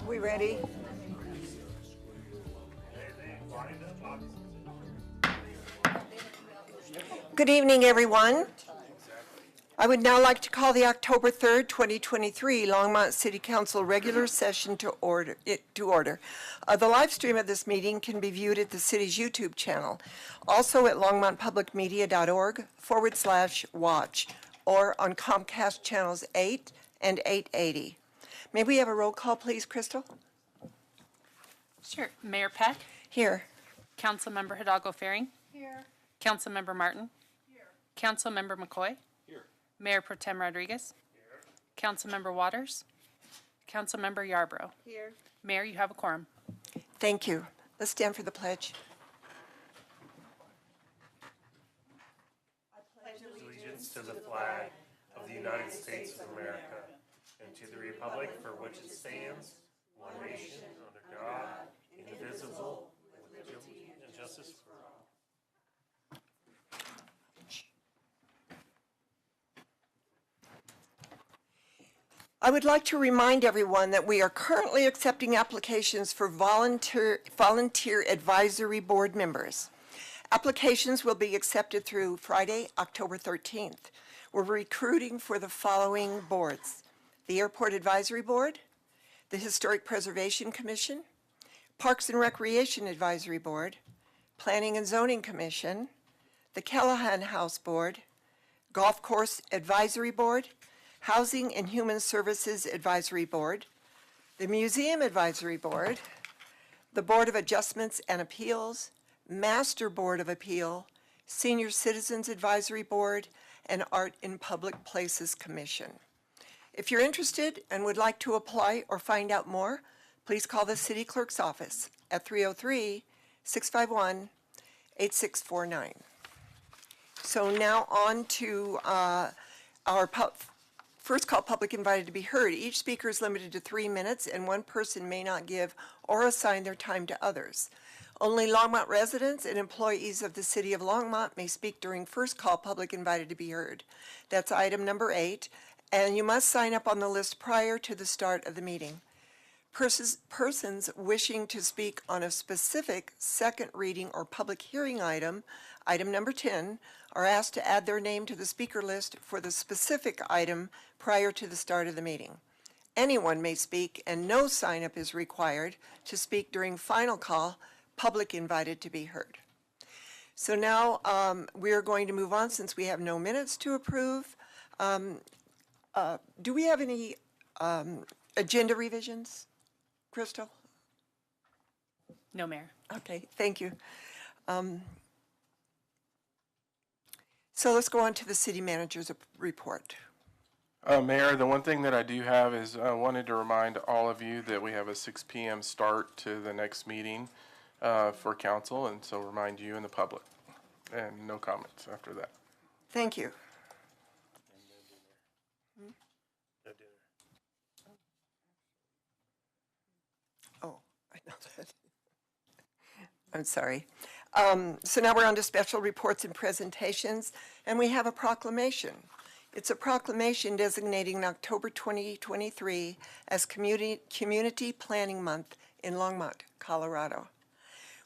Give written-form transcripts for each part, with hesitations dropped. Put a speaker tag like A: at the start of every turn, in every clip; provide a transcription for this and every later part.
A: We ready? Good evening, everyone. I would now like to call the October 3rd, 2023 Longmont City Council regular session to order. The live stream of this meeting can be viewed at the city's YouTube channel, also at longmontpublicmedia.org/watch, or on Comcast channels 8 and 880. May we have a roll call, please, Crystal?
B: Sure. Mayor Peck,
A: Here.
B: Councilmember Hidalgo Faring,
C: Here.
B: Councilmember Martin,
C: Here.
B: Councilmember McCoy,
D: Here.
B: Mayor Pro Tem Rodriguez,
D: Here.
B: Councilmember Waters, Councilmember Yarbrough.
C: Here.
B: Mayor, you have a quorum.
A: Thank you. Let's stand for the pledge.
D: Allegiance to the flag of the United States of America and to the republic for which it stands, one nation, under God, indivisible, with liberty and justice for all.
A: I would like to remind everyone that we are currently accepting applications for volunteer advisory board members. Applications will be accepted through Friday, October 13th. We're recruiting for the following boards: the Airport Advisory Board, the Historic Preservation Commission, Parks and Recreation Advisory Board, Planning and Zoning Commission, the Callahan House Board, Golf Course Advisory Board, Housing and Human Services Advisory Board, the Museum Advisory Board, the Board of Adjustments and Appeals, Master Board of Appeal, Senior Citizens Advisory Board, and Art in Public Places Commission. If you're interested and would like to apply or find out more, please call the City Clerk's office at 303-651-8649. So now on to our first call public invited to be heard. Each speaker is limited to 3 minutes, and one person may not give or assign their time to others. Only Longmont residents and employees of the City of Longmont may speak during first call public invited to be heard. That's item number 8, and you must sign up on the list prior to the start of the meeting. Persons wishing to speak on a specific second reading or public hearing item, item number 10, are asked to add their name to the speaker list for the specific item prior to the start of the meeting. Anyone may speak, and no sign-up is required to speak during final call, public invited to be heard. So now we are going to move on since we have no minutes to approve. Do we have any agenda revisions, Crystal?
B: No, Mayor.
A: Okay, thank you. So let's go on to the city manager's report.
E: Mayor, the one thing that I do have is I wanted to remind all of you that we have a 6 p.m. start to the next meeting for council, and so remind you and the public. And no comments after that.
A: Thank you.
D: No dinner.
A: Oh, I know that. I'm sorry. So now we're on to special reports and presentations, and we have a proclamation. It's a proclamation designating October 2023 as Community Planning Month in Longmont, Colorado.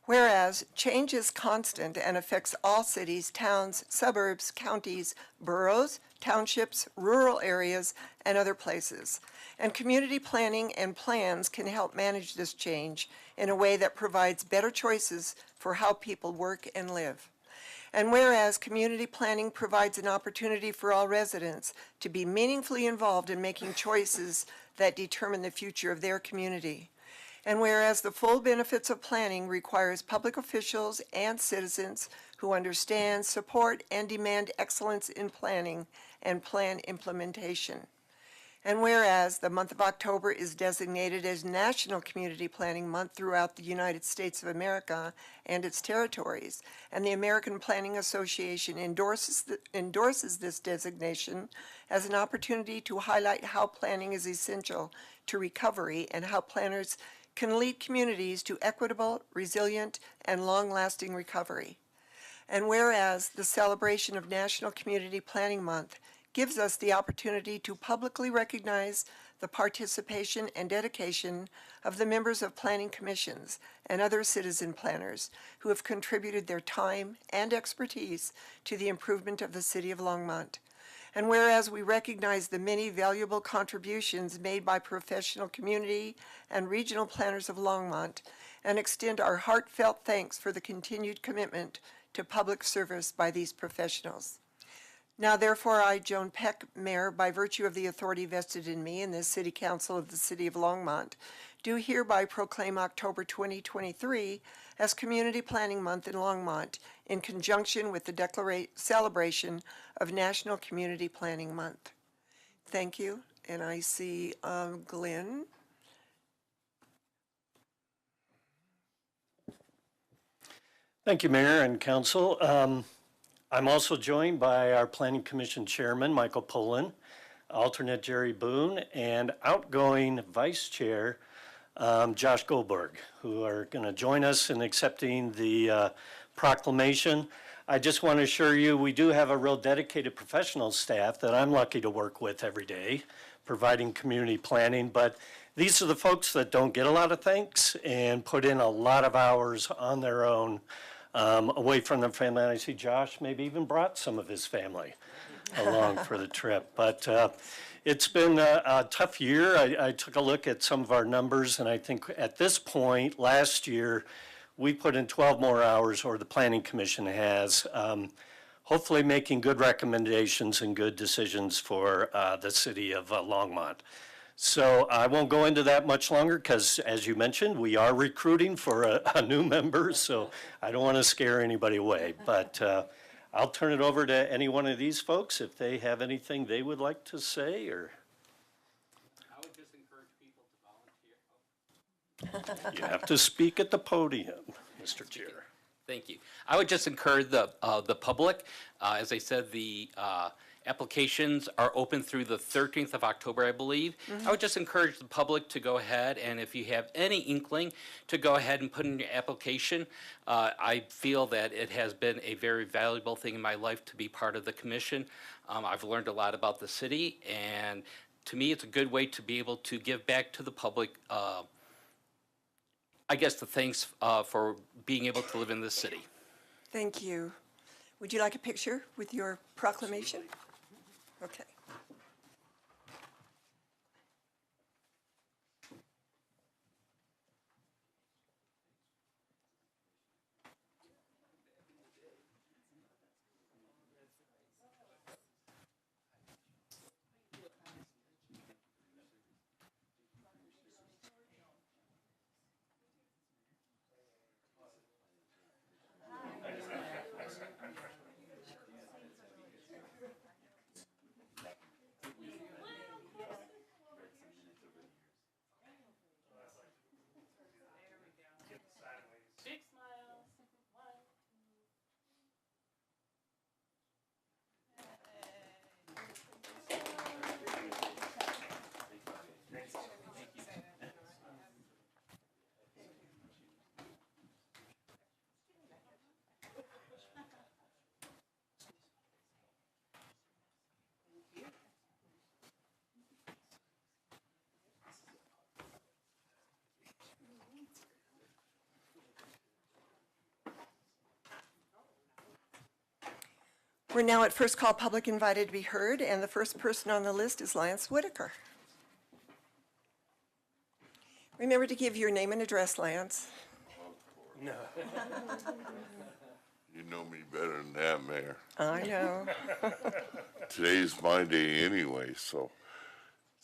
A: Whereas change is constant and affects all cities, towns, suburbs, counties, boroughs, townships, rural areas, and other places. And community planning and plans can help manage this change in a way that provides better choices for how people work and live. And whereas community planning provides an opportunity for all residents to be meaningfully involved in making choices that determine the future of their community. And whereas the full benefits of planning requires public officials and citizens who understand, support, and demand excellence in planning and plan implementation. And whereas the month of October is designated as National Community Planning Month throughout the United States of America and its territories, and the American Planning Association endorses this designation as an opportunity to highlight how planning is essential to recovery and how planners can lead communities to equitable, resilient, and long-lasting recovery. And whereas the celebration of National Community Planning Month gives us the opportunity to publicly recognize the participation and dedication of the members of planning commissions and other citizen planners who have contributed their time and expertise to the improvement of the city of Longmont. And whereas we recognize the many valuable contributions made by professional community and regional planners of Longmont, and extend our heartfelt thanks for the continued commitment to public service by these professionals. Now therefore, I, Joan Peck, Mayor, by virtue of the authority vested in me in the City Council of the City of Longmont, do hereby proclaim October 2023 as Community Planning Month in Longmont in conjunction with the celebration of National Community Planning Month. Thank you, and I see Glenn.
C: Thank you, Mayor and Council. I'm also joined by our Planning Commission Chairman, Michael Pullen, alternate Jerry Boone, and outgoing Vice Chair, Josh Goldberg, who are going to join us in accepting the proclamation. I just want to assure you, we do have a real dedicated professional staff that I'm lucky to work with every day, providing community planning, but these are the folks that don't get a lot of thanks and put in a lot of hours on their own, away from their family. And I see Josh maybe even brought some of his family along for the trip. But it's been a tough year. I took a look at some of our numbers, and I think at this point, last year, we put in 12 more hours, or the Planning Commission has, hopefully making good recommendations and good decisions for the city of Longmont. So I won't go into that much longer because, as you mentioned, we are recruiting for a new member, so I don't want to scare anybody away. But I'll turn it over to any one of these folks if they have anything they would like to say, or.
F: I would just encourage people to volunteer.
C: You have to speak at the podium, Mr. Chair.
F: Thank you. I would just encourage the public. As I said, the applications are open through the 13th of October, I believe. I would just encourage the public to go ahead, and if you have any inkling, to go ahead and put in your application. I feel that it has been a very valuable thing in my life to be part of the commission. I've learned a lot about the city, and to me, it's a good way to be able to give back to the public, I guess, the thanks for being able to live in this city.
A: Thank you. Would you like a picture with your proclamation? Okay. We're now at first call public invited to be heard, and the first person on the list is Lance Whitaker. Remember to give your name and address, Lance.
D: No.
G: You know me better than that, Mayor.
A: I know.
G: Today's my day anyway, so.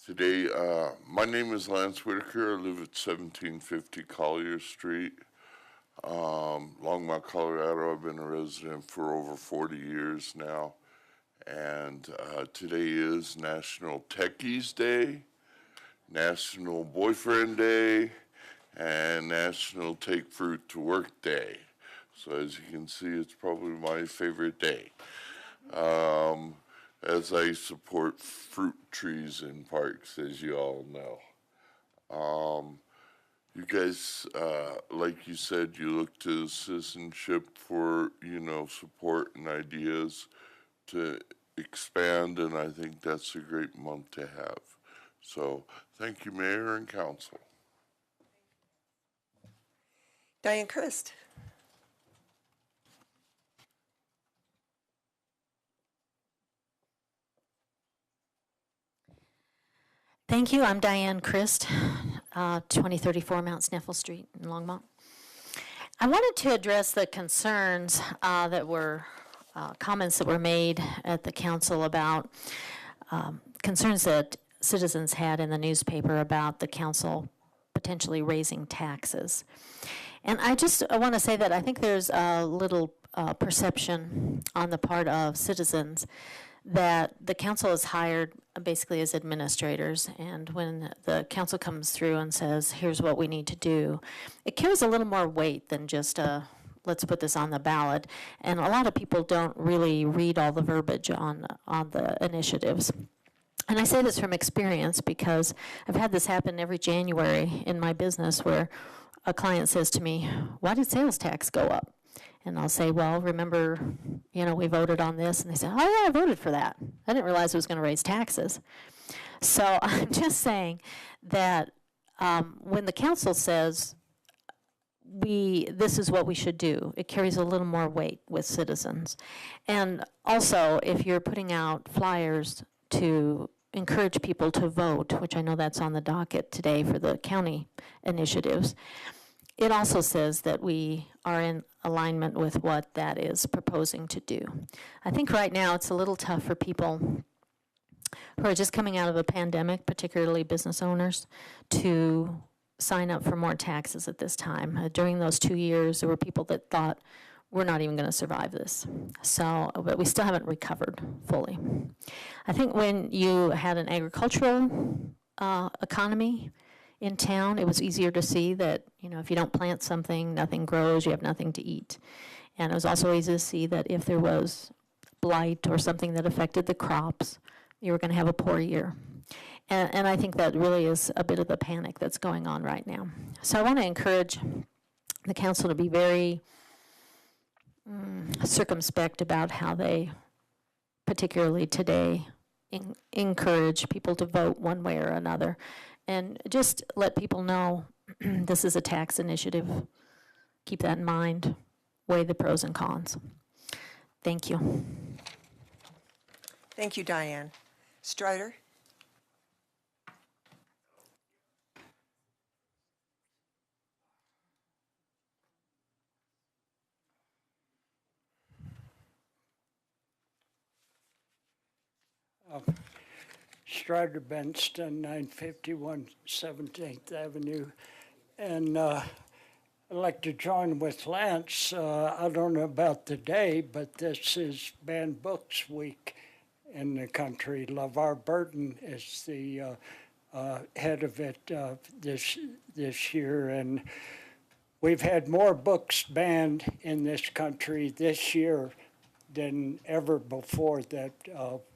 G: Today, my name is Lance Whitaker. I live at 1750 Collier Street, Longmont, Colorado. I've been a resident for over 40 years now. And today is National Techies Day, National Boyfriend Day, and National Take Fruit to Work Day. So as you can see, it's probably my favorite day. As I support fruit trees in parks, as you all know. You guys, like you said, you look to citizenship for, support and ideas to expand, and I think that's a great month to have. So thank you, Mayor and Council.
A: Diane Christ.
H: Thank you. I'm Diane Christ, 2034 Mount Sniffle Street in Longmont. I wanted to address the concerns that were comments that were made at the council about concerns that citizens had in the newspaper about the council potentially raising taxes. And I want to say that I think there's a little perception on the part of citizens that the council is hired basically as administrators, and when the council comes through and says, here's what we need to do, it carries a little more weight than just let's put this on the ballot. And a lot of people don't really read all the verbiage on the initiatives. And I say this from experience because I've had this happen every January in my business where a client says to me, why did sales tax go up? And I'll say, well, remember, we voted on this. And they say, oh, yeah, I voted for that. I didn't realize it was going to raise taxes. So I'm just saying that when the council says, this is what we should do, it carries a little more weight with citizens. And also, if you're putting out flyers to encourage people to vote, which I know that's on the docket today for the county initiatives, it also says that we are in alignment with what that is proposing to do. I think right now it's a little tough for people who are just coming out of a pandemic, particularly business owners, to sign up for more taxes at this time. During those 2 years, there were people that thought, we're not even going to survive this. So, but we still haven't recovered fully. I think when you had an agricultural economy in town, it was easier to see that, if you don't plant something, nothing grows, you have nothing to eat. And it was also easy to see that if there was blight or something that affected the crops, you were going to have a poor year. And I think that really is a bit of the panic that's going on right now. So I want to encourage the council to be very circumspect about how they, particularly today, encourage people to vote one way or another. And just let people know this is a tax initiative. Keep that in mind. Weigh the pros and cons. Thank you.
A: Thank you, Diane. Strider?
I: Strider Benston, 951 17th Avenue. And I'd like to join with Lance. I don't know about the day, but this is Banned Books Week in the country. LeVar Burton is the head of it this year. And we've had more books banned in this country this year than ever before that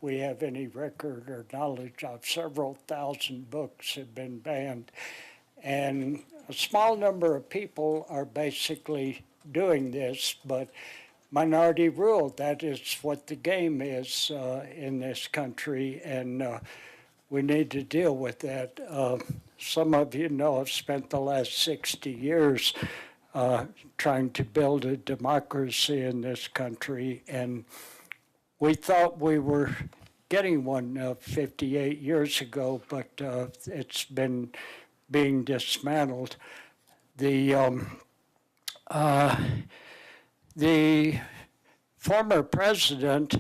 I: we have any record or knowledge of. Several thousand books have been banned. And a small number of people are basically doing this, but minority rule, that is what the game is in this country, and we need to deal with that. Some of you know I've spent the last 60 years trying to build a democracy in this country, and we thought we were getting one 58 years ago, but it's been being dismantled. The former president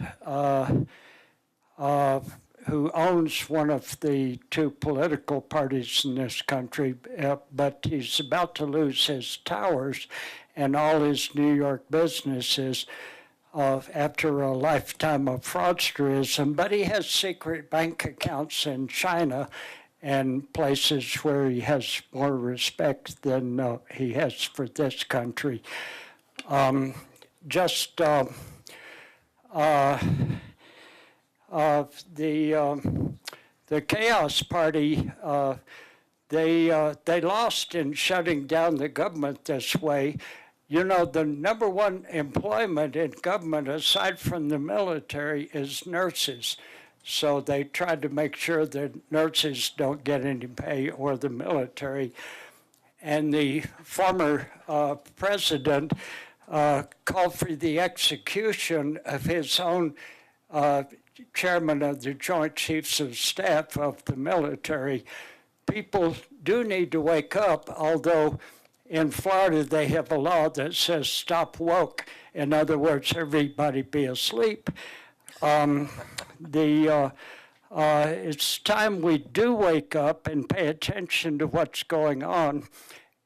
I: who owns one of the two political parties in this country, but he's about to lose his towers and all his New York businesses after a lifetime of fraudsterism, but he has secret bank accounts in China and places where he has more respect than he has for this country. The Chaos Party, they lost in shutting down the government this way. You know, the number one employment in government, aside from the military, is nurses. So they tried to make sure that nurses don't get any pay, or the military. And the former president called for the execution of his own chairman of the Joint Chiefs of Staff of the military. People do need to wake up, although in Florida they have a law that says stop woke. In other words, everybody be asleep. It's time we do wake up and pay attention to what's going on.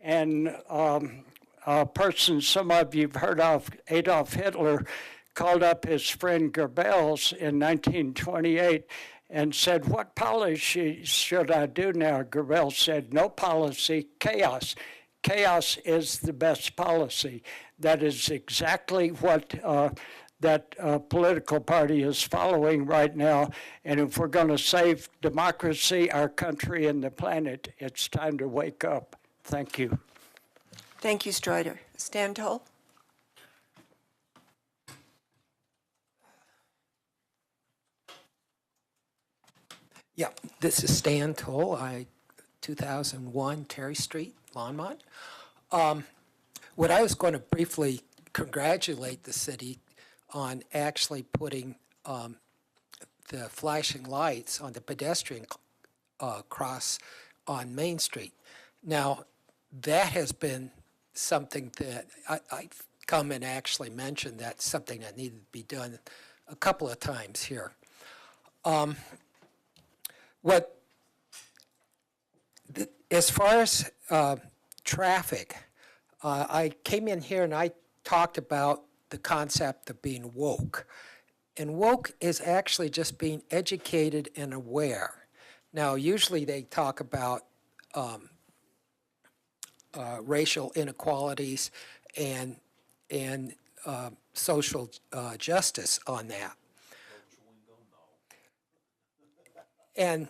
I: And a person some of you've heard of, Adolf Hitler, called up his friend Goebbels in 1928 and said, "What policy should I do now?" Goebbels said, "No policy, chaos. Chaos is the best policy." That is exactly what that political party is following right now. And if we're going to save democracy, our country, and the planet, it's time to wake up. Thank you.
A: Thank you, Strider. Stan Toll?
J: Yeah, this is Stan Toll, 2001 Terry Street, Longmont. What I was going to briefly congratulate the city on actually putting the flashing lights on the pedestrian cross on Main Street. Now, that has been something that I've come and actually mentioned that's something that needed to be done a couple of times here. As far as traffic, I came in here and I talked about the concept of being woke. And woke is actually just being educated and aware. Now, usually they talk about racial inequalities and social justice on that. And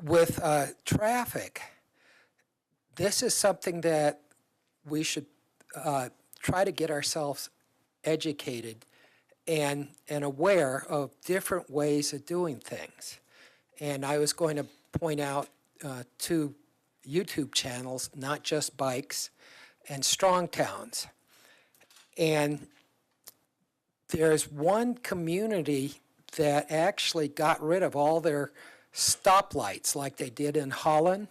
J: with traffic, this is something that we should try to get ourselves educated and aware of different ways of doing things. And I was going to point out two YouTube channels, Not Just Bikes and Strong Towns. And there's one community that actually got rid of all their stoplights like they did in Holland,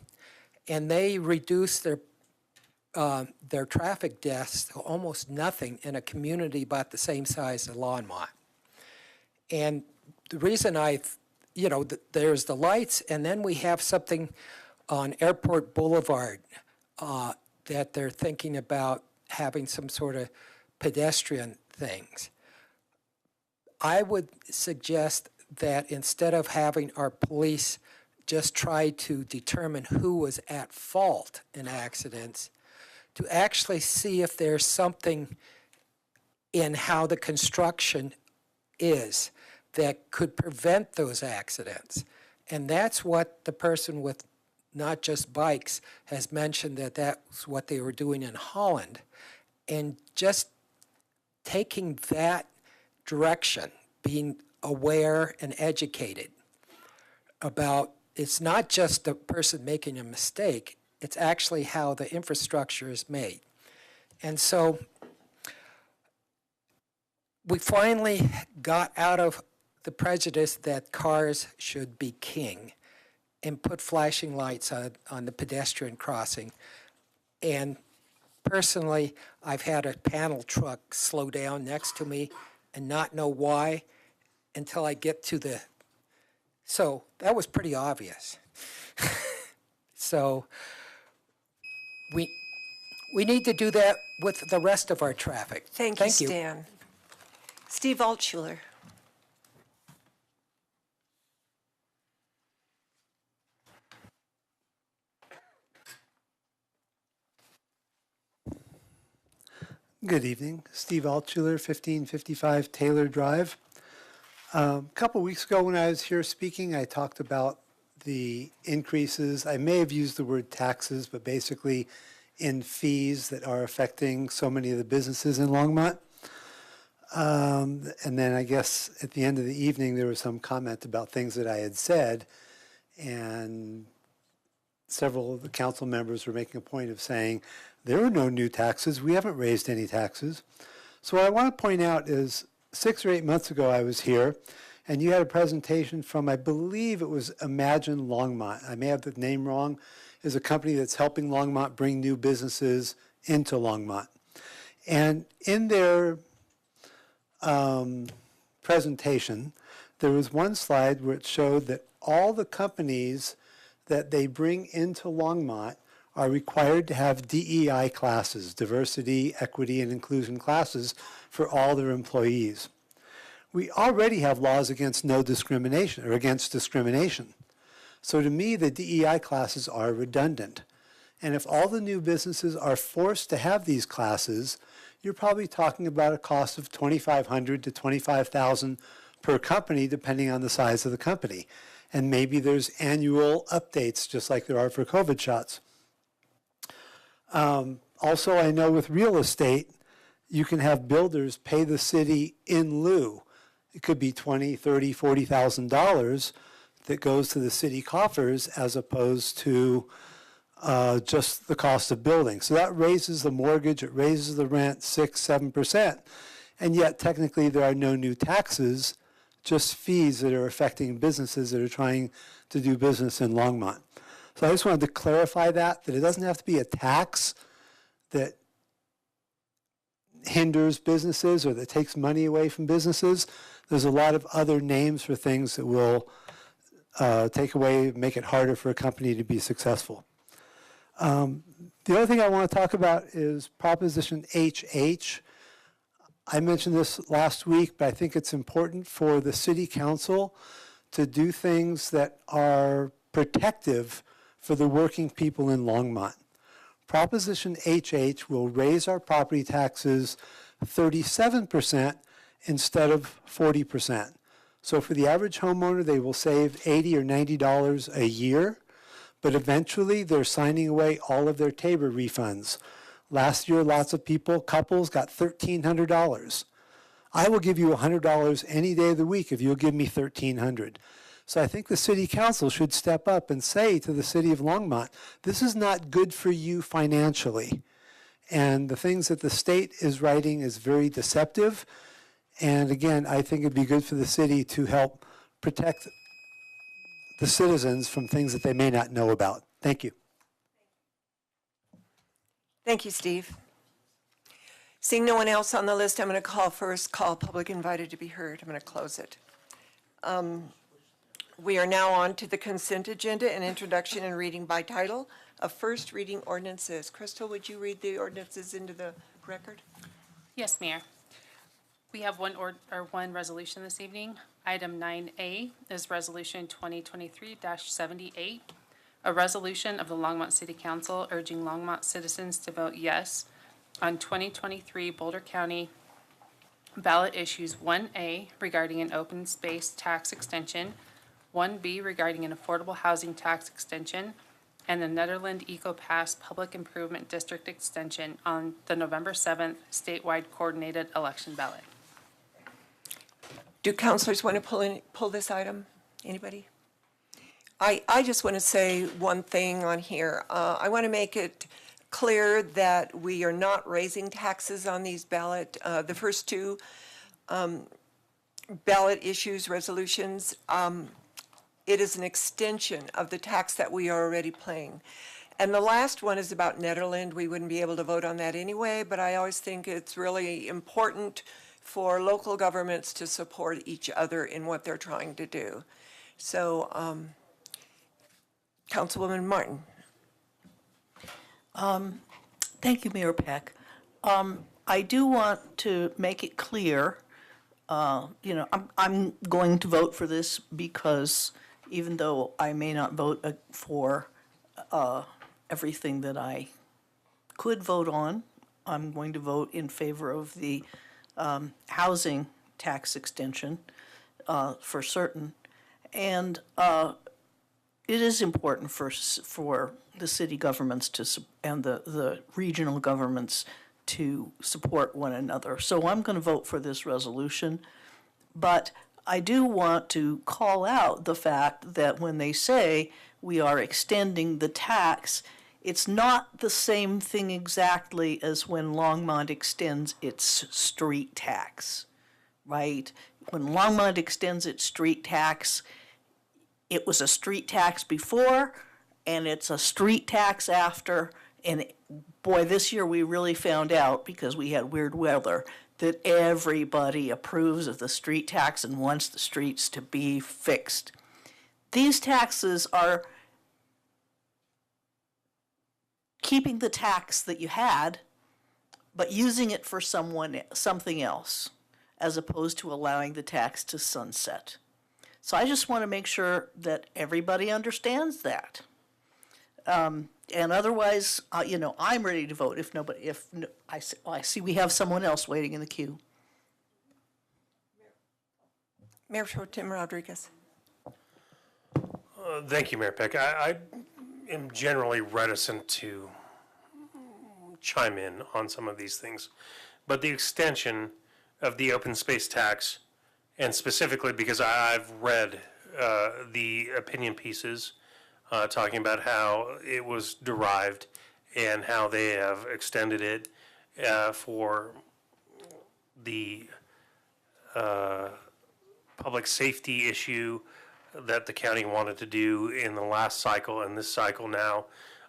J: and they reduced their traffic deaths to almost nothing in a community about the same size as Longmont. And the reason there's the lights, and then we have something on Airport Boulevard that they're thinking about having some sort of pedestrian things. I would suggest that instead of having our police just try to determine who was at fault in accidents, to actually see if there's something in how the construction is that could prevent those accidents. And that's what the person with Not Just Bikes has mentioned, that's what they were doing in Holland. And just taking that direction, being aware and educated about it's not just the person making a mistake, it's actually how the infrastructure is made. And so we finally got out of the prejudice that cars should be king and put flashing lights on the pedestrian crossing. And personally, I've had a panel truck slow down next to me and not know why until I get to the, so that was pretty obvious. So we need to do that with the rest of our traffic.
A: Thank you, Stan. Steve Altshuler.
K: Good evening. Steve Altshuler, 1555 Taylor Drive. A couple weeks ago when I was here speaking, I talked about the increases. I may have used the word taxes, but basically in fees that are affecting so many of the businesses in Longmont. And then I guess at the end of the evening, there was some comment about things that I had said. And several of the council members were making a point of saying, there are no new taxes. We haven't raised any taxes. So what I want to point out is 6 or 8 months ago, I was here, and you had a presentation from, I believe it was Imagine Longmont. I may have the name wrong. Is a company that's helping Longmont bring new businesses into Longmont. And in their presentation, there was one slide where it showed that all the companies that they bring into Longmont are required to have DEI classes, diversity, equity, and inclusion classes for all their employees. We already have laws against no discrimination or against discrimination. So to me, the DEI classes are redundant. And if all the new businesses are forced to have these classes, you're probably talking about a cost of $2,500 to $25,000 per company, depending on the size of the company. And maybe there's annual updates, just like there are for COVID shots. Also, I know with real estate, you can have builders pay the city in lieu. It could be $20,000, $30,000, $40,000 that goes to the city coffers as opposed to just the cost of building. So that raises the mortgage, it raises the rent 6-7%. And yet technically there are no new taxes, just fees that are affecting businesses that are trying to do business in Longmont. So I just wanted to clarify that it doesn't have to be a tax that hinders businesses or that takes money away from businesses. There's a lot of other names for things that will take away, make it harder for a company to be successful. The other thing I want to talk about is Proposition HH. I mentioned this last week, but I think it's important for the city council to do things that are protective for the working people in Longmont. Proposition HH will raise our property taxes 37% instead of 40%. So for the average homeowner, they will save $80 or $90 a year, but eventually they're signing away all of their Tabor refunds. Last year, lots of people, couples, got $1,300. I will give you $100 any day of the week if you'll give me $1,300. So I think the city council should step up and say to the city of Longmont, this is not good for you financially. And the things that the state is writing is very deceptive. And again, I think it'd be good for the city to help protect the citizens from things that they may not know about. Thank you.
A: Thank you, Steve. Seeing no one else on the list, I'm going to call public invited to be heard. I'm going to close it. We are now on to the consent agenda and introduction and reading by title of first reading ordinances. Crystal, would you read the ordinances into the record?
B: Yes, Mayor. We have one resolution this evening. Item 9A is Resolution 2023-78, a resolution of the Longmont City Council urging Longmont citizens to vote yes on 2023 Boulder County ballot issues 1A regarding an open space tax extension, 1B regarding an affordable housing tax extension, and the Netherland Eco Pass Public Improvement District extension on the November 7th statewide coordinated election ballot.
A: Do councilors want to pull this item? Anybody? I just want to say one thing on here. I want to make it clear that we are not raising taxes on these the first two ballot issues, resolutions. It is an extension of the tax that we are already paying. And the last one is about Netherland. We wouldn't be able to vote on that anyway, but I always think it's really important for local governments to support each other in what they're trying to do. So, Councilwoman Martin.
L: Thank you, Mayor Peck. I do want to make it clear, I'm going to vote for this because even though I may not vote for everything that I could vote on, I'm going to vote in favor of the housing tax extension for certain. And it is important for the city governments and the regional governments to support one another. So I'm going to vote for this resolution, but I do want to call out the fact that when they say we are extending the tax, it's not the same thing exactly as when Longmont extends its street tax, right? When Longmont extends its street tax, it was a street tax before, and it's a street tax after. And boy, this year we really found out, because we had weird weather, that everybody approves of the street tax and wants the streets to be fixed. These taxes are keeping the tax that you had, but using it for something else, as opposed to allowing the tax to sunset. So I just want to make sure that everybody understands that. And otherwise, I'm ready to vote I see we have someone else waiting in the queue.
A: Mayor Pro Tem Rodriguez.
D: Thank you, Mayor Peck. I am generally reticent to chime in on some of these things, but the extension of the open space tax, and specifically because I've read the opinion pieces talking about how it was derived and how they have extended it for the public safety issue that the county wanted to do in the last cycle and this cycle now,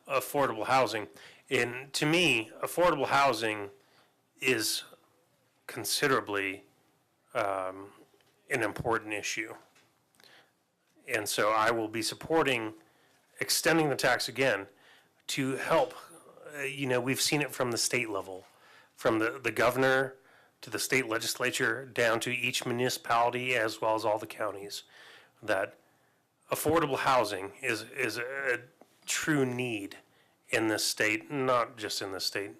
D: affordable housing. And to me, affordable housing is considerably an important issue. And so I will be supporting extending the tax again to help. We've seen it from the state level, from the governor to the state legislature down to each municipality as well as all the counties, that affordable housing is a true need in this state, not just in this state,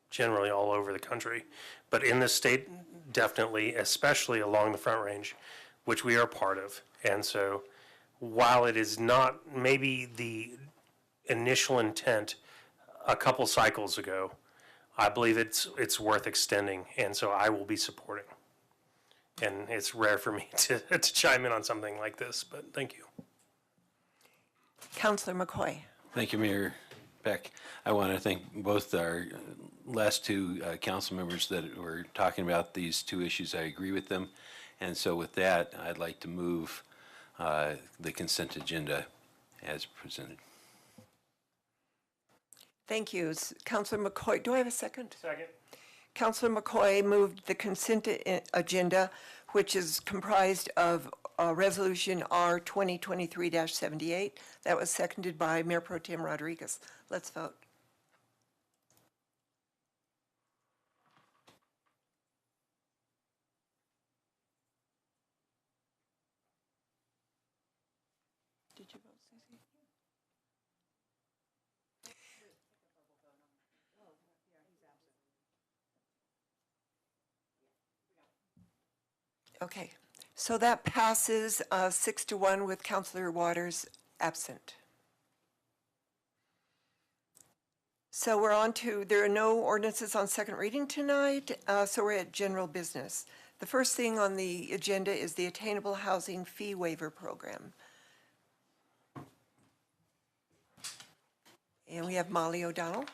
D: generally all over the country, but in this state, definitely, especially along the Front Range, which we are part of. And so while it is not maybe the initial intent a couple cycles ago, I believe it's worth extending, and so I will be supporting. And it's rare for me to chime in on something like this, but thank you.
A: Councillor McCoy.
M: Thank you, Mayor Peck. I want to thank both our last two council members that were talking about these two issues. I agree with them. And so with that, I'd like to move the consent agenda as presented.
A: Thank you. Councillor McCoy, do I have a second?
D: Second.
A: Councillor McCoy moved the consent agenda, which is comprised of Resolution R 2023-78. That was seconded by Mayor Pro Tem Rodriguez. Let's vote. Did you vote, Susie? Okay, so that passes 6-1 with Councillor Waters absent. So we're on to, there are no ordinances on second reading tonight, so we're at general business. The first thing on the agenda is the Attainable Housing Fee Waiver Program. And we have Molly O'Donnell.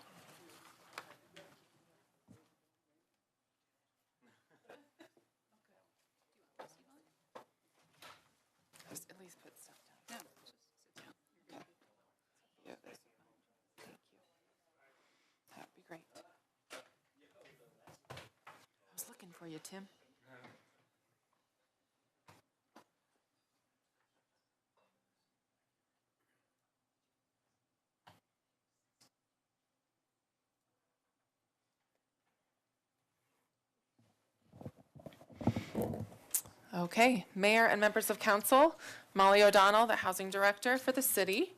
N: At least put stuff down. No, just sit down. Okay. Yeah, thank you. That'd be great. I was looking for you, Tim. Okay, Mayor and members of council, Molly O'Donnell, the Housing Director for the city.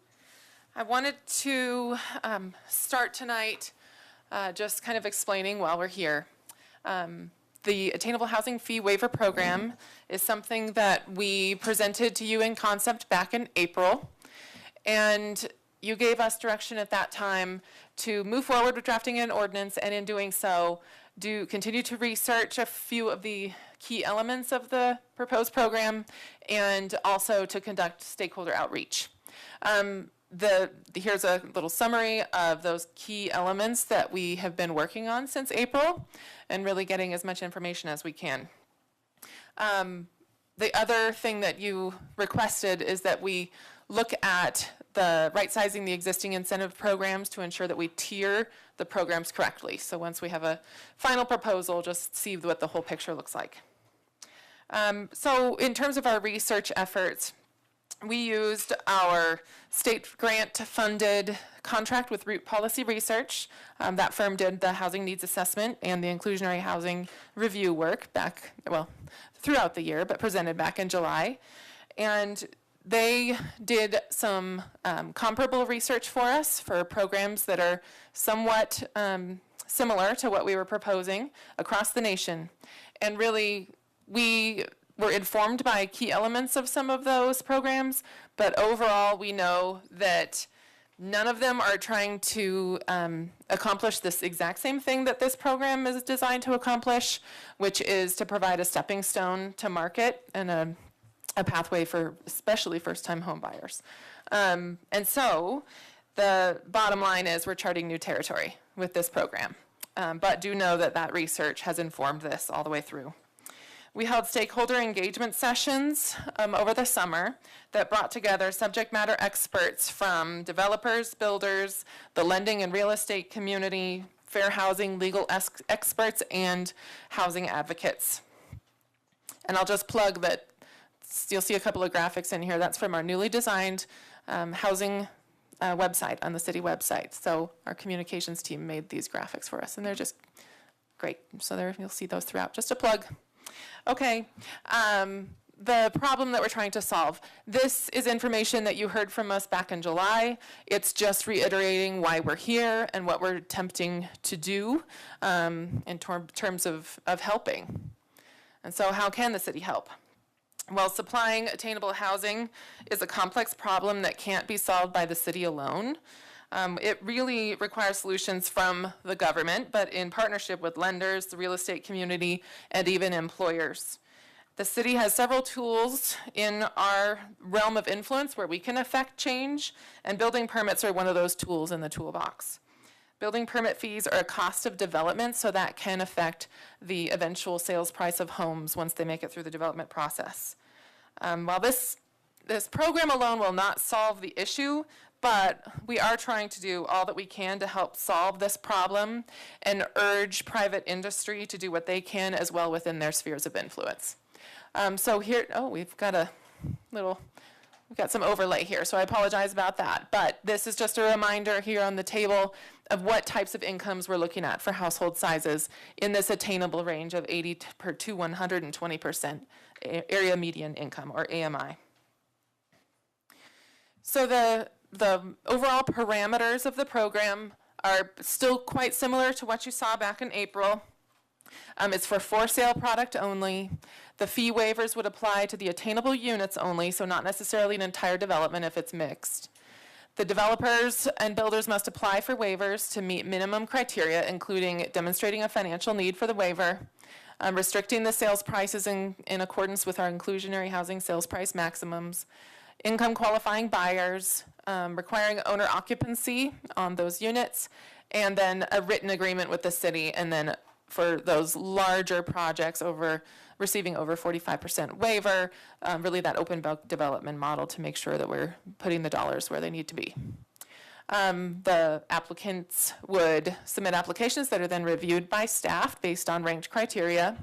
N: I wanted to start tonight just kind of explaining while we're here. The Attainable Housing Fee Waiver Program is something that we presented to you in concept back in April. And you gave us direction at that time to move forward with drafting an ordinance, and in doing so, continue to research a few of the key elements of the proposed program, and also to conduct stakeholder outreach. Here's a little summary of those key elements that we have been working on since April, and really getting as much information as we can. The other thing that you requested is that we look at the right-sizing the existing incentive programs to ensure that we tier the programs correctly. So once we have a final proposal, just see what the whole picture looks like. So in terms of our research efforts, we used our state grant-funded contract with Root Policy Research. That firm did the housing needs assessment and the inclusionary housing review work back, well, throughout the year, but presented back in July. And they did some comparable research for us for programs that are somewhat similar to what we were proposing across the nation. And really, we were informed by key elements of some of those programs, but overall we know that none of them are trying to accomplish this exact same thing that this program is designed to accomplish, which is to provide a stepping stone to market and a pathway for especially first-time home buyers. And so the bottom line is we're charting new territory with this program, but do know that that research has informed this all the way through. We held stakeholder engagement sessions over the summer that brought together subject matter experts from developers, builders, the lending and real estate community, fair housing, legal experts, and housing advocates. And I'll just plug that you'll see a couple of graphics in here. That's from our newly designed housing website on the city website. So our communications team made these graphics for us, and they're just great. So there, you'll see those throughout. Just a plug. Okay, the problem that we're trying to solve. This is information that you heard from us back in July. It's just reiterating why we're here and what we're attempting to do in terms of helping. And so how can the city help? Well, supplying attainable housing is a complex problem that can't be solved by the city alone. It really requires solutions from the government, but in partnership with lenders, the real estate community, and even employers. The city has several tools in our realm of influence where we can affect change, and building permits are one of those tools in the toolbox. Building permit fees are a cost of development, so that can affect the eventual sales price of homes once they make it through the development process. While this program alone will not solve the issue, but we are trying to do all that we can to help solve this problem and urge private industry to do what they can as well within their spheres of influence. So here, we've got some overlay here, so I apologize about that. But this is just a reminder here on the table of what types of incomes we're looking at for household sizes in this attainable range of 80 to 120% area median income, or AMI. So the overall parameters of the program are still quite similar to what you saw back in April. It's for sale product only. The fee waivers would apply to the attainable units only, so not necessarily an entire development if it's mixed. The developers and builders must apply for waivers to meet minimum criteria, including demonstrating a financial need for the waiver, restricting the sales prices in accordance with our inclusionary housing sales price maximums, income qualifying buyers, requiring owner occupancy on those units, and then a written agreement with the city, and then for those larger projects receiving over 45% waiver, really that open bulk development model to make sure that we're putting the dollars where they need to be. The applicants would submit applications that are then reviewed by staff based on ranked criteria.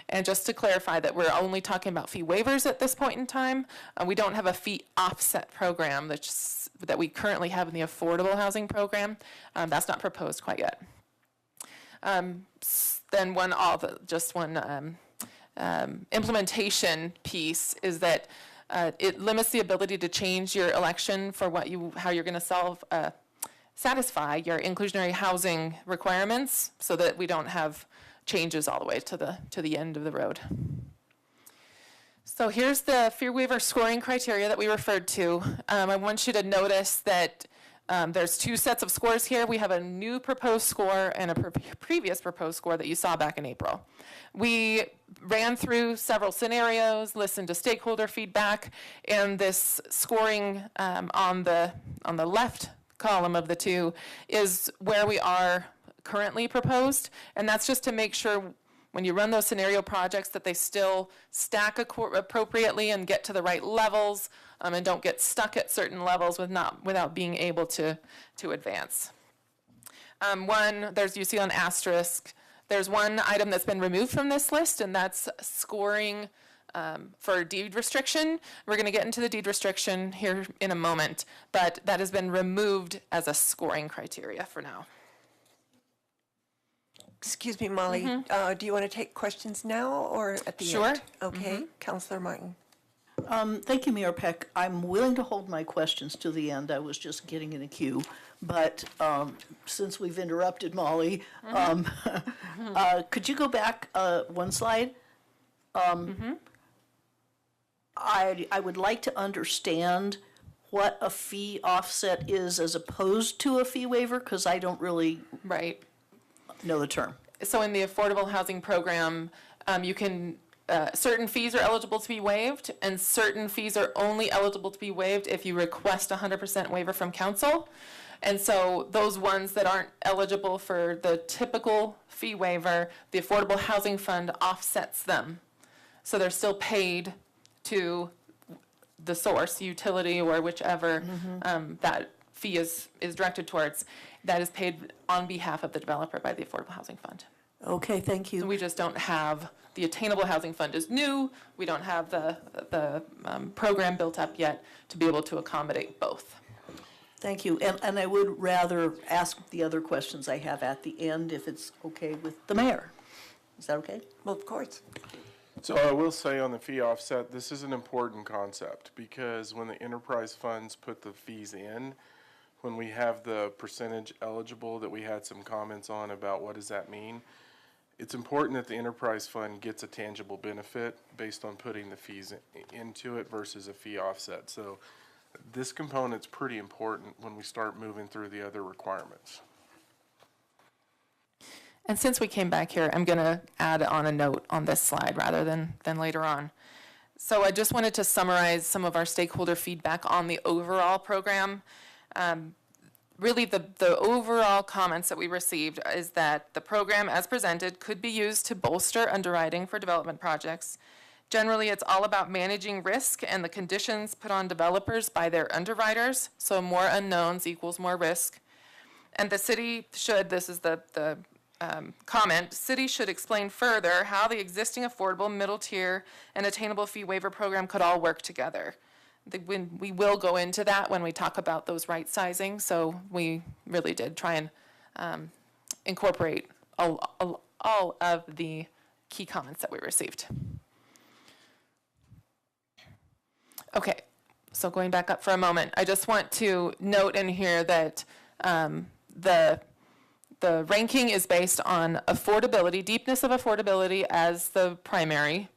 N: And just to clarify that we're only talking about fee waivers at this point in time. We don't have a fee offset program that we currently have in the affordable housing program. That's not proposed quite yet. Then one implementation piece is that it limits the ability to change your election for how you're going to satisfy your inclusionary housing requirements, so that we don't have changes all the way to the end of the road. So So here's the fee waiver scoring criteria that we referred to. I want you to notice that there's two sets of scores here. We have a new proposed score and a previous proposed score that you saw back in April. We ran through several scenarios, listened to stakeholder feedback, and this scoring on the left column of the two is where we are currently proposed, and that's just to make sure when you run those scenario projects that they still stack appropriately and get to the right levels, and don't get stuck at certain levels without being able to advance. You see on asterisk, there's one item that's been removed from this list, and that's scoring for deed restriction. We're going to get into the deed restriction here in a moment, but that has been removed as a scoring criteria for now.
A: Excuse me, Molly, do you want to take questions now or at the end?
N: Sure.
A: Okay, Councilor Martin.
L: Thank you, Mayor Peck. I'm willing to hold my questions to the end. I was just getting in a queue. But since we've interrupted Molly, could you go back one slide? I would like to understand what a fee offset is as opposed to a fee waiver, because I don't really know the term.
N: So in the affordable housing program, you can, certain fees are eligible to be waived, and certain fees are only eligible to be waived if you request 100% waiver from council. And so those ones that aren't eligible for the typical fee waiver, the Affordable Housing Fund offsets them. So they're still paid to the source, utility, or whichever that fee is directed towards. That is paid on behalf of the developer by the Affordable Housing Fund.
L: Okay, thank you.
N: So we just don't have, the Attainable Housing Fund is new. We don't have the program built up yet to be able to accommodate both.
L: Thank you. And I would rather ask the other questions I have at the end if it's okay with the mayor. Is that okay?
A: Well, of course.
E: So I will say on the fee offset, this is an important concept because when the enterprise funds put the fees in, when we have the percentage eligible that we had some comments on about what does that mean, it's important that the enterprise fund gets a tangible benefit based on putting the fees into it versus a fee offset. So this component's pretty important when we start moving through the other requirements.
N: And since we came back here, I'm going to add on a note on this slide rather than later on. So I just wanted to summarize some of our stakeholder feedback on the overall program. Really, the overall comments that we received is that the program as presented could be used to bolster underwriting for development projects. Generally, it's all about managing risk and the conditions put on developers by their underwriters, so more unknowns equals more risk. And the city should, this is the comment, city should explain further how the existing affordable, middle tier, and attainable fee waiver program could all work together. We will go into that when we talk about those right sizing, so we really did try and incorporate all of the key comments that we received. Okay, so going back up for a moment, I just want to note in here that the ranking is based on affordability, deepness of affordability as the primary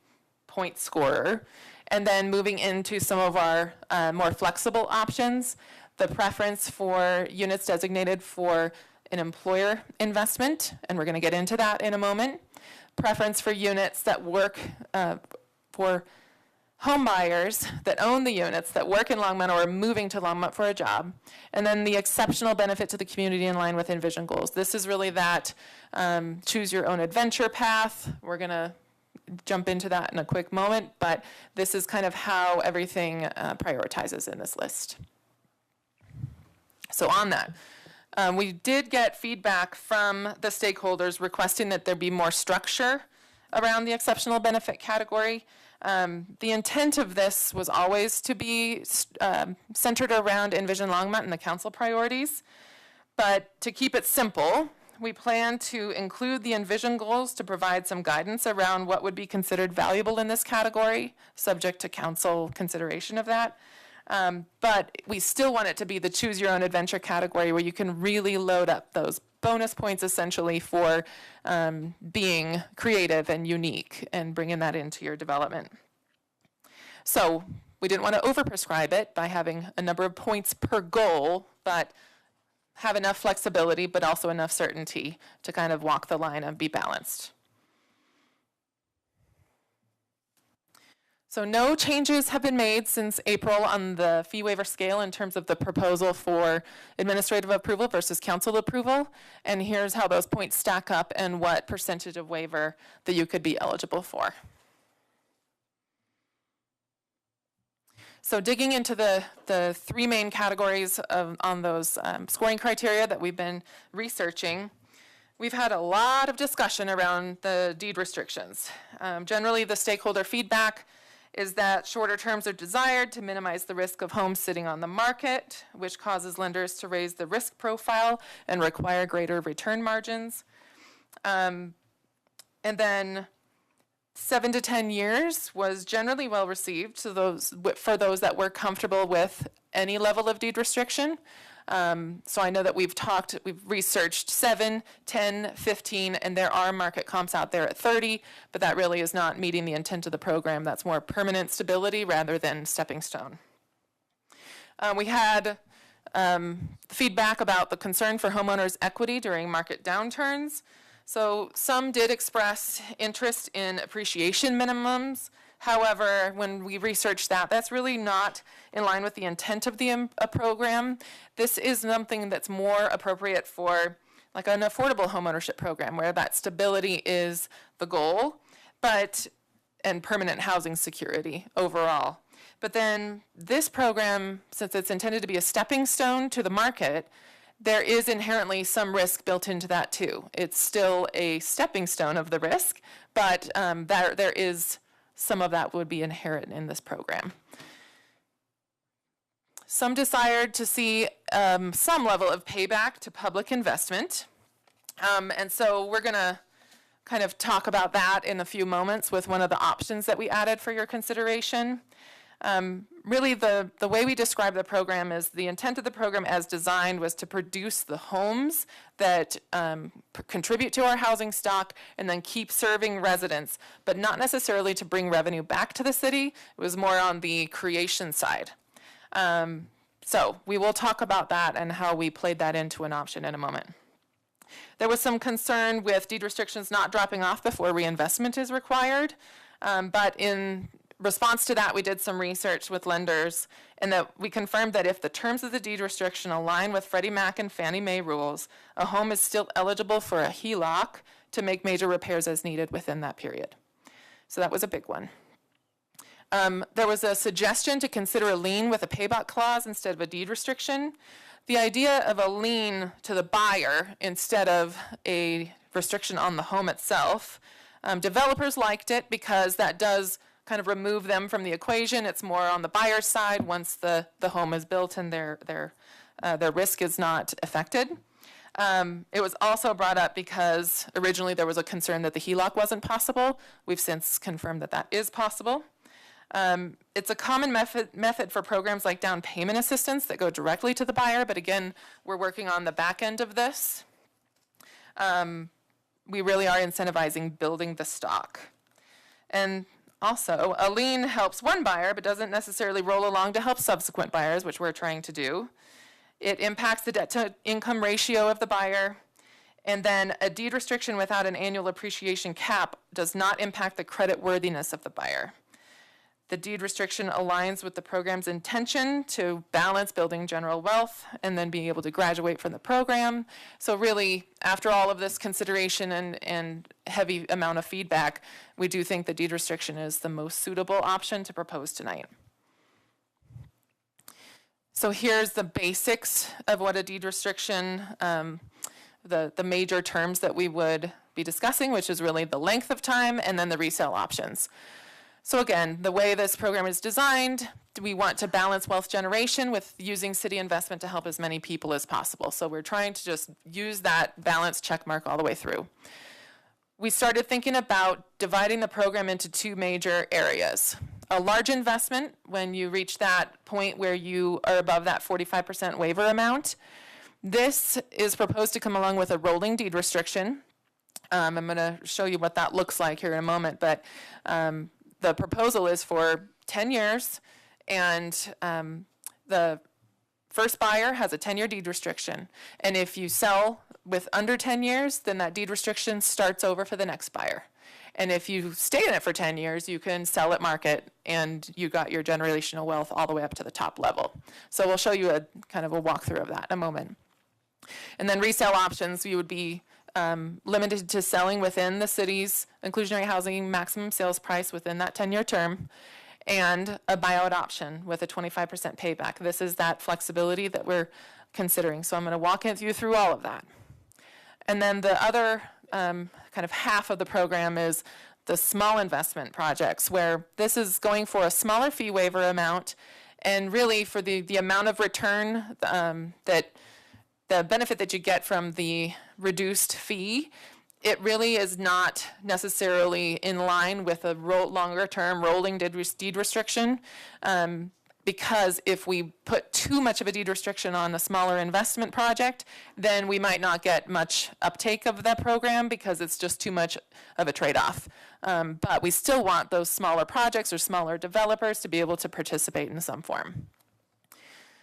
N: point scorer, and then moving into some of our more flexible options, the preference for units designated for an employer investment, and we're going to get into that in a moment, preference for units that work for home buyers that own the units that work in Longmont or are moving to Longmont for a job, and then the exceptional benefit to the community in line with Envision goals. This is really that choose your own adventure path. We're going to jump into that in a quick moment, but this is kind of how everything prioritizes in this list. So on that, we did get feedback from the stakeholders requesting that there be more structure around the exceptional benefit category. The intent of this was always to be centered around Envision Longmont and the council priorities, but to keep it simple, we plan to include the Envision goals to provide some guidance around what would be considered valuable in this category, subject to council consideration of that. But we still want it to be the choose your own adventure category where you can really load up those bonus points essentially for being creative and unique and bringing that into your development. So we didn't want to overprescribe it by having a number of points per goal, but have enough flexibility, but also enough certainty to kind of walk the line and be balanced. So no changes have been made since April on the fee waiver scale in terms of the proposal for administrative approval versus council approval. And here's how those points stack up and what percentage of waiver that you could be eligible for. So digging into the three main categories on those scoring criteria that we've been researching, we've had a lot of discussion around the deed restrictions. Generally, the stakeholder feedback is that shorter terms are desired to minimize the risk of homes sitting on the market, which causes lenders to raise the risk profile and require greater return margins. And then 7 to 10 years was generally well received for those that were comfortable with any level of deed restriction. So I know that we've researched 7, 10, 15, and there are market comps out there at 30, but that really is not meeting the intent of the program. That's more permanent stability rather than stepping stone. We had feedback about the concern for homeowners' equity during market downturns. So some did express interest in appreciation minimums. However, when we researched that, that's really not in line with the intent of the program. This is something that's more appropriate for like an affordable homeownership program where that stability is the goal, and permanent housing security overall. But then this program, since it's intended to be a stepping stone to the market, there is inherently some risk built into that too. It's still a stepping stone of the risk, but there is some of that would be inherent in this program. Some desired to see some level of payback to public investment. And so we're going to kind of talk about that in a few moments with one of the options that we added for your consideration. Really, the way we describe the program is the intent of the program as designed was to produce the homes that contribute to our housing stock and then keep serving residents, but not necessarily to bring revenue back to the city. It was more on the creation side. So we will talk about that and how we played that into an option in a moment. There was some concern with deed restrictions not dropping off before reinvestment is required, but in response to that, we did some research with lenders, and that we confirmed that if the terms of the deed restriction align with Freddie Mac and Fannie Mae rules, a home is still eligible for a HELOC to make major repairs as needed within that period. So that was a big one. There was a suggestion to consider a lien with a payback clause instead of a deed restriction. The idea of a lien to the buyer instead of a restriction on the home itself, developers liked it because that does kind of remove them from the equation. It's more on the buyer's side once the home is built and their risk is not affected. It was also brought up because originally there was a concern that the HELOC wasn't possible. We've since confirmed that that is possible. It's a common method for programs like down payment assistance that go directly to the buyer, but again, we're working on the back end of this. We really are incentivizing building the stock. And also, a lien helps one buyer, but doesn't necessarily roll along to help subsequent buyers, which we're trying to do. It impacts the debt-to-income ratio of the buyer. And then a deed restriction without an annual appreciation cap does not impact the creditworthiness of the buyer. The deed restriction aligns with the program's intention to balance building general wealth and then being able to graduate from the program. So really, after all of this consideration and heavy amount of feedback, we do think the deed restriction is the most suitable option to propose tonight. So here's the basics of what a deed restriction, the major terms that we would be discussing, which is really the length of time and then the resale options. So again, the way this program is designed, we want to balance wealth generation with using city investment to help as many people as possible. So we're trying to just use that balance check mark all the way through. We started thinking about dividing the program into two major areas. A large investment, when you reach that point where you are above that 45% waiver amount. This is proposed to come along with a rolling deed restriction. I'm going to show you what that looks like here in a moment, but the proposal is for 10 years, and the first buyer has a 10-year deed restriction. And if you sell with under 10 years, then that deed restriction starts over for the next buyer. And if you stay in it for 10 years, you can sell at market, and you got your generational wealth all the way up to the top level. So we'll show you a kind of a walkthrough of that in a moment. And then resale options, you would be limited to selling within the city's inclusionary housing maximum sales price within that 10-year term, and a buyout option with a 25% payback. This is that flexibility that we're considering. So I'm going to walk you through all of that. And then the other kind of half of the program is the small investment projects, where this is going for a smaller fee waiver amount, and really for the amount of return that the benefit that you get from the reduced fee, it really is not necessarily in line with a longer-term rolling deed restriction, because if we put too much of a deed restriction on a smaller investment project, then we might not get much uptake of that program because it's just too much of a trade-off. But we still want those smaller projects or smaller developers to be able to participate in some form.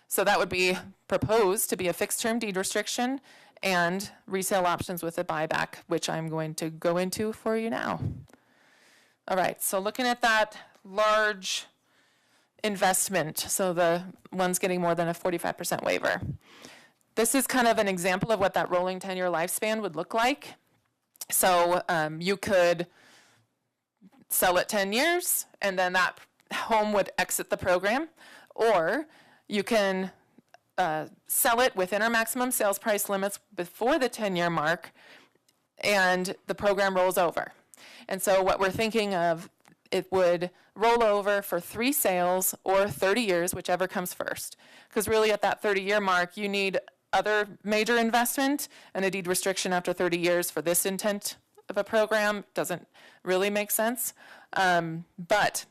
N: So that would be proposed to be a fixed-term deed restriction and resale options with a buyback, which I'm going to go into for you now. All right, so looking at that large investment, so the one's getting more than a 45% waiver. This is kind of an example of what that rolling 10-year lifespan would look like. So you could sell it 10 years, and then that home would exit the program, or you can sell it within our maximum sales price limits before the 10-year mark, and the program rolls over. And so what we're thinking of, it would roll over for 3 sales or 30 years, whichever comes first. Because really at that 30-year mark, you need other major investment, and a deed restriction after 30 years for this intent of a program doesn't really make sense. But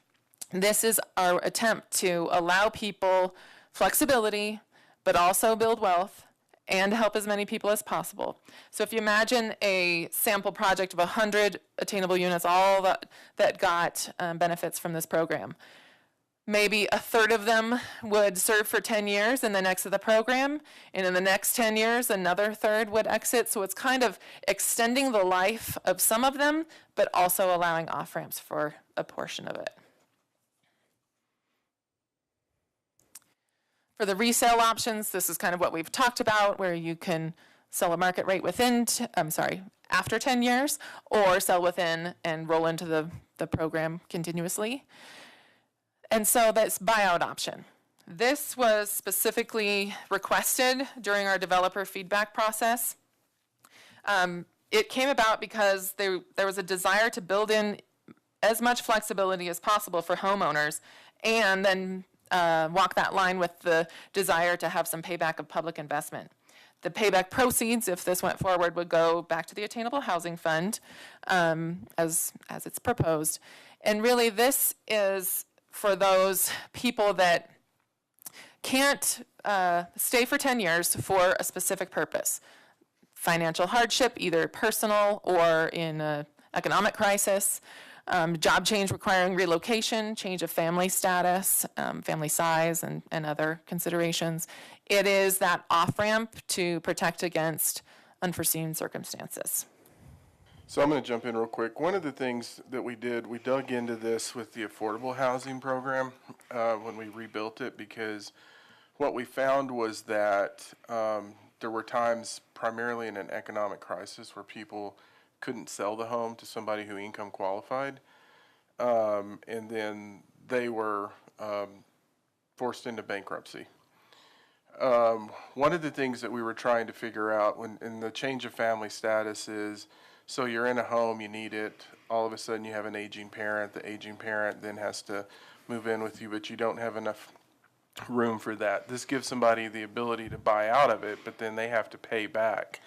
N: this is our attempt to allow people flexibility, but also build wealth and help as many people as possible. So if you imagine a sample project of 100 attainable units, all that got benefits from this program, maybe a third of them would serve for 10 years and then exit the program, and in the next 10 years, another third would exit. So it's kind of extending the life of some of them, but also allowing off-ramps for a portion of it. For the resale options, this is kind of what we've talked about, where you can sell a market rate after 10 years, or sell within and roll into the program continuously. And so that's buyout option. This was specifically requested during our developer feedback process. It came about because there was a desire to build in as much flexibility as possible for homeowners, and then walk that line with the desire to have some payback of public investment. The payback proceeds, if this went forward, would go back to the Attainable Housing Fund as it's proposed. And really this is for those people that can't stay for 10 years for a specific purpose. Financial hardship, either personal or in an economic crisis. Job change requiring relocation, change of family status, family size, and other considerations. It is that off-ramp to protect against unforeseen circumstances.
E: So I'm going to jump in real quick. One of the things that we did, we dug into this with the affordable housing program when we rebuilt it, because what we found was that there were times, primarily in an economic crisis, where people couldn't sell the home to somebody who income qualified, and then they were forced into bankruptcy. One of the things that we were trying to figure out in the change of family status is, so you're in a home, you need it, all of a sudden you have an aging parent, the aging parent then has to move in with you, but you don't have enough room for that. This gives somebody the ability to buy out of it, but then they have to pay back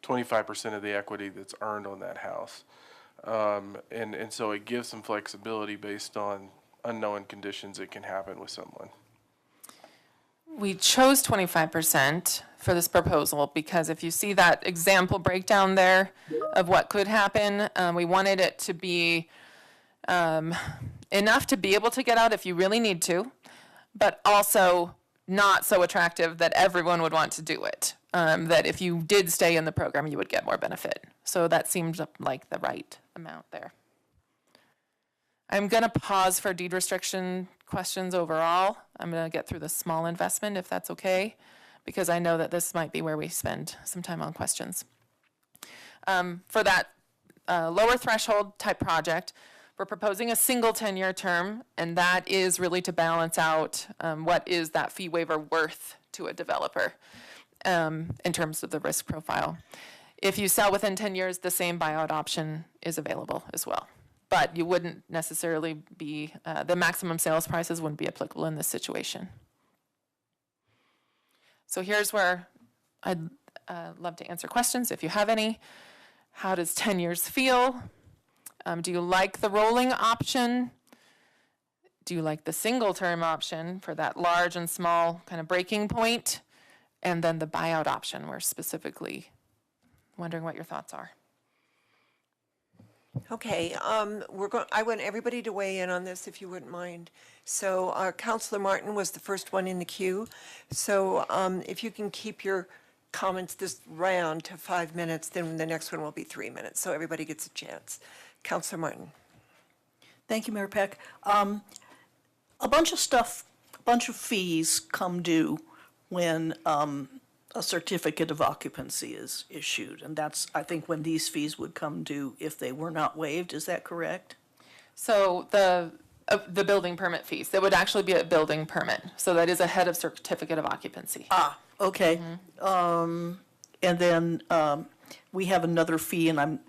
E: 25% of the equity that's earned on that house. And so it gives some flexibility based on unknown conditions that can happen with someone.
N: We chose 25% for this proposal because if you see that example breakdown there of what could happen, we wanted it to be enough to be able to get out if you really need to, but also not so attractive that everyone would want to do it. That if you did stay in the program, you would get more benefit. So that seems like the right amount there. I'm going to pause for deed restriction questions overall. I'm going to get through the small investment if that's okay, because I know that this might be where we spend some time on questions. For that lower threshold type project, we're proposing a single 10-year term, and that is really to balance out what is that fee waiver worth to a developer in terms of the risk profile. If you sell within 10 years, the same buyout option is available as well. But you wouldn't necessarily be, the maximum sales prices wouldn't be applicable in this situation. So here's where I'd love to answer questions if you have any. How does 10 years feel? Do you like the rolling option? Do you like the single term option for that large and small kind of breaking point? And then the buyout option, we're specifically wondering what your thoughts are.
A: Okay, I want everybody to weigh in on this if you wouldn't mind. So Councilor Martin was the first one in the queue. So if you can keep your comments this round to 5 minutes, then the next one will be 3 minutes. So everybody gets a chance. Councilor Martin.
L: Thank you, Mayor Peck. A bunch of fees come due when a certificate of occupancy is issued. And that's, I think, when these fees would come due if they were not waived. Is that correct?
N: So the building permit fees, that would actually be a building permit. So that is ahead of certificate of occupancy.
L: Ah, okay. And then we have another fee, and I'm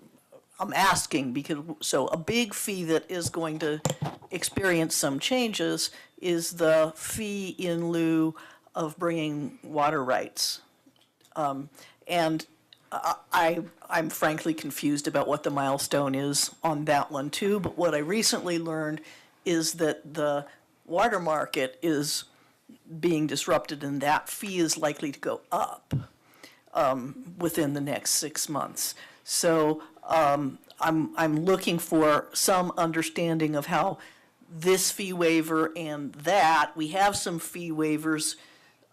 L: asking because, so a big fee that is going to experience some changes is the fee in lieu of bringing water rights. And I'm frankly confused about what the milestone is on that one too, but what I recently learned is that the water market is being disrupted and that fee is likely to go up within the next 6 months. So I'm looking for some understanding of how this fee waiver and that, we have some fee waivers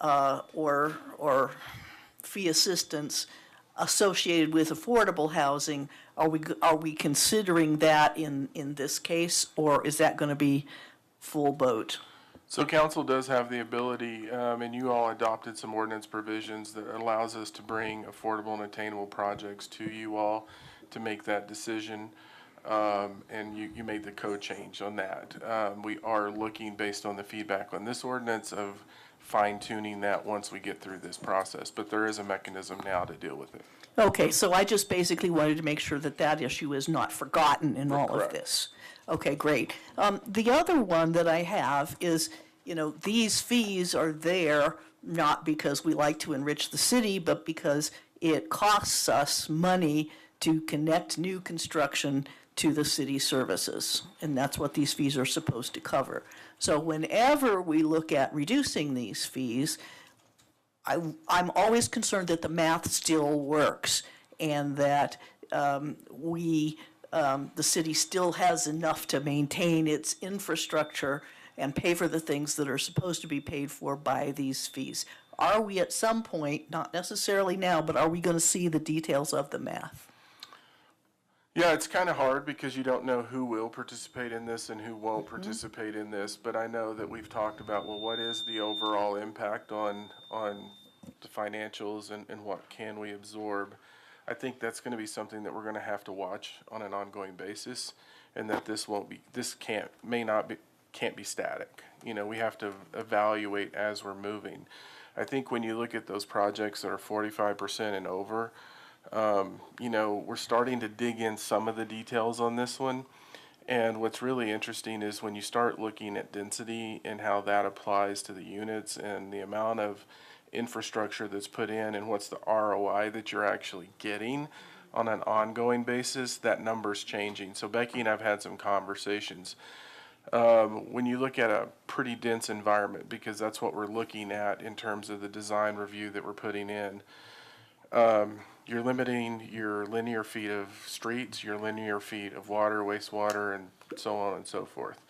L: or fee assistance associated with affordable housing. Are we considering that in this case, or is that going to be full boat?
E: So council does have the ability, and you all adopted some ordinance provisions that allows us to bring affordable and attainable projects to you all to make that decision. And you made the code change on that. We are looking, based on the feedback on this ordinance, of fine-tuning that once we get through this process. But there is a mechanism now to deal with it.
L: Okay, so I just basically wanted to make sure that that issue is not forgotten in all of this. Okay, great. The other one that I have is, these fees are there not because we like to enrich the city, but because it costs us money to connect new construction to the city services. And that's what these fees are supposed to cover. So whenever we look at reducing these fees, I'm always concerned that the math still works and that the city still has enough to maintain its infrastructure and pay for the things that are supposed to be paid for by these fees. Are we at some point, not necessarily now, but are we going to see the details of the math?
E: Yeah, it's kind of hard because you don't know who will participate in this and who won't participate in this. But I know that we've talked about, well, what is the overall impact on the financials and what can we absorb? I think that's going to be something that we're going to have to watch on an ongoing basis, and that can't be static. We have to evaluate as we're moving. I think when you look at those projects that are 45% and over, we're starting to dig in some of the details on this one. And what's really interesting is when you start looking at density and how that applies to the units and the amount of infrastructure that's put in and what's the ROI that you're actually getting on an ongoing basis, that number's changing. So Becky and I've had some conversations. When you look at a pretty dense environment, because that's what we're looking at in terms of the design review that we're putting in, you're limiting your linear feet of streets, your linear feet of water, wastewater, and so on and so forth.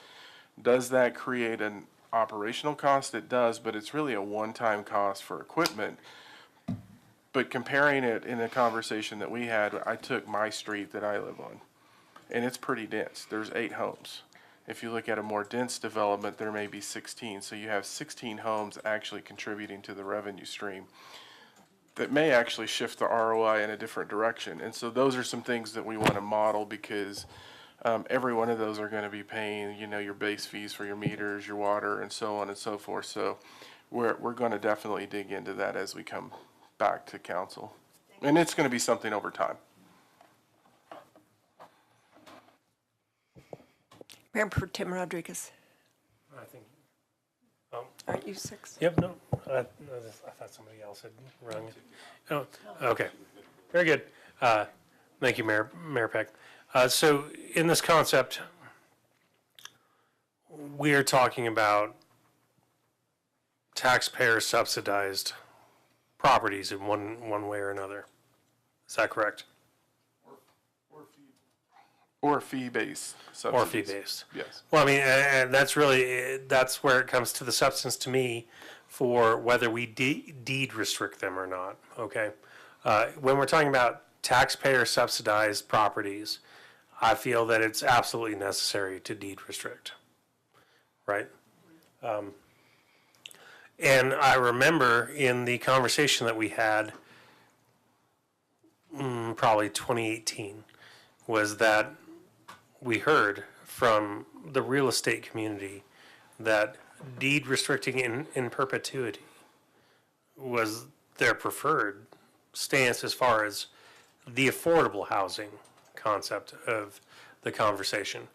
E: Does that create an operational cost? It does, but it's really a one-time cost for equipment. But comparing it in a conversation that we had, I took my street that I live on, and it's pretty dense. There's 8 homes. If you look at a more dense development, there may be 16. So you have 16 homes actually contributing to the revenue stream that may actually shift the ROI in a different direction. And so those are some things that we want to model, because every one of those are going to be paying, you know, your base fees for your meters, your water, and so on and so forth. So we're going to definitely dig into that as we come back to council. And it's going to be something over time.
A: Mayor Pro Tem Rodriguez,
D: I think,
A: aren't you 6?
D: yep, no, I thought somebody else had rung it. Oh, okay, very good. Thank you, Mayor Peck. So in this concept, we are talking about taxpayer subsidized properties in one way or another. Is that correct?
E: Or fee-based subsidies.
D: Or fee-based?
E: Yes.
D: Well, I mean, and that's really, that's where it comes to the substance to me for whether we deed restrict them or not, okay? When we're talking about taxpayer subsidized properties, I feel that it's absolutely necessary to deed restrict, right? And I remember in the conversation that we had, probably 2018, was that we heard from the real estate community that deed restricting in perpetuity was their preferred stance as far as the affordable housing concept of the conversation.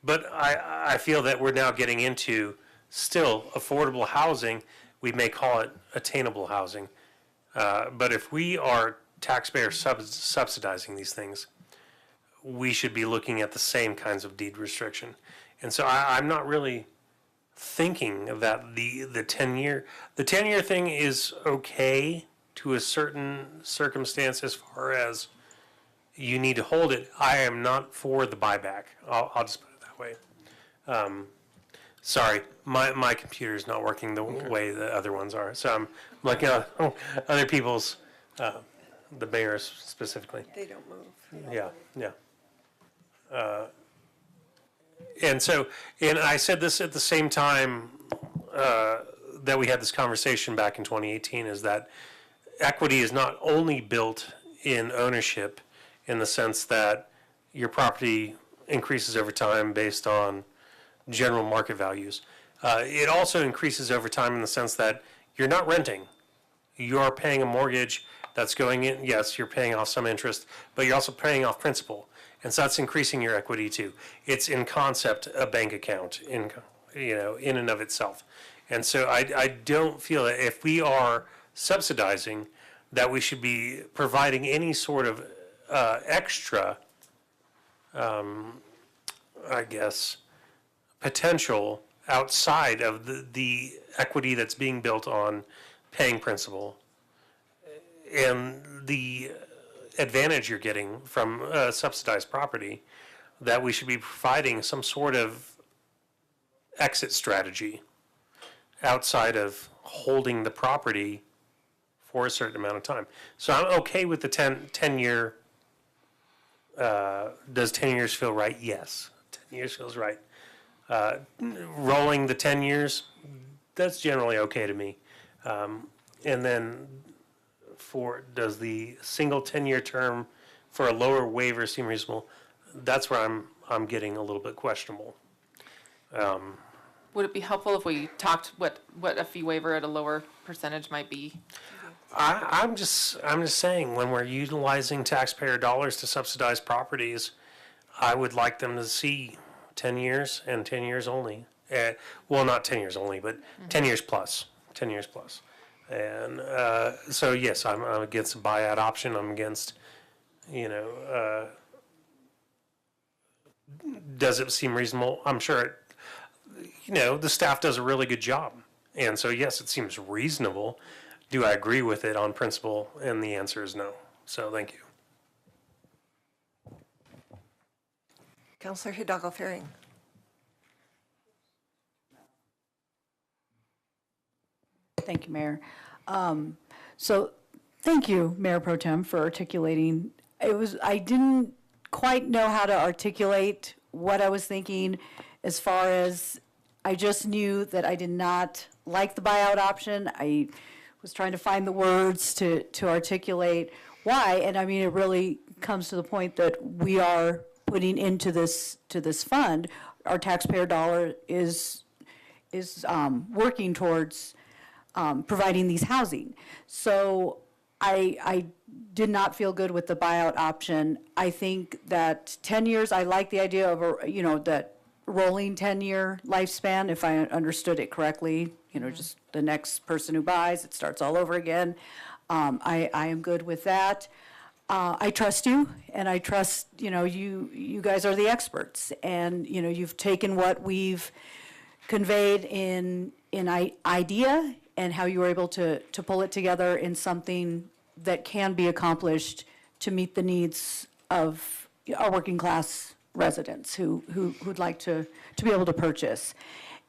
D: But I feel that we're now getting into still affordable housing. We may call it attainable housing. But if we are taxpayer subsidizing these things, we should be looking at the same kinds of deed restriction. And so I'm not really thinking that the 10-year thing is okay to a certain circumstance as far as you need to hold it. I am not for the buyback. I'll just put it that way. Sorry, my computer is not working the way the other ones are. So I'm looking at other people's, the mayor's specifically.
A: They don't move.
D: Yeah. And I said this at the same time that we had this conversation back in 2018, is that equity is not only built in ownership in the sense that your property increases over time based on general market values. It also increases over time in the sense that you're not renting. You're paying a mortgage that's going in. Yes, you're paying off some interest, but you're also paying off principal. And so that's increasing your equity too. It's in concept a bank account in and of itself. And so I don't feel that if we are subsidizing, that we should be providing any sort of extra, I guess, potential outside of the equity that's being built on paying principal and the advantage you're getting from subsidized property, that we should be providing some sort of exit strategy outside of holding the property for a certain amount of time. So I'm okay with the 10-year, does 10 years feel right? Yes, 10 years feels right. Rolling the 10 years, that's generally okay to me. And then does the single 10-year term for a lower waiver seem reasonable? That's where I'm getting a little bit questionable.
N: Would it be helpful if we talked what a fee waiver at a lower percentage might be?
D: I'm just saying, when we're utilizing taxpayer dollars to subsidize properties, I would like them to see 10 years and 10 years only. Well, not 10 years only, but 10 years plus. 10 years plus. And so, yes, I'm against a buyout option. I'm against, does it seem reasonable? I'm sure, the staff does a really good job. And so, yes, it seems reasonable. Do I agree with it on principle? And the answer is no. So, thank you.
A: Councilor Hidalgo Ferring.
O: Thank you, Mayor. So, thank you, Mayor Pro Tem, for articulating. I didn't quite know how to articulate what I was thinking as far as, I just knew that I did not like the buyout option. I was trying to find the words to articulate why, and I mean, it really comes to the point that we are putting into this fund, our taxpayer dollar is working towards providing these housing. So I did not feel good with the buyout option. I think that 10 years, I like the idea of, that rolling 10-year lifespan, if I understood it correctly, just the next person who buys, it starts all over again. I am good with that. I trust you, and I trust, you guys are the experts. And, you've taken what we've conveyed in idea and how you were able to pull it together in something that can be accomplished to meet the needs of our working class residents who'd like to be able to purchase.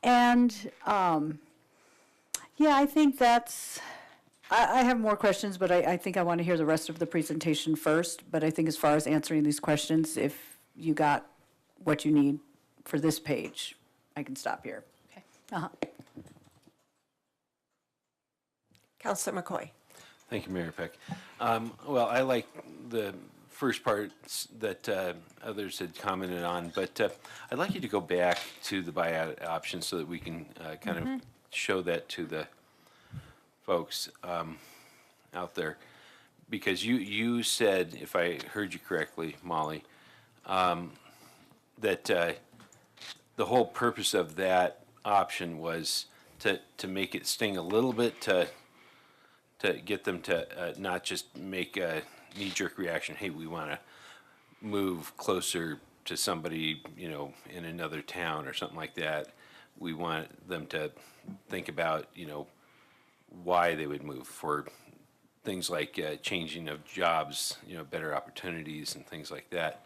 O: And, yeah, I think I have more questions, but I think I want to hear the rest of the presentation first. But I think as far as answering these questions, if you got what you need for this page, I can stop here.
N: Okay.
A: Councilor McCoy.
M: Thank you, Mayor Peck. Well, I like the first part that others had commented on, but I'd like you to go back to the buyout option so that we can kind of show that to the folks out there. Because you said, if I heard you correctly, Molly, that the whole purpose of that option was to make it sting a little bit, to get them to not just make a knee-jerk reaction, hey, we want to move closer to somebody, in another town or something like that. We want them to think about, why they would move, for things like changing of jobs, better opportunities and things like that,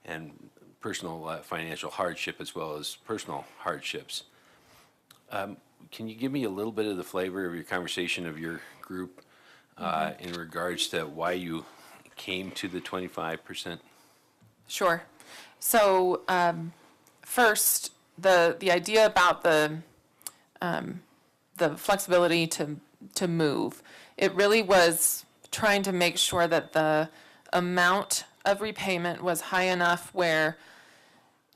M: and personal financial hardship as well as personal hardships. Can you give me a little bit of the flavor of your conversation of your group in regards to why you came to the 25%?
N: Sure. So first, the idea about the flexibility to move, it really was trying to make sure that the amount of repayment was high enough where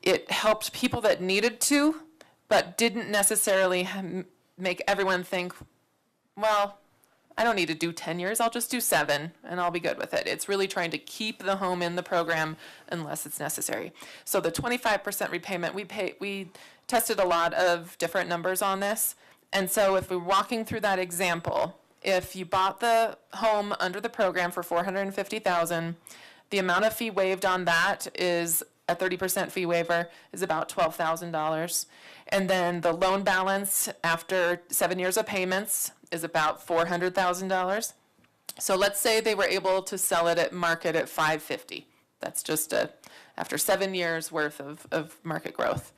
N: it helped people that needed to, but didn't necessarily make everyone think, well, I don't need to do 10 years, I'll just do 7 and I'll be good with it. It's really trying to keep the home in the program unless it's necessary. So the 25% repayment, we tested a lot of different numbers on this. And so if we're walking through that example, if you bought the home under the program for $450,000, the amount of fee waived on that is a 30% fee waiver is about $12,000. And then the loan balance after 7 years of payments is about $400,000. So let's say they were able to sell it at market at $550,000. That's just after 7 years worth of market growth.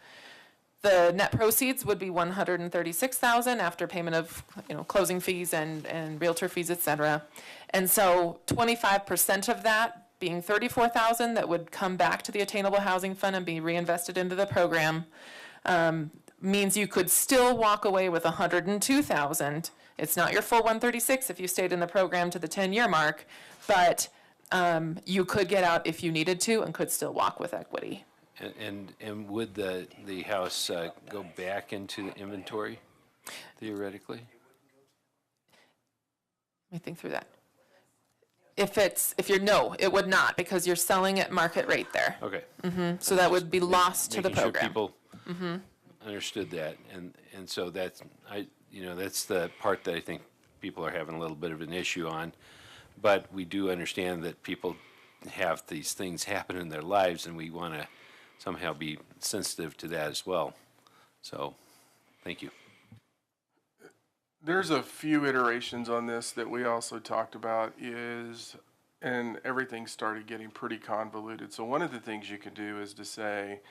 N: The net proceeds would be $136,000 after payment of closing fees and realtor fees, et cetera. And so 25% of that, being $34,000, that would come back to the Attainable Housing Fund and be reinvested into the program, means you could still walk away with $102,000. It's not your full $136,000 if you stayed in the program to the 10-year mark, but you could get out if you needed to and could still walk with equity.
M: And would the house go back into the inventory, theoretically?
N: Let me think through that. No, it would not, because you're selling at market rate there.
M: Okay.
N: So that would be lost to the
M: Making sure
N: program.
M: people understood that, and so that's that's the part that I think people are having a little bit of an issue on. But we do understand that people have these things happen in their lives, and we want to somehow be sensitive to that as well. So, thank you.
E: There's a few iterations on this that we also talked about and everything started getting pretty convoluted. So one of the things you could do is to say,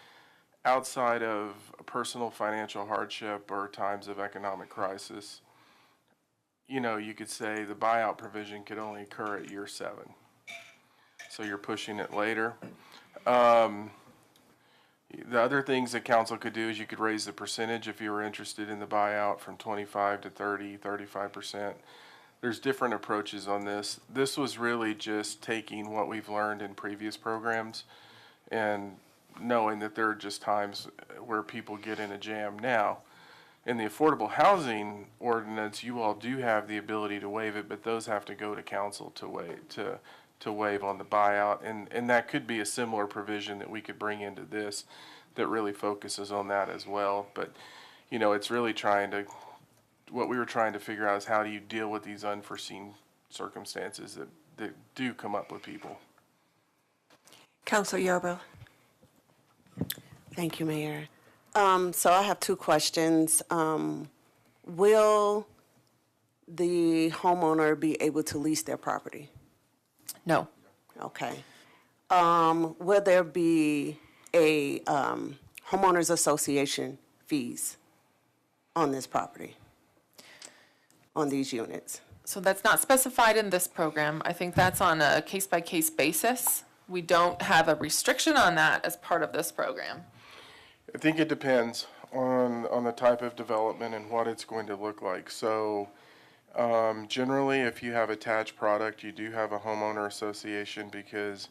E: outside of a personal financial hardship or times of economic crisis, you know, you could say the buyout provision could only occur at year 7. So you're pushing it later. The other things that council could do is you could raise the percentage if you were interested in the buyout from 25 to 30, 35%. There's different approaches on this. This was really just taking what we've learned in previous programs and knowing that there are just times where people get in a jam. Now, in the affordable housing ordinance, you all do have the ability to waive it, but those have to go to council to waive on the buyout. And that could be a similar provision that we could bring into this that really focuses on that as well. But, you know, it's really what we were trying to figure out is how do you deal with these unforeseen circumstances that do come up with people.
A: Councilor Yarbrough.
P: Thank you, Mayor. So I have 2 questions. Will the homeowner be able to lease their property?
N: No.
P: Okay. Will there be a homeowners association fees on this property, on these units?
N: So that's not specified in this program. I think that's on a case-by-case basis. We don't have a restriction on that as part of this program.
E: I think it depends on the type of development and what it's going to look like. So generally, if you have attached product, you do have a homeowner association because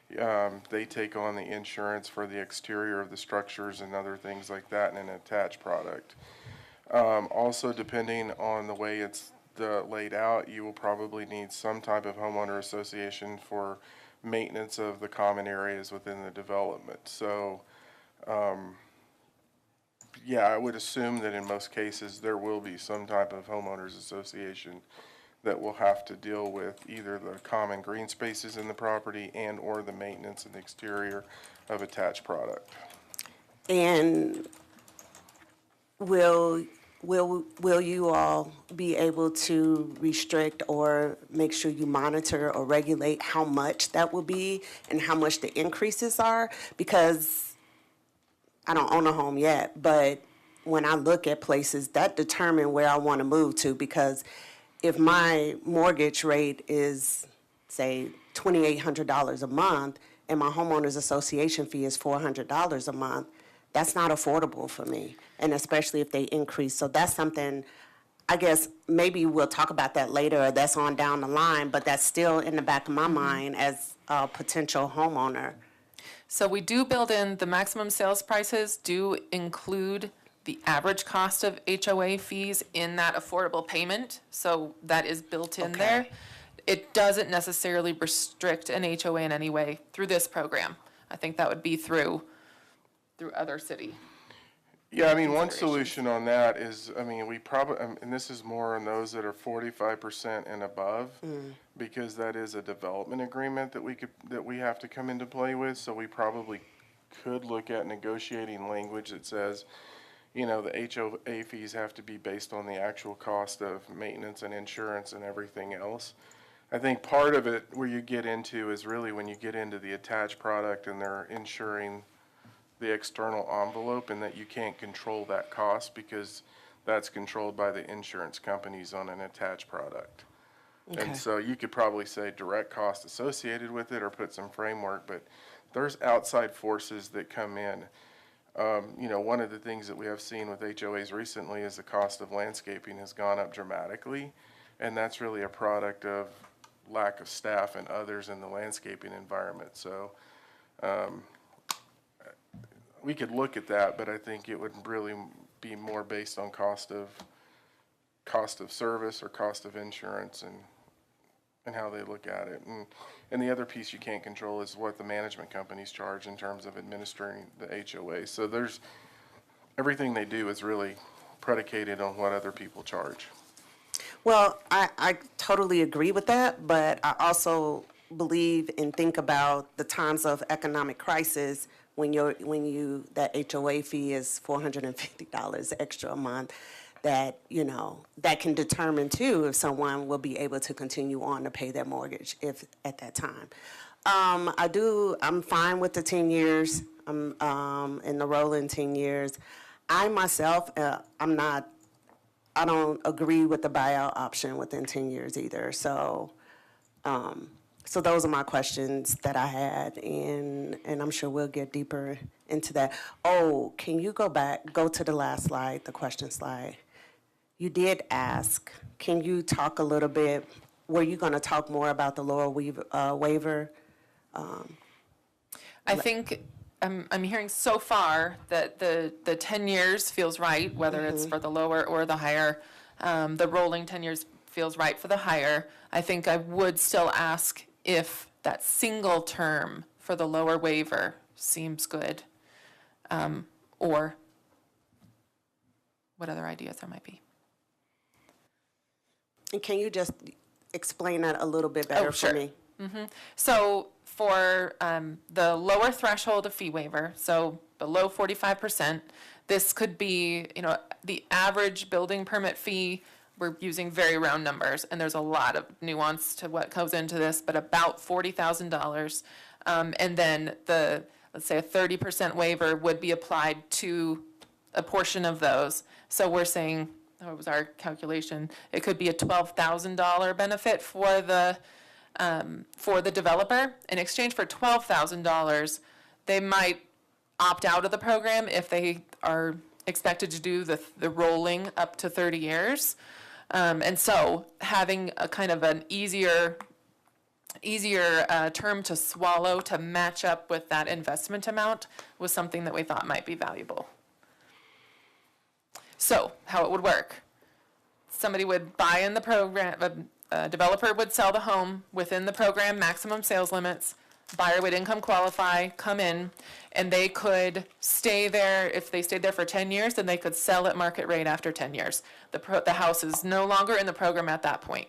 E: they take on the insurance for the exterior of the structures and other things like that in an attached product. Also, depending on the way it's laid out, you will probably need some type of homeowner association for maintenance of the common areas within the development. So, yeah, I would assume that in most cases there will be some type of homeowners association that will have to deal with either the common green spaces in the property and or the maintenance and exterior of attached product.
P: And will you all be able to restrict or make sure you monitor or regulate how much that will be and how much the increases are? Because I don't own a home yet, but when I look at places, that determine where I want to move to, because if my mortgage rate is, say, $2,800 a month and my homeowners association fee is $400 a month, that's not affordable for me, and especially if they increase. So that's something, I guess, maybe we'll talk about that later, or that's on down the line, but that's still in the back of my mind as a potential homeowner.
N: So we do build in, the maximum sales prices do include the average cost of HOA fees in that affordable payment. So that is built in there. It doesn't necessarily restrict an HOA in any way through this program. I think that would be through other city.
E: Yeah, I mean, one solution on that is, I mean, we probably, and this is more on those that are 45% and above, because that is a development agreement that we have to come into play with. So we probably could look at negotiating language that says, you know, the HOA fees have to be based on the actual cost of maintenance and insurance and everything else. I think part of it where you get into is really when you get into the attached product and they're insuring the external envelope, and that you can't control that cost because that's controlled by the insurance companies on an attached product. Okay. And so you could probably say direct cost associated with it or put some framework, but there's outside forces that come in. You know, one of the things that we have seen with HOAs recently is the cost of landscaping has gone up dramatically, and that's really a product of lack of staff and others in the landscaping environment. So we could look at that, but I think it would really be more based on cost of service or cost of insurance and how they look at it. And the other piece you can't control is what the management companies charge in terms of administering the HOA. So there's, everything they do is really predicated on what other people charge.
P: Well, I totally agree with that, but I also believe and think about the times of economic crisis when that HOA fee is $450 extra a month, that, you know, that can determine too if someone will be able to continue on to pay their mortgage if at that time. I'm fine with the 10 years, in the rolling 10 years. I myself, I'm not I don't agree with the buyout option within 10 years either. So, so those are my questions that I had, and I'm sure we'll get deeper into that. Oh, can you go to the last slide, the question slide? You did ask, can you talk a little bit, were you going to talk more about the lower waiver?
N: I think I'm hearing so far that the 10 years feels right, whether it's for the lower or the higher. The rolling 10 years feels right for the higher. I think I would still ask if that single term for the lower waiver seems good, or what other ideas there might be.
P: And can you just explain that a little bit better for me?
N: So for the lower threshold of fee waiver, so below 45%, this could be, the average building permit fee. We're using very round numbers, and there's a lot of nuance to what goes into this, but about $40,000. And then let's say a 30% waiver would be applied to a portion of those. So we're saying, what was our calculation? It could be a $12,000 benefit for the developer. In exchange for $12,000, they might opt out of the program if they are expected to do the rolling up to 30 years. And so having a kind of an easier term to swallow to match up with that investment amount was something that we thought might be valuable. So how it would work. Somebody would buy in the program, a developer would sell the home within the program maximum sales limits. Buyer would income qualify, come in, and they could stay there. If they stayed there for 10 years, then they could sell at market rate after 10 years. The house is no longer in the program at that point,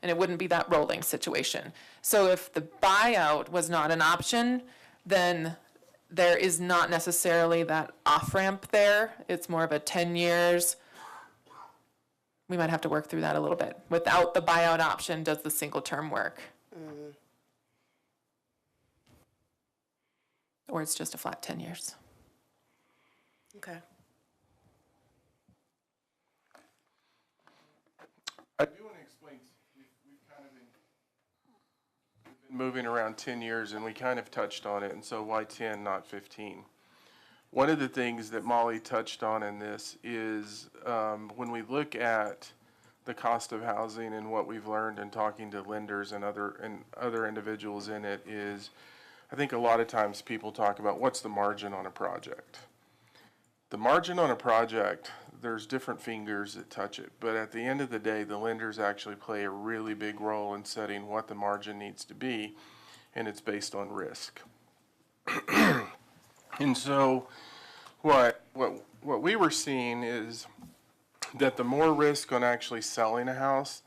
N: and it wouldn't be that rolling situation. So if the buyout was not an option, then there is not necessarily that off-ramp there. It's more of a 10 years. We might have to work through that a little bit. Without the buyout option, does the single term work? Or it's just a flat 10 years.
P: Okay.
E: I do want to explain, we've kind of been moving around 10 years, and we kind of touched on it, and so why 10, not 15? One of the things that Molly touched on in this is when we look at the cost of housing and what we've learned in talking to lenders and other individuals in it is, I think a lot of times people talk about what's the margin on a project. The margin on a project, there's different fingers that touch it, but at the end of the day, the lenders actually play a really big role in setting what the margin needs to be, and it's based on risk. And so what we were seeing is that the more risk on actually selling a house,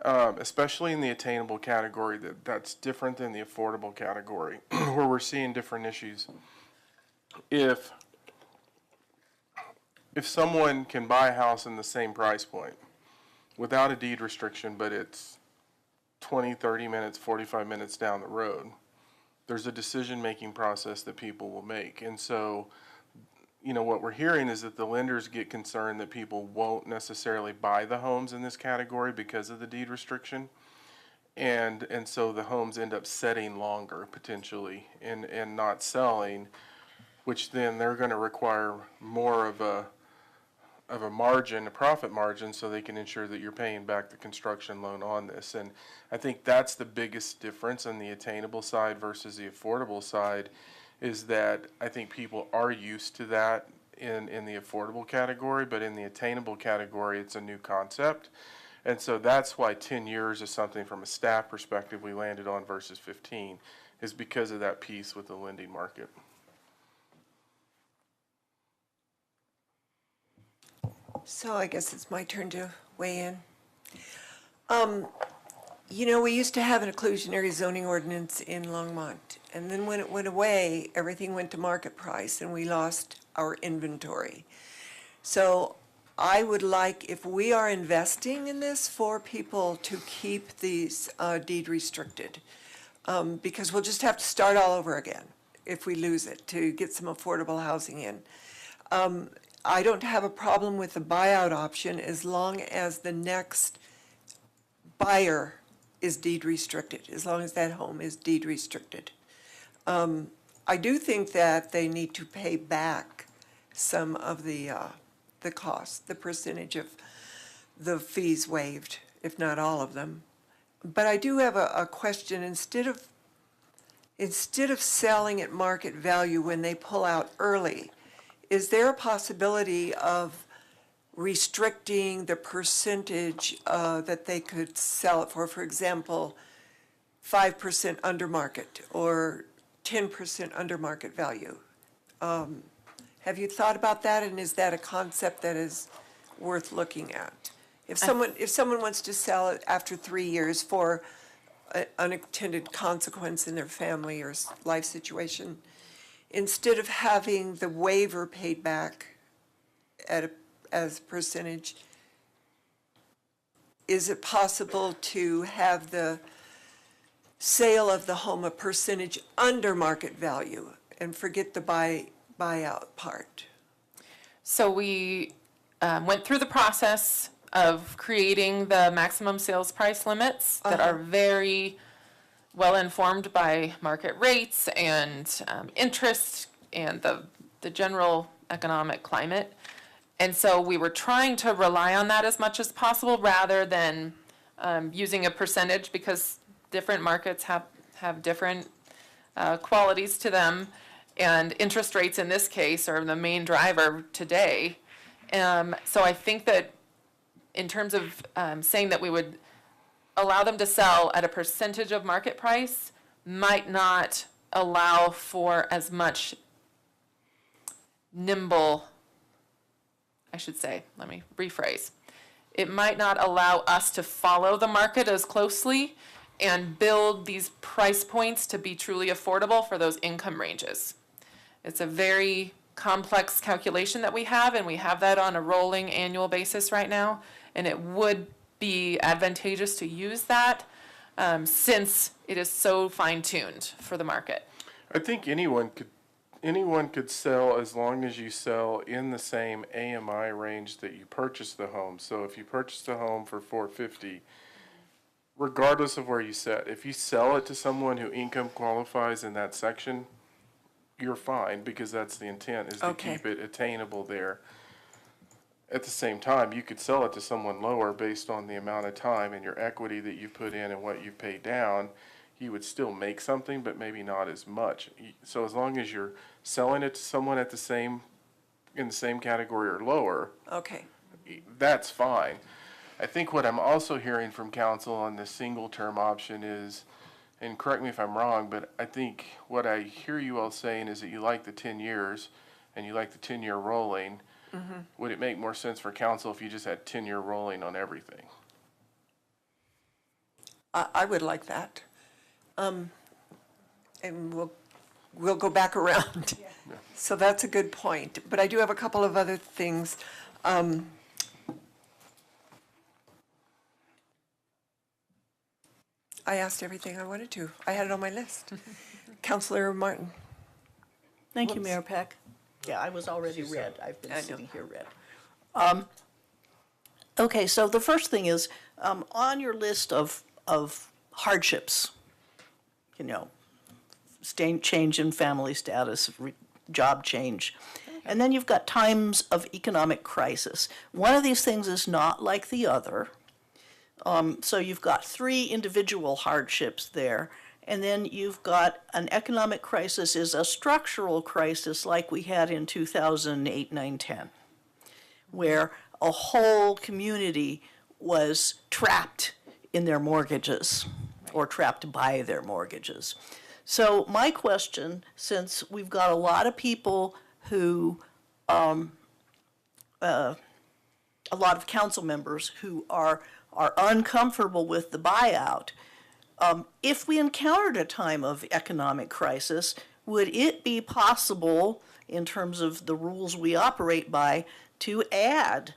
E: especially in the attainable category, that's different than the affordable category, where we're seeing different issues. If someone can buy a house in the same price point without a deed restriction, but it's 20, 30 minutes, 45 minutes down the road, there's a decision-making process that people will make. And so, what we're hearing is that the lenders get concerned that people won't necessarily buy the homes in this category because of the deed restriction. And so the homes end up setting longer potentially and not selling, which then they're going to require more of a margin, a profit margin, so they can ensure that you're paying back the construction loan on this. And I think that's the biggest difference on the attainable side versus the affordable side, is that I think people are used to that in the affordable category, but in the attainable category, it's a new concept. And so that's why 10 years is something from a staff perspective we landed on versus 15, is because of that piece with the lending market.
A: So I guess it's my turn to weigh in. We used to have an inclusionary zoning ordinance in Longmont, and then when it went away, everything went to market price, and we lost our inventory. So I would like, if we are investing in this, for people to keep these deed restricted, because we'll just have to start all over again if we lose it, to get some affordable housing in. I don't have a problem with the buyout option as long as the next buyer is deed restricted, as long as that home is deed restricted. I do think that they need to pay back some of the cost, the percentage of the fees waived, if not all of them. But I do have a question. Instead of selling at market value when they pull out early, is there a possibility of restricting the percentage that they could sell it for? For example, 5% under market or 10% under market value. Have you thought about that, and is that a concept that is worth looking at? If someone wants to sell it after 3 years for an unintended consequence in their family or life situation, instead of having the waiver paid back as a percentage, is it possible to have the sale of the home a percentage under market value and forget the buyout part?
N: So we went through the process of creating the maximum sales price limits that are very well informed by market rates and interest and the general economic climate. And so we were trying to rely on that as much as possible rather than using a percentage, because different markets have different qualities to them. And interest rates in this case are the main driver today. So I think that in terms of saying that we would allow them to sell at a percentage of market price might not allow for as much nimble, I should say, let me rephrase. It might not allow us to follow the market as closely and build these price points to be truly affordable for those income ranges. It's a very complex calculation that we have, and we have that on a rolling annual basis right now. And it would be advantageous to use that since it is so fine-tuned for the market.
E: I think anyone could sell as long as you sell in the same AMI range that you purchased the home. So if you purchased a home for $450,000, regardless of where you set, if you sell it to someone who income qualifies in that section, you're fine, because that's the intent, is to keep it attainable there. At the same time, you could sell it to someone lower based on the amount of time and your equity that you put in and what you pay down. You would still make something, but maybe not as much. So as long as you're selling it to someone in the same category or lower, that's fine. I think what I'm also hearing from council on the single term option is, and correct me if I'm wrong, but I think what I hear you all saying is that you like the 10 years and you like the 10-year rolling. Would it make more sense for council if you just had 10-year rolling on everything?
A: I would like that. And we'll go back around. So that's a good point. But I do have a couple of other things. I asked everything I wanted to. I had it on my list. Councilor Martin.
L: Thank you, Mayor Peck. Yeah, I was already red. I've been sitting here red. Okay, so the first thing is, on your list of hardships, change in family status, job change, and then you've got times of economic crisis. One of these things is not like the other. So you've got 3 individual hardships there. And then you've got an economic crisis is a structural crisis like we had in 2008, 9, 10, where a whole community was trapped in their mortgages or trapped by their mortgages. So my question, since we've got a lot of people who, a lot of council members who are uncomfortable with the buyout, if we encountered a time of economic crisis, would it be possible, in terms of the rules we operate by, to add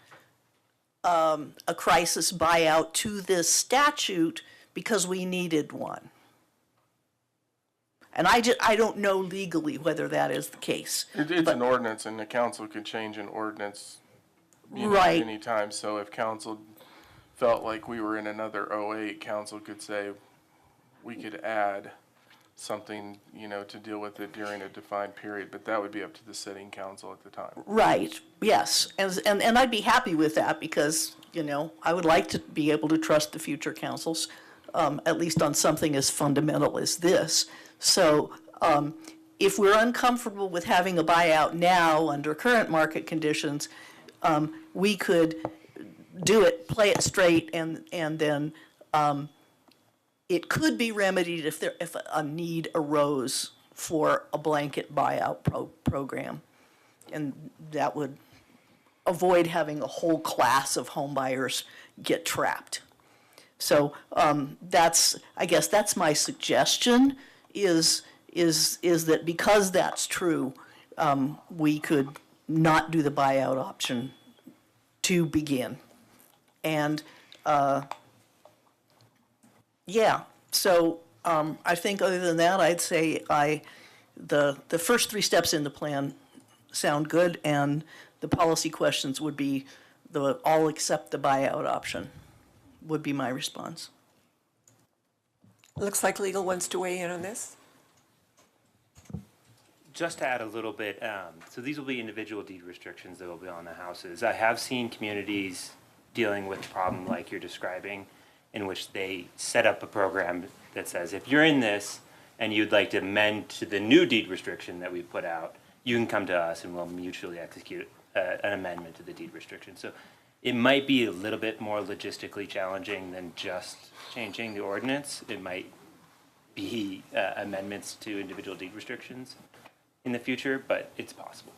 L: a crisis buyout to this statute because we needed one? And I don't know legally whether that is the case.
E: It's an ordinance, and the council could change an ordinance,
L: Right.
E: anytime. So if council felt like we were in another '08, council could say we could add something, to deal with it during a defined period, but that would be up to the sitting council at the time.
L: Right, yes. And I'd be happy with that because, I would like to be able to trust the future councils, at least on something as fundamental as this. So if we're uncomfortable with having a buyout now under current market conditions, we could do it, play it straight, and then it could be remedied if a need arose for a blanket buyout program. And that would avoid having a whole class of home buyers get trapped. So I guess that's my suggestion is that because that's true, we could not do the buyout option to begin. And so I think other than that, I'd say the first three steps in the plan sound good, and the policy questions would be all except the buyout option would be my response.
A: Looks like legal wants to weigh in on this.
Q: Just to add a little bit, so these will be individual deed restrictions that will be on the houses. I have seen communities dealing with a problem like you're describing, in which they set up a program that says, if you're in this and you'd like to amend to the new deed restriction that we put out, you can come to us and we'll mutually execute an amendment to the deed restriction. So it might be a little bit more logistically challenging than just changing the ordinance. It might be amendments to individual deed restrictions in the future, but it's possible.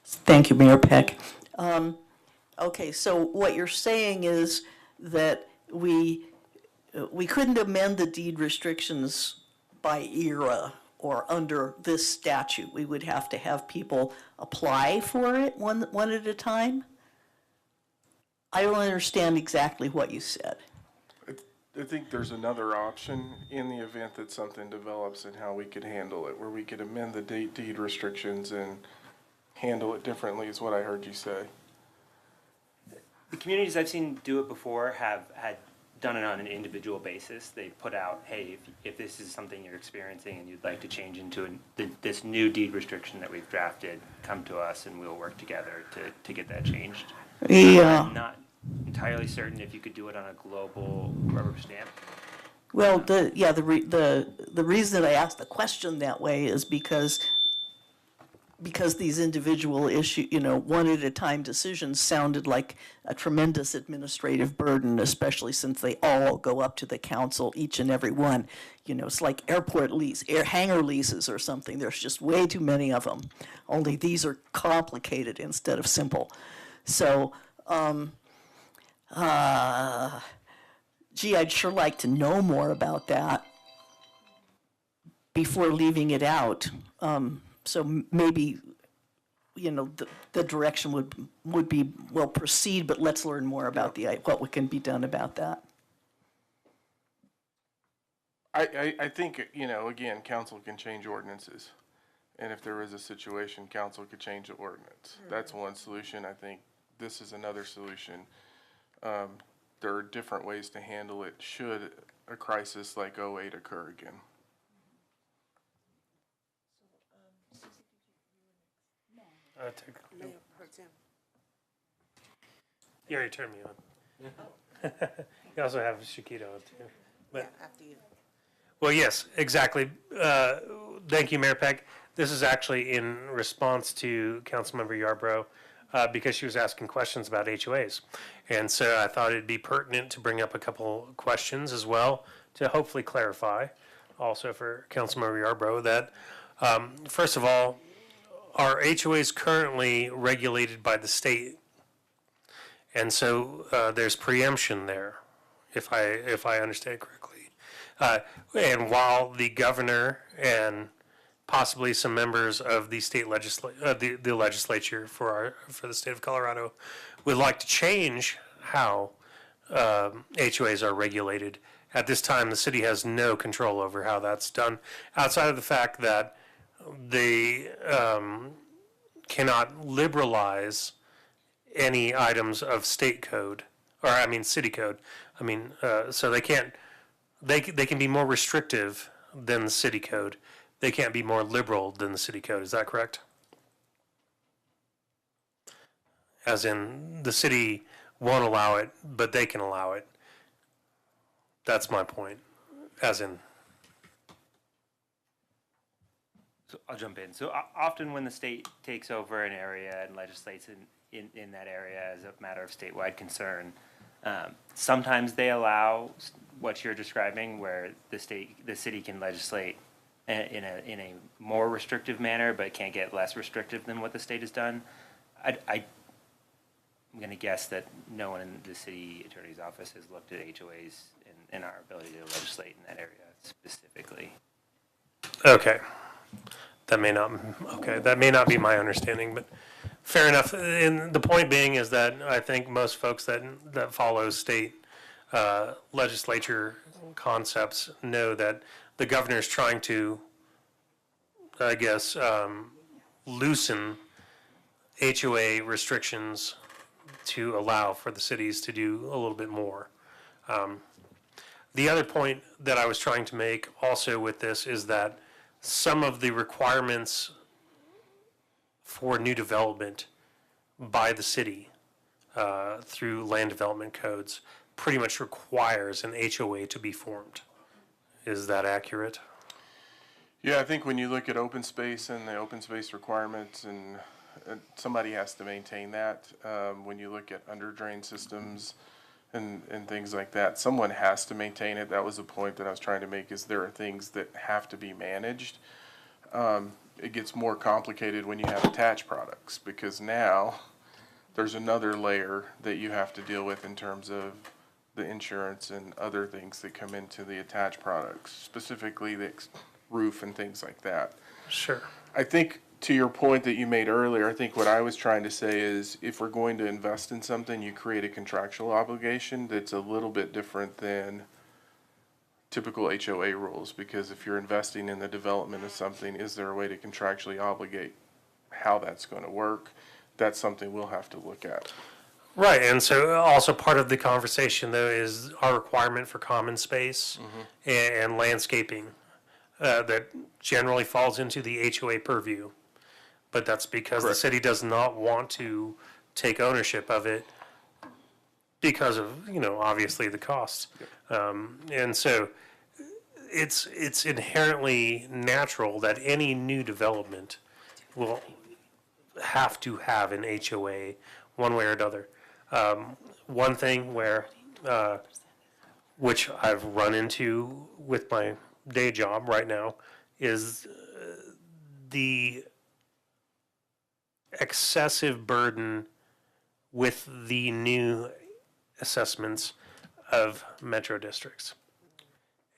L: Thank you, Mayor Peck. Okay, so what you're saying is that we couldn't amend the deed restrictions by era or under this statute. We would have to have people apply for it one at a time? I don't understand exactly what you said.
E: I think there's another option in the event that something develops and how we could handle it, where we could amend the deed restrictions and handle it differently, is what I heard you say.
Q: The communities I've seen do it before have had done it on an individual basis. They put out, hey, if this is something you're experiencing and you'd like to change into this new deed restriction that we've drafted, come to us and we'll work together to get that changed.
L: Yeah.
Q: I'm not entirely certain if you could do it on a global rubber stamp.
L: Well, the reason that I asked the question that way is because these individual one at a time decisions sounded like a tremendous administrative burden, especially since they all go up to the council, each and every one. It's like airport hangar leases or something. There's just way too many of them. Only these are complicated instead of simple. So, I'd sure like to know more about that before leaving it out. So maybe, the direction would be, well, proceed, but let's learn more about what can be done about that.
E: I think, again, council can change ordinances. And if there is a situation, council could change the ordinance. That's one solution. I think this is another solution. There are different ways to handle it should a crisis like '08 occur again.
D: You already turned me on. You also have Shakito on too. But,
P: after you.
D: well, yes, exactly. Thank you, Mayor Peck. This is actually in response to Councilmember Yarbrough, because she was asking questions about HOAs. And so I thought it'd be pertinent to bring up a couple questions as well to hopefully clarify also for Councilmember Yarbrough that, first of all, are HOAs currently regulated by the state? And so there's preemption there, if I understand correctly. And while the governor and possibly some members of the state the legislature for the state of Colorado would like to change how HOAs are regulated. At this time, the city has no control over how that's done, outside of the fact that they cannot liberalize any items of state code, or I mean city code. I mean, so they can't. They can be more restrictive than the city code. They can't be more liberal than the city code. Is that correct? As in, the city won't allow it, but they can allow it. That's my point. As in.
Q: So I'll jump in. So often when the state takes over an area and legislates in that area as a matter of statewide concern, sometimes they allow what you're describing, where the city can legislate in a more restrictive manner, but can't get less restrictive than what the state has done. I'm going to guess that no one in the city attorney's office has looked at HOAs and our ability to legislate in that area specifically.
D: Okay. That may not be my understanding, but fair enough. And the point being is that I think most folks that follow state legislature concepts know that the governor is trying to, I guess, loosen HOA restrictions to allow for the cities to do a little bit more. The other point that I was trying to make also with this is that some of the requirements for new development by the city through land development codes pretty much requires an HOA to be formed. Is that accurate?
E: Yeah, I think when you look at open space and the open space requirements, and somebody has to maintain that. When you look at under drain systems and things like that, someone has to maintain it. That was the point that I was trying to make, is there are things that have to be managed. It gets more complicated when you have attached products, because now there's another layer that you have to deal with in terms of the insurance and other things that come into the attached products, specifically the roof and things like that.
D: Sure.
E: I think to your point that you made earlier, I think what I was trying to say is, if we're going to invest in something, you create a contractual obligation that's a little bit different than typical HOA rules, because if you're investing in the development of something, is there a way to contractually obligate how that's going to work? That's something we'll have to look at.
D: Right, and so also part of the conversation, though, is our requirement for common space and landscaping that generally falls into the HOA purview. But that's because the city does not want to take ownership of it because of, obviously the costs. And so it's inherently natural that any new development will have to have an HOA one way or another. One thing which I've run into with my day job right now is the excessive burden with the new assessments of metro districts,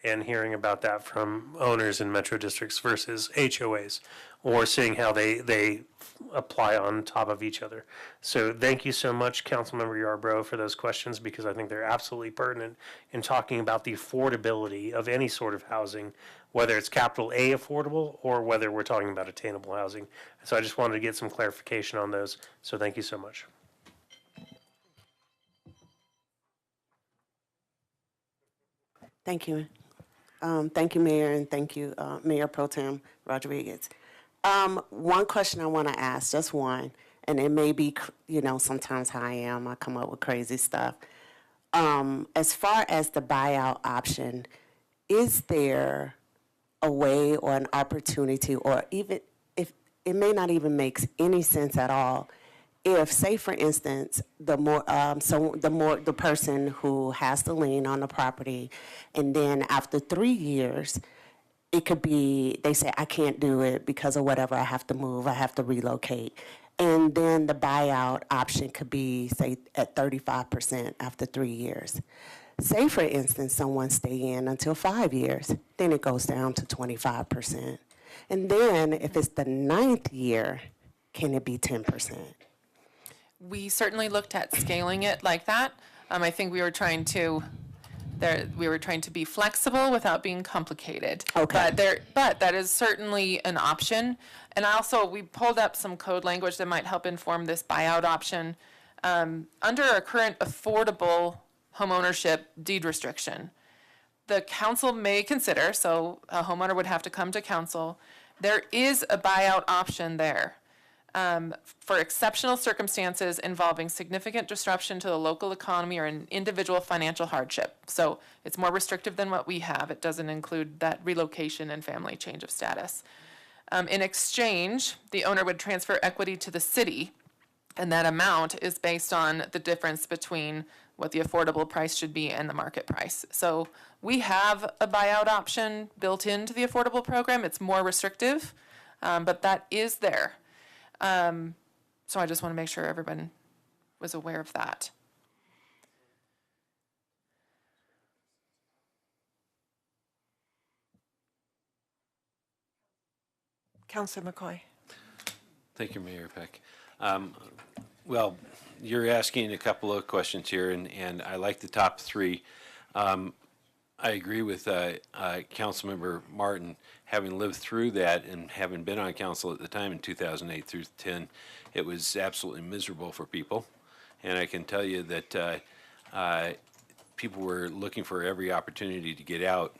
D: and hearing about that from owners in metro districts versus HOAs, or seeing how they apply on top of each other. So thank you so much, Councilmember Yarbrough, for those questions, because I think they're absolutely pertinent in talking about the affordability of any sort of housing, whether it's capital A affordable or whether we're talking about attainable housing. So I just wanted to get some clarification on those. So thank you so much.
P: Thank you. Thank you, Mayor, and thank you, Mayor Pro Tem Rodriguez. One question I want to ask, just one, and it may be, sometimes how I am, I come up with crazy stuff. As far as the buyout option, is there a way or an opportunity, or even if it may not even make any sense at all, if, say, for instance, the person who has the lien on the property, and then after 3 years, it could be, they say, I can't do it because of whatever, I have to move, I have to relocate. And then the buyout option could be, say, at 35% after 3 years. Say, for instance, someone stay in until 5 years, then it goes down to 25%. And then if it's the 9th year, can it be 10%?
N: We certainly looked at scaling it like that. I think we were trying to be flexible without being complicated.
L: Okay.
N: But that is certainly an option. And we pulled up some code language that might help inform this buyout option. Under our current affordable homeownership deed restriction, the council may consider, so a homeowner would have to come to council, there is a buyout option there. For exceptional circumstances involving significant disruption to the local economy or an individual financial hardship. So it's more restrictive than what we have. It doesn't include that relocation and family change of status. In exchange, the owner would transfer equity to the city, and that amount is based on the difference between what the affordable price should be and the market price. So we have a buyout option built into the affordable program. It's more restrictive, but that is there. So I just want to make sure everyone was aware of that.
A: Councilor McCoy.
M: Thank you, Mayor Peck. Well, you're asking a couple of questions here, and I like the top three. I agree with Councilmember Martin. Having lived through that and having been on council at the time in 2008 through 10, it was absolutely miserable for people. And I can tell you that people were looking for every opportunity to get out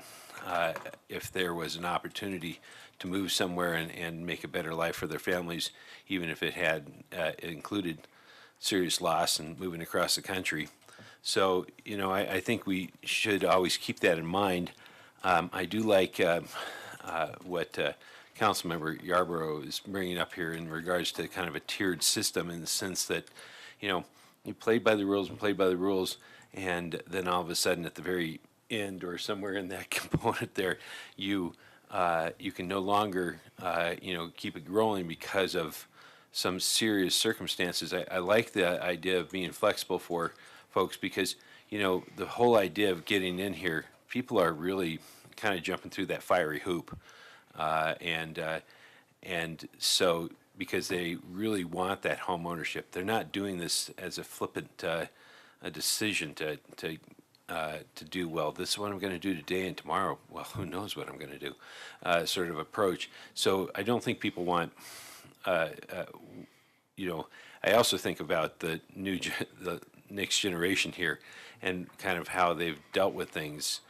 M: if there was an opportunity to move somewhere and make a better life for their families, even if it had included serious loss and moving across the country. So, you know, I think we should always keep that in mind. I do like what Councilmember Yarborough is bringing up here in regards to kind of a tiered system, in the sense that, you know, you played by the rules, and then all of a sudden at the very end or somewhere in that component there, you can no longer, you know, keep it rolling because of some serious circumstances. I like the idea of being flexible for folks, because, you know, the whole idea of getting in here, people are really kind of jumping through that fiery hoop. And so, because they really want that home ownership, they're not doing this as a flippant a decision to do, well, this is what I'm going to do today, and tomorrow, well, who knows what I'm going to do, sort of approach. So I don't think people want, you know, I also think about the next generation here, and kind of how they've dealt with things,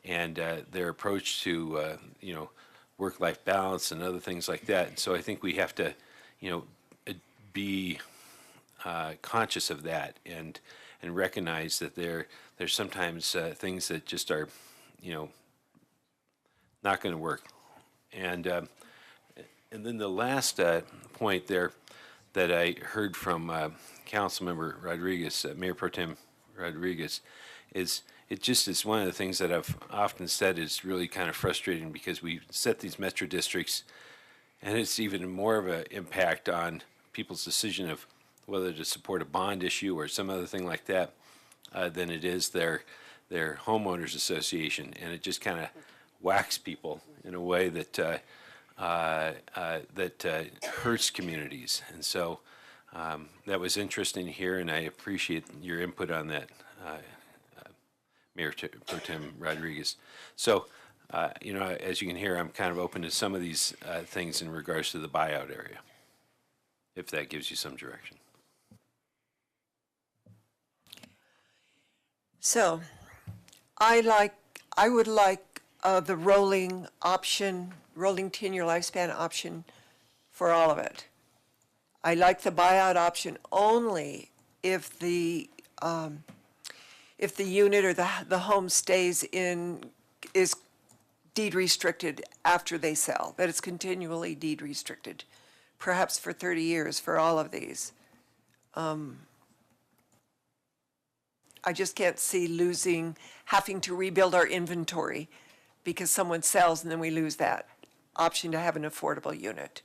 M: and their approach to, you know, work-life balance and other things like that. And so I think we have to, you know, be conscious of that, and recognize that there's sometimes things that just are, you know, not going to work. And then the last point there that I heard from Councilmember Rodriguez, Mayor Pro Tem Rodriguez, is it just is one of the things that I've often said is really kind of frustrating, because we set these metro districts, and it's even more of an impact on people's decision of whether to support a bond issue or some other thing like that than it is their homeowners association, and it just kind of whacks people in a way that hurts communities. And so that was interesting to hear, and I appreciate your input on that, Mayor Pro Tem Rodriguez. So, you know, as you can hear, I'm kind of open to some of these things in regards to the buyout area, if that gives you some direction.
A: So, I would like the rolling option, rolling 10-year lifespan option for all of it. I like the buyout option only if the unit or the home is deed restricted after they sell, that it's continually deed restricted, perhaps for 30 years for all of these. I just can't see having to rebuild our inventory because someone sells and then we lose that option to have an affordable unit.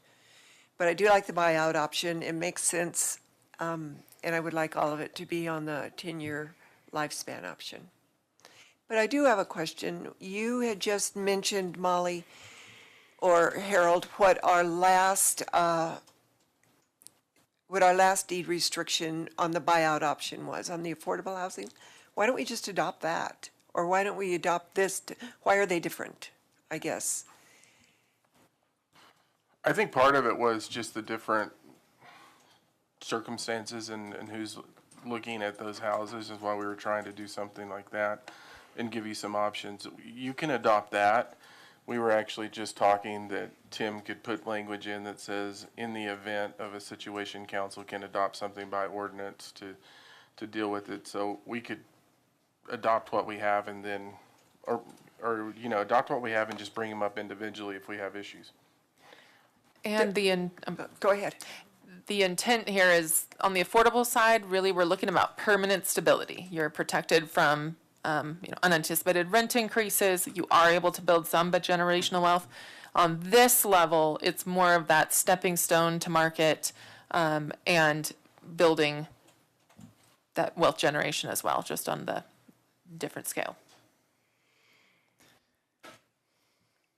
A: But I do like the buyout option. It makes sense, and I would like all of it to be on the 10-year lifespan option. But I do have a question. You had just mentioned, Molly or Harold, what our last deed restriction on the buyout option was, on the affordable housing. why don't we just adopt that? Or why don't we adopt this? Why are they different, I guess?
E: I think part of it was just the different circumstances and who's looking at those houses is why we were trying to do something like that and give you some options. You can adopt that. We were actually just talking that Tim could put language in that says, in the event of a situation, council can adopt something by ordinance to deal with it. So we could adopt what we have and then, or adopt what we have and just bring them up individually if we have issues.
N: And
A: go ahead.
N: The intent here is, on the affordable side, really, we're looking about permanent stability. You're protected from unanticipated rent increases. You are able to build some, but generational wealth. On this level, it's more of that stepping stone to market and building that wealth generation as well, just on the different scale.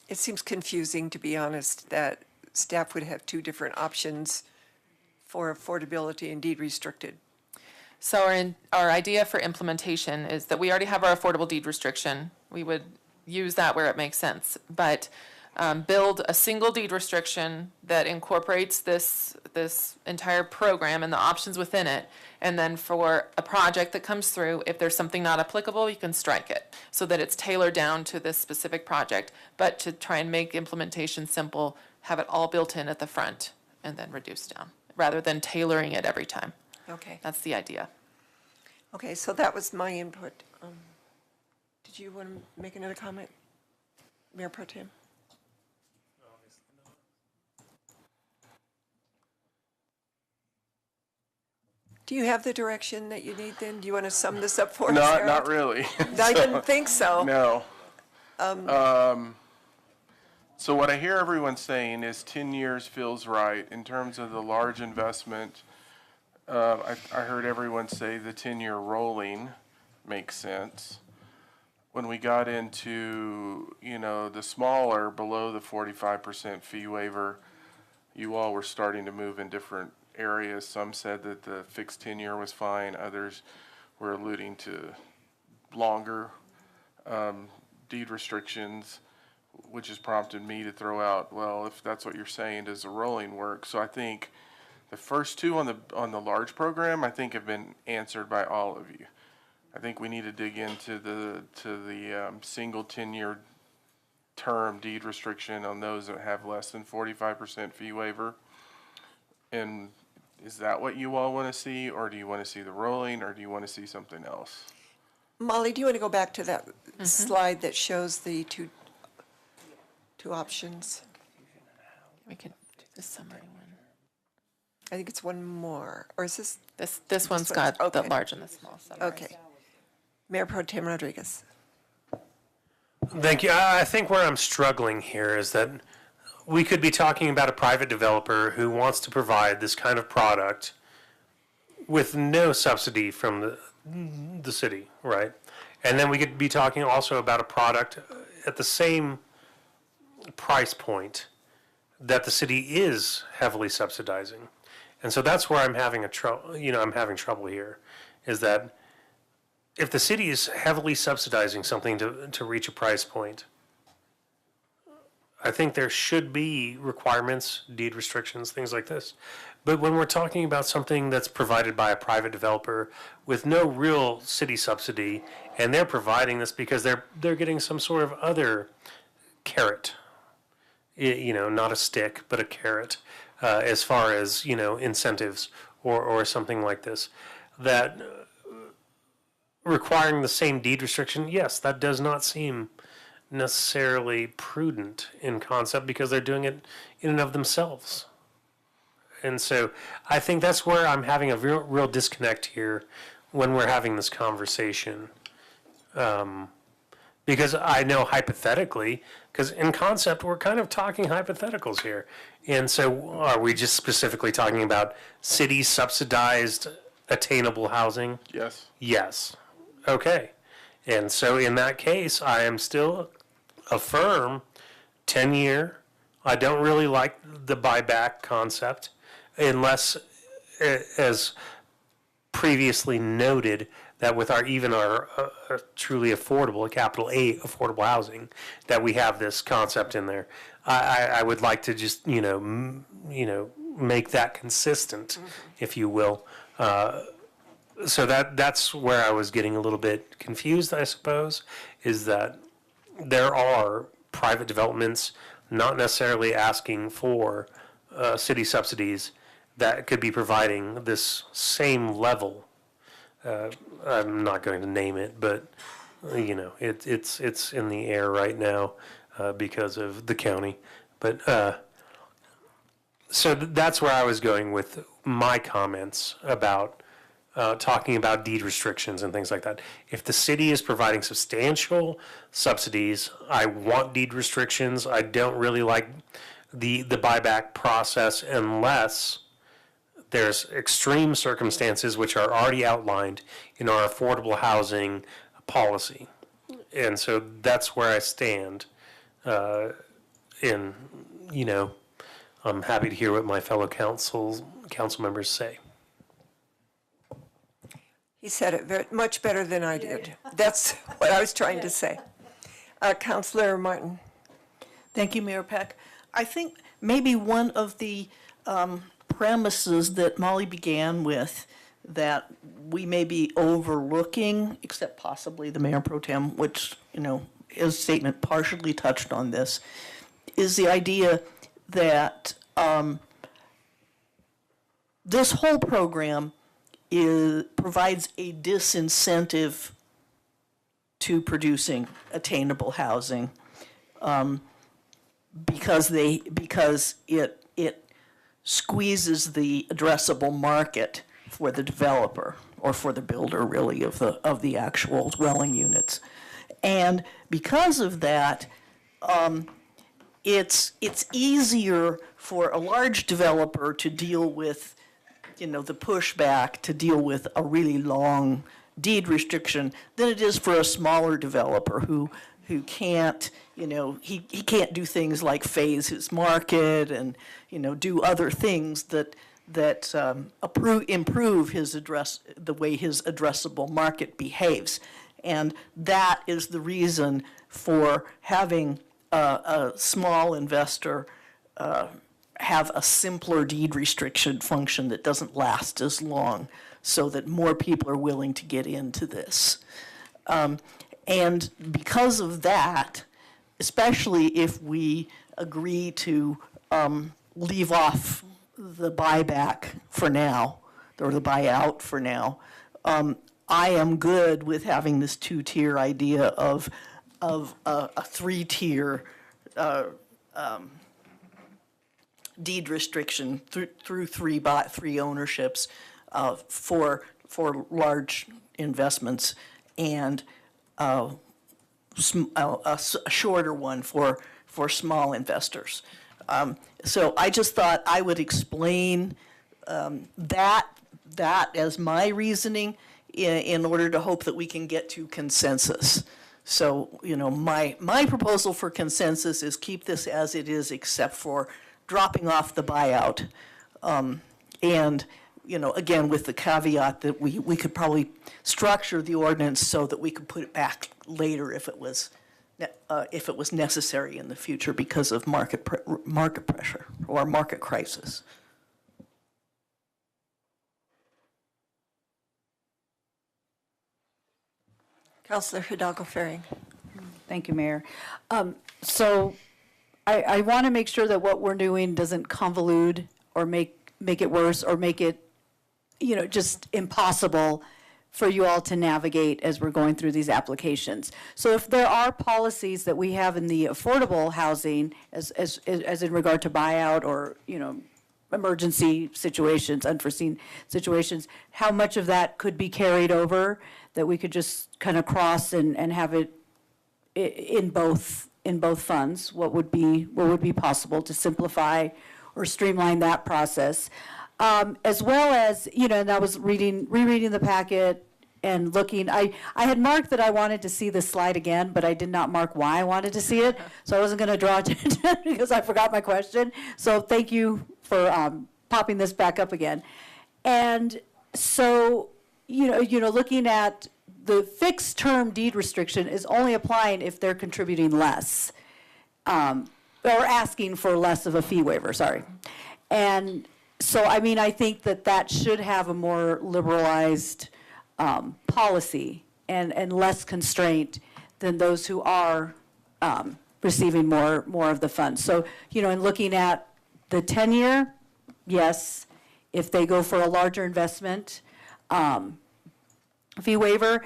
A: It seems confusing, to be honest, that staff would have two different options for affordability and deed restricted.
N: So our idea for implementation is that we already have our affordable deed restriction. We would use that where it makes sense, but build a single deed restriction that incorporates this entire program and the options within it. And then for a project that comes through, if there's something not applicable, you can strike it so that it's tailored down to this specific project. But to try and make implementation simple, have it all built in at the front and then reduce down, rather than tailoring it every time.
A: Okay.
N: That's the idea.
A: Okay, so that was my input. Did you want to make another comment, Mayor Pro Tem? Do you have the direction that you need then? Do you want to sum this up for us, Harold?
E: Not really.
A: I didn't think so.
E: No. So what I hear everyone saying is 10 years feels right. In terms of the large investment, I heard everyone say the 10-year rolling makes sense. When we got into, the smaller, below the 45% fee waiver, you all were starting to move in different areas. Some said that the fixed 10-year was fine. Others were alluding to longer deed restrictions, which has prompted me to throw out, well, if that's what you're saying, does the rolling work? So I think the first two on the large program, I think, have been answered by all of you. I think we need to dig into the single 10-year term deed restriction on those that have less than 45% fee waiver. And is that what you all want to see, or do you want to see the rolling, or do you want to see something else?
A: Molly, do you want to go back to that slide that shows the two options?
N: We could do the summary one.
A: I think it's one more, or is this?
N: This one's got the large and the small summary.
A: Okay. Mayor Pro Tem Rodriguez.
D: Thank you. I think where I'm struggling here is that we could be talking about a private developer who wants to provide this kind of product with no subsidy from the city, right? And then we could be talking also about a product at the same price point that the city is heavily subsidizing. And so that's where I'm having trouble here, is that if the city is heavily subsidizing something to reach a price point, I think there should be requirements, deed restrictions, things like this. But when we're talking about something that's provided by a private developer with no real city subsidy, and they're providing this because they're getting some sort of other carrot, not a stick, but a carrot, as far as, incentives or something like this, that requiring the same deed restriction, yes, that does not seem necessarily prudent in concept because they're doing it in and of themselves. And so I think that's where I'm having a real disconnect here when we're having this conversation. Because I know hypothetically, because in concept, we're kind of talking hypotheticals here. And so are we just specifically talking about city subsidized attainable housing?
E: Yes.
D: Yes. Okay. And so in that case, I am still a firm 10-year. I don't really like the buyback concept unless, as previously noted, that with our even our truly affordable, capital A affordable housing, that we have this concept in there. I would like to just make that consistent, if you will. So that's where I was getting a little bit confused, I suppose, is that there are private developments not necessarily asking for city subsidies that could be providing this same level. I'm not going to name it, but it's in the air right now because of the county. But so that's where I was going with my comments about talking about deed restrictions and things like that. If the city is providing substantial subsidies, I want deed restrictions. I don't really like the buyback process unless there's extreme circumstances which are already outlined in our affordable housing policy. And so that's where I stand. I'm happy to hear what my fellow council members say.
A: He said it much better than I did. That's what I was trying to say. Councilor Martin.
L: Thank you, Mayor Peck. I think maybe one of the premises that Molly began with that we may be overlooking, except possibly the Mayor Pro Tem, which, his statement partially touched on this, is the idea that this whole program provides a disincentive to producing attainable housing because it squeezes the addressable market for the developer or for the builder, really, of the actual dwelling units. And because of that, it's easier for a large developer to deal with, the pushback, to deal with a really long deed restriction than it is for a smaller developer who can't, he can't do things like phase his market and, do other things that improve the way his addressable market behaves. And that is the reason for having a small investor have a simpler deed restriction function that doesn't last as long, so that more people are willing to get into this. And because of that, especially if we agree to leave off the buyback for now, or the buyout for now, I am good with having this two-tier idea of a three-tier deed restriction through three ownerships for large investments, and a shorter one for small investors. So I just thought I would explain that as my reasoning in order to hope that we can get to consensus. So, my proposal for consensus is keep this as it is, except for dropping off the buyout. And, again, with the caveat that we could probably structure the ordinance so that we could put it back later if it was necessary in the future because of market pressure or market crisis.
A: Councilor Hidalgo-Ferring.
O: Thank you, Mayor. So I want to make sure that what we're doing doesn't convolute or make it worse or make it, just impossible for you all to navigate as we're going through these applications. So if there are policies that we have in the affordable housing as in regard to buyout or, emergency situations, unforeseen situations, how much of that could be carried over that we could just kind of cross and have it in both funds? What would be possible to simplify or streamline that process? As well as, and I was rereading the packet and looking, I had marked that I wanted to see this slide again, but I did not mark why I wanted to see it. So I wasn't going to draw attention because I forgot my question. So thank you for popping this back up again. And so looking at the fixed term deed restriction is only applying if they're contributing less, or asking for less of a fee waiver, sorry. And so, I mean, I think that should have a more liberalized policy and less constraint than those who are receiving more of the funds. So, in looking at the 10-year, yes. If they go for a larger investment fee waiver,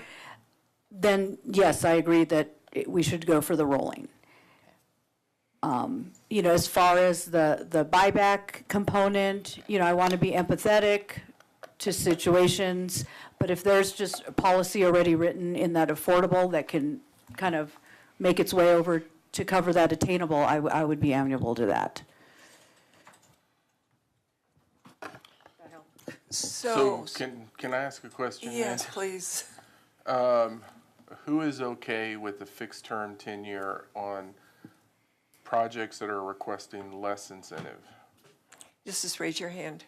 O: then yes, I agree that we should go for the rolling. As far as the buyback component, I want to be empathetic to situations, but if there's just a policy already written in that affordable that can kind of make its way over to cover that attainable, I would be amenable to that.
A: So,
E: can I ask a question?
A: yes, please.
E: Who is okay with the fixed term tenure on projects that are requesting less incentive?
A: Just raise your hand.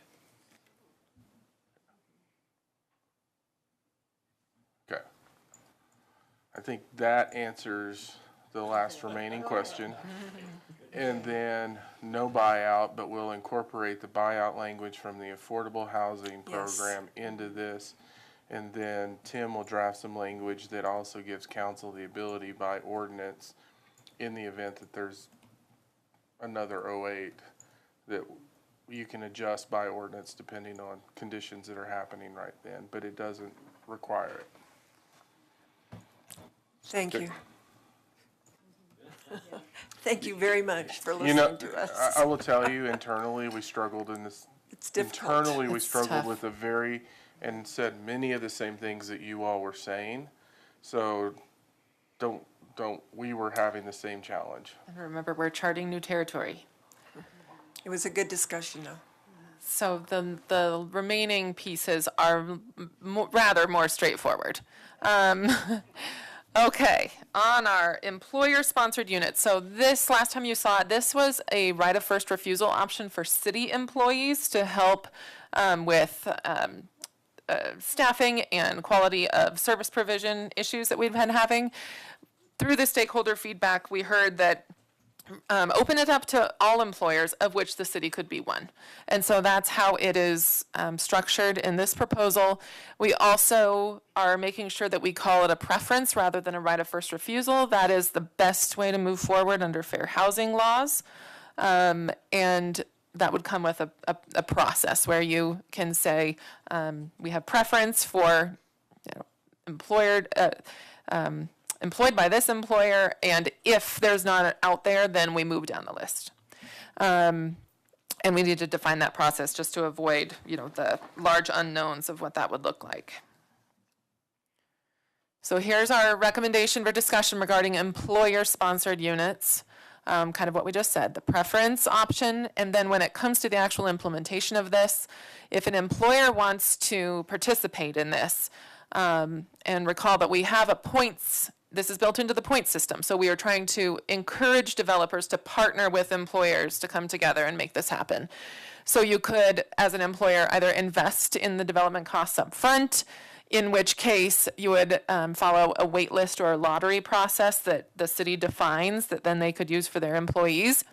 E: Okay. I think that answers the last remaining question. And then no buyout, but we'll incorporate the buyout language from the affordable housing program into this. And then Tim will draft some language that also gives council the ability by ordinance in the event that there's another 08 that you can adjust by ordinance depending on conditions that are happening right then, but it doesn't require it.
A: Thank you. Thank you very much for listening to us.
E: I will tell you, internally, we struggled in this.
A: It's difficult.
E: Internally, we
A: It's
E: struggled
A: tough.
E: with and said many of the same things that you all were saying. So we were having the same challenge.
N: And remember, we're charting new territory.
A: It was a good discussion, though.
N: So the remaining pieces are rather more straightforward. Okay, on our employer-sponsored unit. So this, last time you saw it, this was a right of first refusal option for city employees to help with staffing and quality of service provision issues that we've been having. Through the stakeholder feedback, we heard that open it up to all employers, of which the city could be one. And so that's how it is structured in this proposal. We also are making sure that we call it a preference rather than a right of first refusal. That is the best way to move forward under fair housing laws. And that would come with a process where you can say, we have preference for employed by this employer, and if there's not out there, then we move down the list. And we need to define that process just to avoid, the large unknowns of what that would look like. So here's our recommendation for discussion regarding employer-sponsored units, kind of what we just said, the preference option, and then when it comes to the actual implementation of this, if an employer wants to participate in this, and recall that we have this is built into the point system. So we are trying to encourage developers to partner with employers to come together and make this happen. So you could, as an employer, either invest in the development costs up front, in which case you would follow a wait list or a lottery process that the city defines that then they could use for their employees.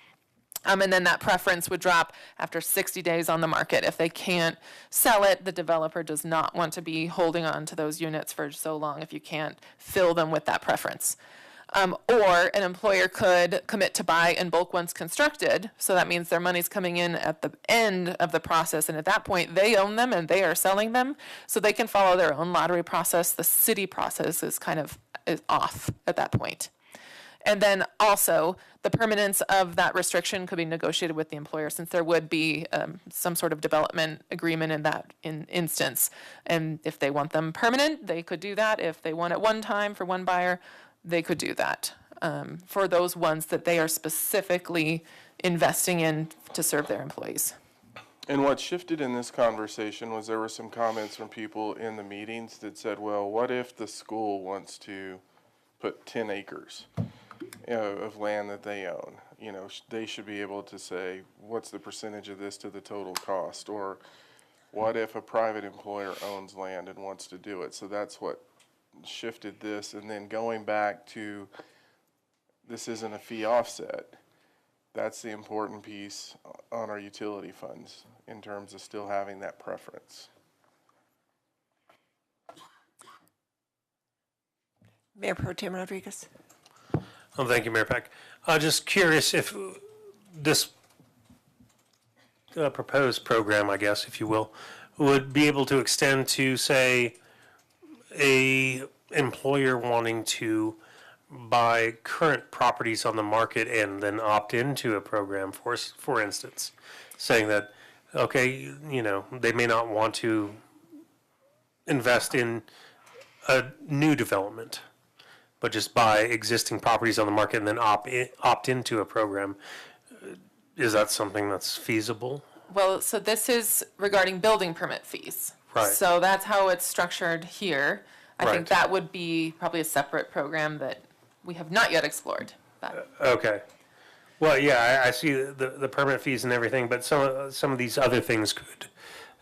N: And then that preference would drop after 60 days on the market. If they can't sell it, the developer does not want to be holding on to those units for so long if you can't fill them with that preference. Or an employer could commit to buy in bulk once constructed. So that means their money's coming in at the end of the process. And at that point, they own them and they are selling them. So they can follow their own lottery process. The city process is is off at that point. And then also, the permanence of that restriction could be negotiated with the employer, since there would be some sort of development agreement in that instance. And if they want them permanent, they could do that. If they want it one time for one buyer, they could do that for those ones that they are specifically investing in to serve their employees.
E: And what shifted in this conversation was there were some comments from people in the meetings that said, well, what if the school wants to put 10 acres of land that they own? They should be able to say, what's the percentage of this to the total cost? Or What if a private employer owns land and wants to do it? So that's what shifted this. And then going back to, this isn't a fee offset. That's the important piece on our utility funds in terms of still having that preference.
A: Mayor Pro Tem Rodriguez.
D: Oh, thank you, Mayor Peck. Just curious if this proposed program, I guess, if you will, would be able to extend to, say, a employer wanting to buy current properties on the market and then opt into a program, for instance, saying that, okay, you know, they may not want to invest in a new development, but just buy existing properties on the market and then opt into a program. Is that something that's feasible?
N: Well, so this is regarding building permit fees.
D: Right.
N: So that's how it's structured here. I
D: Right.
N: think that would be probably a separate program that we have not yet explored. But
D: Okay. Well, yeah, I see the permit fees and everything, but some of these other things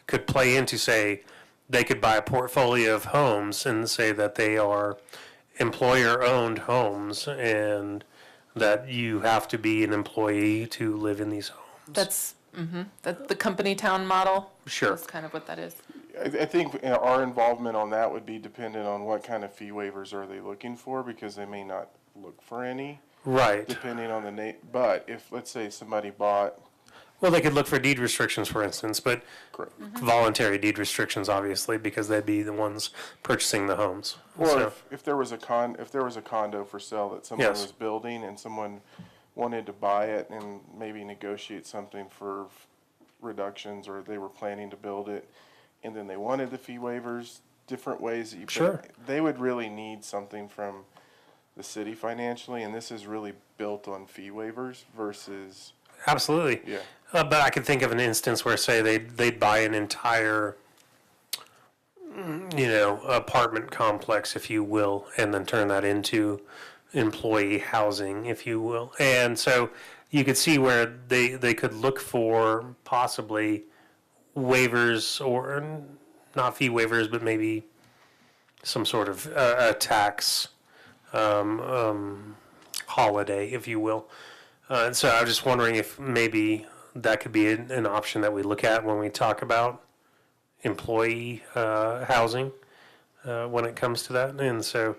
D: could play into, say, they could buy a portfolio of homes and say that they are employer-owned homes and that you have to be an employee to live in these homes.
N: that's the company town model.
D: Sure.
N: That's kind of what that is.
E: I think our involvement on that would be dependent on what kind of fee waivers are they looking for, because they may not look for any.
D: Right.
E: Depending on the but if, let's say, somebody bought.
D: Well, they could look for deed restrictions, for instance, but
E: Correct.
D: voluntary deed restrictions, obviously, because they'd be the ones purchasing the homes.
E: Or
D: So,
E: if there was a condo for sale that someone
D: Yes.
E: was building and someone wanted to buy it and maybe negotiate something for reductions, or they were planning to build it, and then they wanted the fee waivers, different ways that you.
D: Sure.
E: They would really need something from the city financially, and this is really built on fee waivers versus.
D: absolutely.
E: Yeah.
D: But I could think of an instance where, say, they'd buy an entire, apartment complex, if you will, and then turn that into employee housing, if you will. And so you could see where they could look for possibly waivers, or not fee waivers, but maybe some sort of a tax holiday, if you will. And so I was just wondering if maybe that could be an option that we look at when we talk about employee housing when it comes to that. And so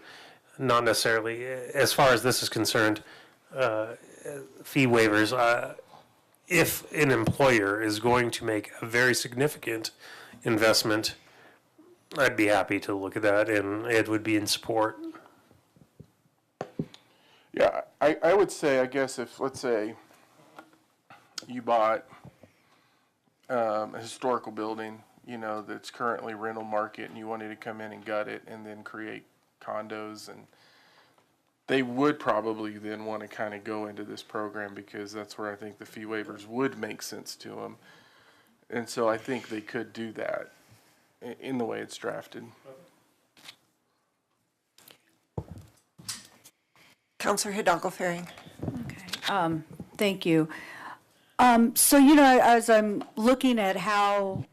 D: not necessarily, as far as this is concerned, fee waivers, if an employer is going to make a very significant investment, I'd be happy to look at that, and Ed would be in support.
E: Yeah, I would say, I guess, if, let's say, you bought a historical building, that's currently rental market, and you wanted to come in and gut it and then create condos, and they would probably then want to kind of go into this program, because that's where I think the fee waivers would make sense to them. And so I think they could do that in the way it's drafted.
A: Councilor Hidalgo Faring.
O: Thank you. So, as I'm looking at how,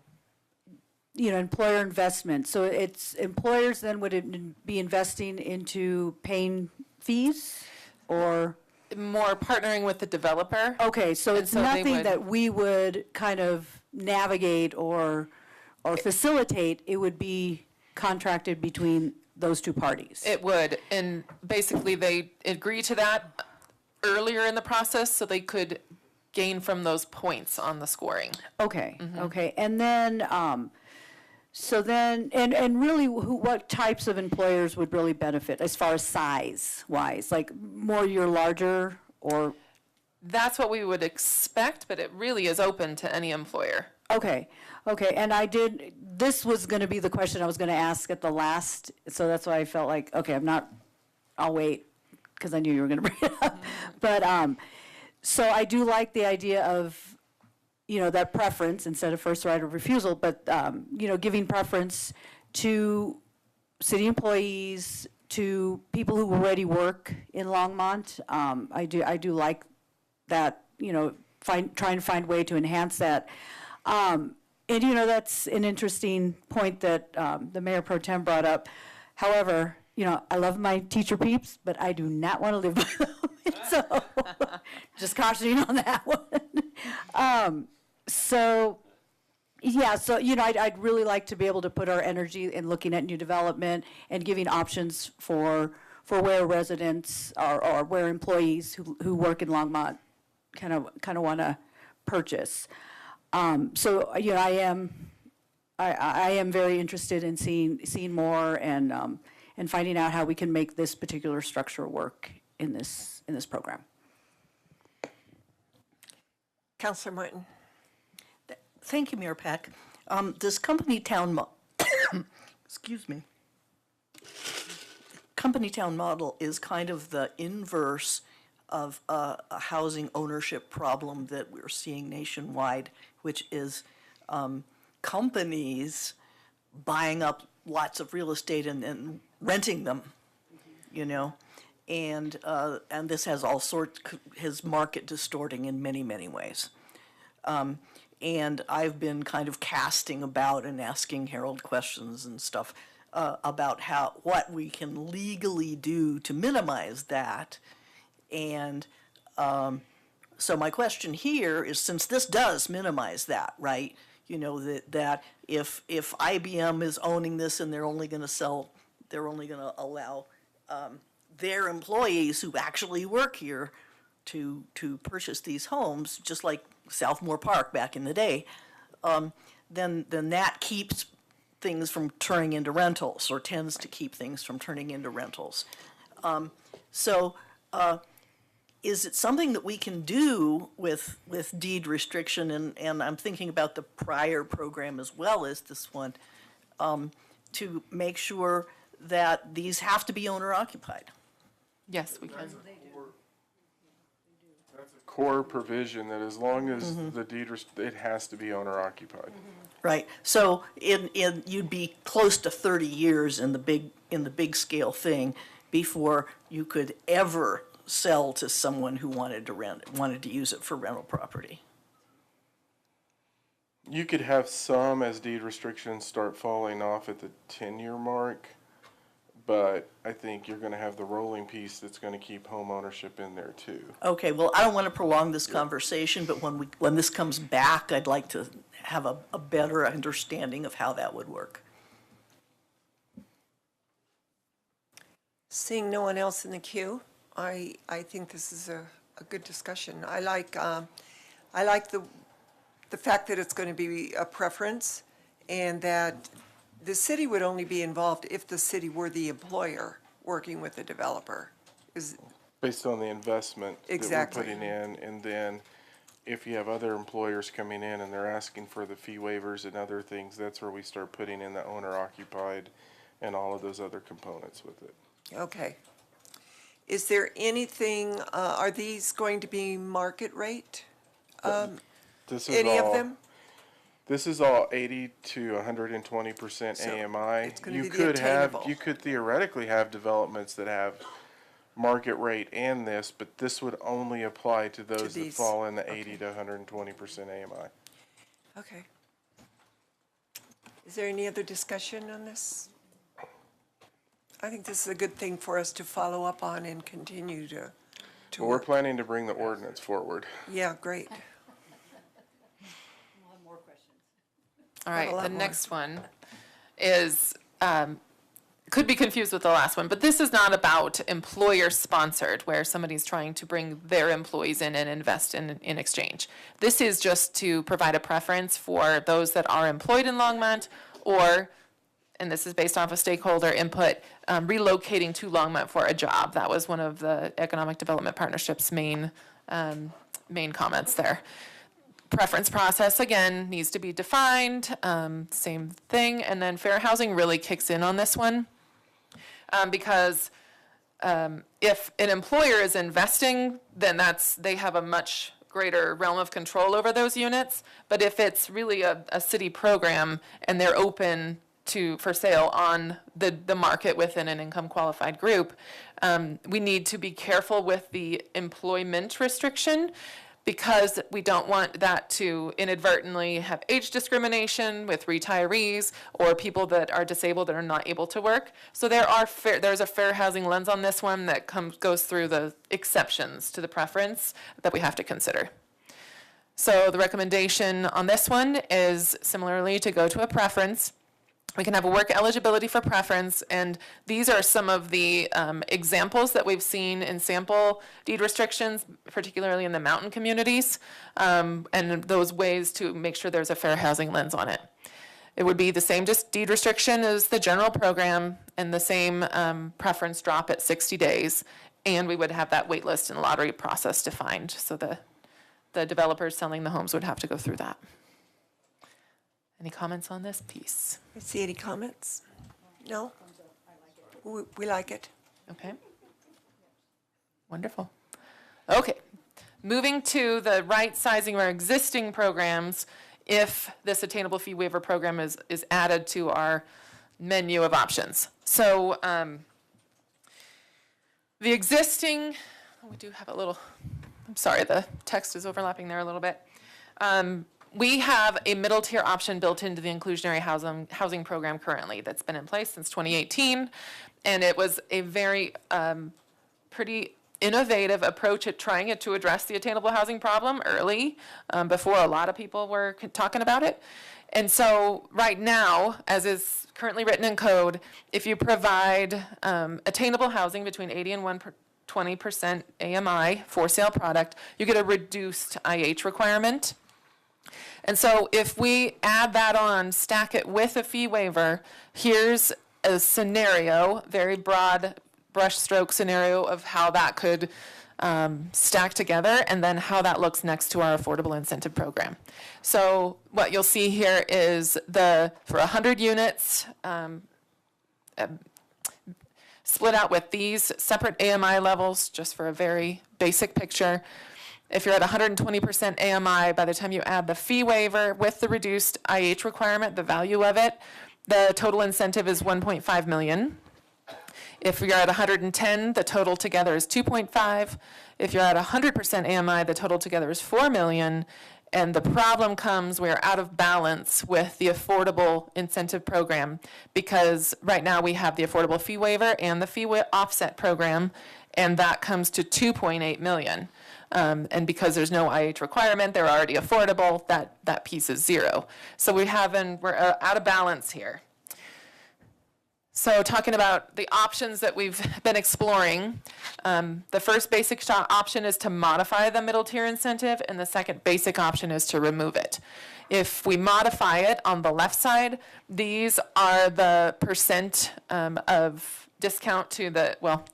O: employer investment, so it's employers then would be investing into paying fees, or?
N: More partnering with the developer.
O: Okay, so
N: And
O: it's
N: so they
O: nothing
N: would-
O: that we would kind of navigate or facilitate, it would be contracted between those two parties?
N: It would, and basically they agree to that earlier in the process so they could gain from those points on the scoring.
O: Okay, okay, and then, so then, and really, what types of employers would really benefit as far as size-wise? Like more your larger, or?
N: That's what we would expect, but it really is open to any employer.
O: Okay, okay, and this was gonna be the question I was gonna ask at the last, so that's why I felt like, okay, I'll wait, because I knew you were gonna bring it up. But, so I do like the idea of, that preference instead of first right of refusal, but, giving preference to city employees, to people who already work in Longmont. I do like that, trying to find a way to enhance that. And, you know, that's an interesting point that the Mayor Pro Tem brought up. However, you know, I love my teacher peeps, but I do not want to live by them. So, just cautioning on that one. So, yeah, so, you know, I'd really like to be able to put our energy in looking at new development and giving options for where residents or where employees who work in Longmont kind of want to purchase. So, you know, I am very interested in seeing more and finding out how we can make this particular structure work in this program.
A: Councilor Martin.
L: Thank you, Mayor Peck. This company town excuse me. Company town model is kind of the inverse of a housing ownership problem that we're seeing nationwide, which is companies buying up lots of real estate and renting them, you know, and this has all sorts, has market distorting in many, many ways. And I've been kind of casting about and asking Harold questions and stuff about what we can legally do to minimize that. And so my question here is, since this does minimize that, right? You know, that if IBM is owning this and they're only going to allow their employees who actually work here to purchase these homes, just like Southmore Park back in the day, then that keeps things from turning into rentals, or tends to keep things from turning into rentals. Is it something that we can do with deed restriction, and I'm thinking about the prior program as well as this one, to make sure that these have to be owner occupied?
N: Yes, we can.
E: That's a core provision that as long as the deed, it has to be owner occupied.
L: Right. So you'd be close to 30 years in the big scale thing before you could ever sell to someone who wanted to use it for rental property.
E: You could have some as deed restrictions start falling off at the 10-year mark, but I think you're going to have the rolling piece that's going to keep home ownership in there too.
L: Okay, well, I don't want to prolong this conversation, but when this comes back, I'd like to have a better understanding of how that would work.
A: Seeing no one else in the queue, I think this is a good discussion. I like the fact that it's going to be a preference, and that the city would only be involved if the city were the employer working with the developer.
E: Based on the investment
A: Exactly.
E: that we're putting in, and then if you have other employers coming in and they're asking for the fee waivers and other things, that's where we start putting in the owner occupied and all of those other components with it.
A: Okay. Is there anything, are these going to be market rate?
E: This is
A: Any
E: all,
A: of them?
E: This is all 80 to 120%
A: So
E: AMI.
A: it's gonna be the attainable.
E: You could theoretically have developments that have market rate and this, but this would only apply to those that
A: these.
E: fall in the 80 to 120% AMI.
A: Okay. Is there any other discussion on this? I think this is a good thing for us to follow up on and continue to
E: Well, we're
A: work.
E: planning to bring the ordinance forward.
A: Yeah, great.
N: All
A: Have a
N: right,
A: lot
N: the
A: more.
N: next one is, could be confused with the last one, but this is not about employer-sponsored, where somebody's trying to bring their employees in and invest in exchange. This is just to provide a preference for those that are employed in Longmont, or, and this is based off of stakeholder input, relocating to Longmont for a job. That was one of the Economic Development Partnership's main comments there. Preference process, again, needs to be defined, same thing, and then fair housing really kicks in on this one. Because if an employer is investing, then they have a much greater realm of control over those units. But if it's really a city program and they're open for sale on the market within an income qualified group, we need to be careful with the employment restriction, because we don't want that to inadvertently have age discrimination with retirees or people that are disabled that are not able to work. So there's a fair housing lens on this one that goes through the exceptions to the preference that we have to consider. So the recommendation on this one is similarly to go to a preference. We can have a work eligibility for preference, and these are some of the examples that we've seen in sample deed restrictions, particularly in the mountain communities, and those ways to make sure there's a fair housing lens on it. It would be the same deed restriction as the general program and the same preference drop at 60 days, and we would have that wait list and lottery process defined, so the developers selling the homes would have to go through that. Any comments on this piece?
A: I see any comments? No? We like it.
N: Okay. Wonderful. Okay. Moving to the right sizing of our existing programs, if this attainable fee waiver program is added to our menu of options. So the existing, we do have a little, I'm sorry, the text is overlapping there a little bit. We have a middle tier option built into the inclusionary housing program currently that's been in place since 2018. And it was a very pretty innovative approach at trying to address the attainable housing problem early, before a lot of people were talking about it. And so right now, as is currently written in code, if you provide attainable housing between 80 and 120% AMI for sale product, you get a reduced IH requirement. And so if we add that on, stack it with a fee waiver, here's a scenario, very broad brushstroke scenario of how that could stack together, and then how that looks next to our affordable incentive program. So what you'll see here is for 100 units, split out with these separate AMI levels, just for a very basic picture. If you're at 120% AMI, by the time you add the fee waiver with the reduced IH requirement, the value of it, the total incentive is 1.5 million. If you're at 110, the total together is 2.5. If you're at 100% AMI, the total together is 4 million. And the problem comes, we're out of balance with the affordable incentive program, because right now we have the affordable fee waiver and the fee offset program, and that comes to 2.8 million. And because there's no IH requirement, they're already affordable, that piece is zero. So we're out of balance here. So talking about the options that we've been exploring, the first basic option is to modify the middle tier incentive, and the second basic option is to remove it. If we modify it on the left side, these are the percent of discount to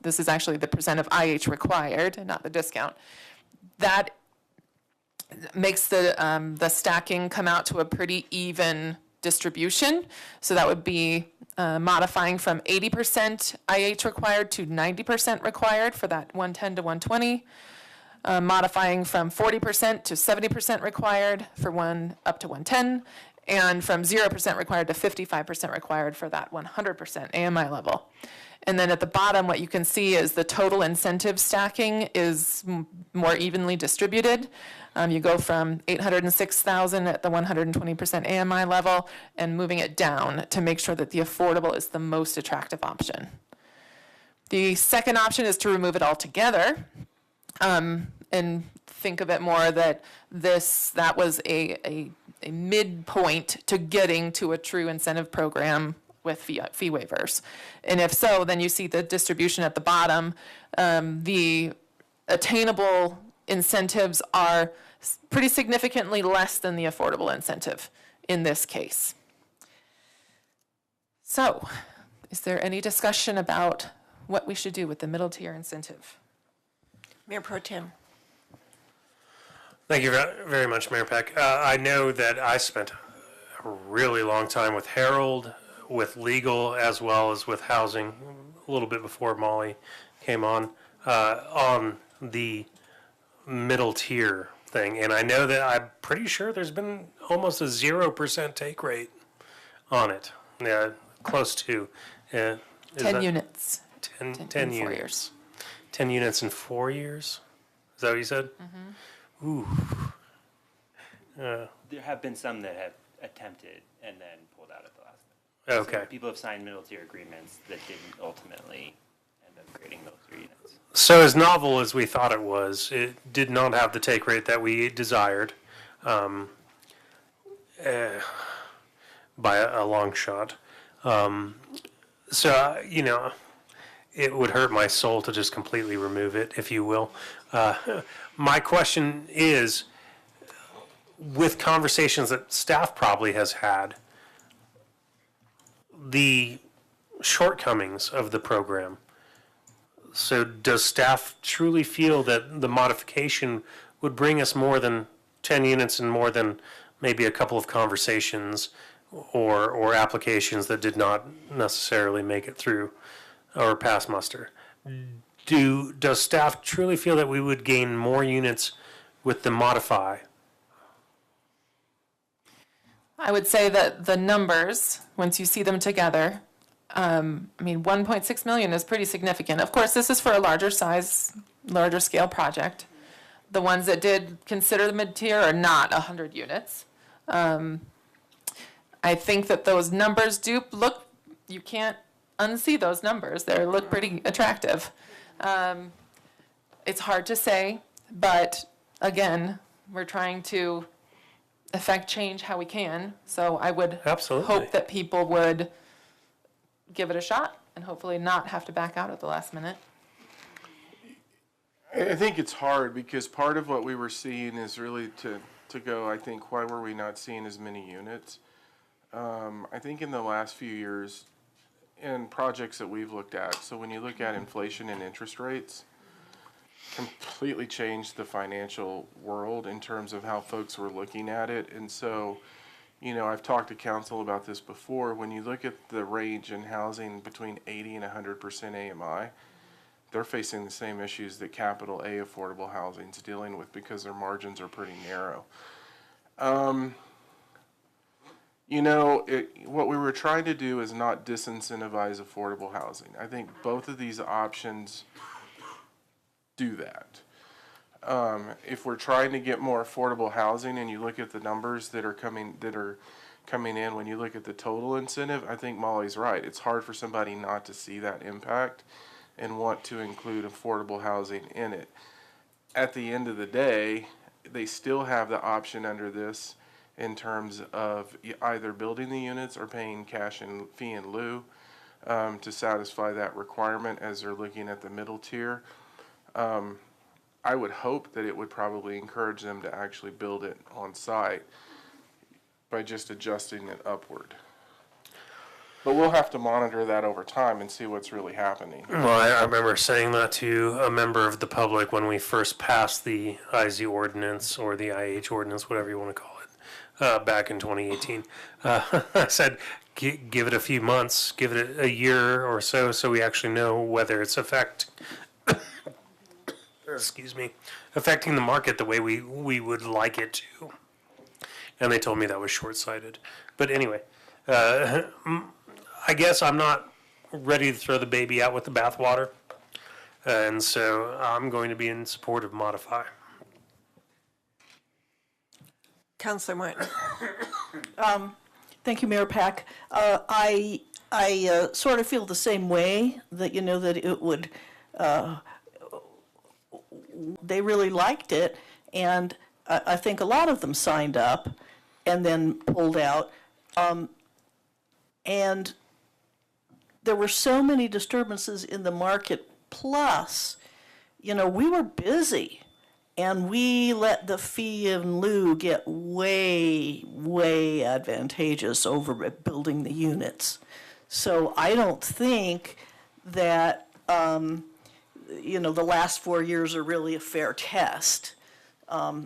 N: this is actually the percent of IH required, not the discount. That makes the stacking come out to a pretty even distribution. So that would be modifying from 80% IH required to 90% required for that 110 to 120. Modifying from 40% to 70% required for up to 110. And from 0% required to 55% required for that 100% AMI level. And then at the bottom, what you can see is the total incentive stacking is more evenly distributed. You go from 806,000 at the 120% AMI level and moving it down to make sure that the affordable is the most attractive option. The second option is to remove it altogether, and think of it more that that was a midpoint to getting to a true incentive program with fee waivers. And if so, then you see the distribution at the bottom. The attainable incentives are pretty significantly less than the affordable incentive in this case. So, is there any discussion about what we should do with the middle tier incentive?
A: Mayor Pro Tem.
D: Thank you very much, Mayor Peck. I know that I spent a really long time with Harold, with legal, as well as with housing, a little bit before Molly came on the middle tier thing. And I know that I'm pretty sure there's been almost a 0% take rate on it. Yeah, close to.
N: 10 units.
D: 10 units. 10 units in 4 years? Is that what you said?
N: Mm-hmm.
Q: There have been some that have attempted and then pulled out at the last minute.
D: Okay.
Q: So people have signed middle tier agreements that didn't ultimately end up creating those 3 units.
D: So as novel as we thought it was, it did not have the take rate that we desired, by a long shot. It would hurt my soul to just completely remove it, if you will. My question is, with conversations that staff probably has had, the shortcomings of the program. So does staff truly feel that the modification would bring us more than 10 units and more than maybe a couple of conversations or applications that did not necessarily make it through or pass muster? Does staff truly feel that we would gain more units with the modify?
N: I would say that the numbers, once you see them together, 1.6 million is pretty significant. Of course, this is for a larger scale project. The ones that did consider the mid-tier are not 100 units. I think that those numbers do look, you can't unsee those numbers. They look pretty attractive. It's hard to say, but again, we're trying to affect change how we can. So I would hope that people would give it a shot and hopefully not have to back out at the last minute.
E: I think it's hard because part of what we were seeing is really to go, I think, why were we not seeing as many units? I think in the last few years, in projects that we've looked at, so when you look at inflation and interest rates, completely changed the financial world in terms of how folks were looking at it. And so, I've talked to council about this before. When you look at the range in housing between 80 and 100% AMI, they're facing the same issues that Capital A affordable housing is dealing with because their margins are pretty narrow. What we were trying to do is not disincentivize affordable housing. I think both of these options do that. If we're trying to get more affordable housing and you look at the numbers that are coming in, when you look at the total incentive, I think Molly's right. It's hard for somebody not to see that impact and want to include affordable housing in it. At the end of the day, they still have the option under this in terms of either building the units or paying cash and fee in lieu to satisfy that requirement as they're looking at the middle tier. I would hope that it would probably encourage them to actually build it on site by just adjusting it upward. But we'll have to monitor that over time and see what's really happening.
D: Well, I remember saying that to a member of the public when we first passed the IZ ordinance or the IH ordinance, whatever you want to call it, back in 2018. I said, give it a few months, give it a year or so we actually know whether it's affecting the market the way we would like it to. And they told me that was short-sighted. But anyway, I guess I'm not ready to throw the baby out with the bathwater. And so I'm going to be in support of modify.
A: Councilor Martin.
L: Thank you, Mayor Pack. I sort of feel the same way that, that it would, they really liked it. And I think a lot of them signed up and then pulled out. And there were so many disturbances in the market. Plus, we were busy. And we let the fee in lieu get way, way advantageous over building the units. So I don't think that, the last 4 years are really a fair test. Yeah,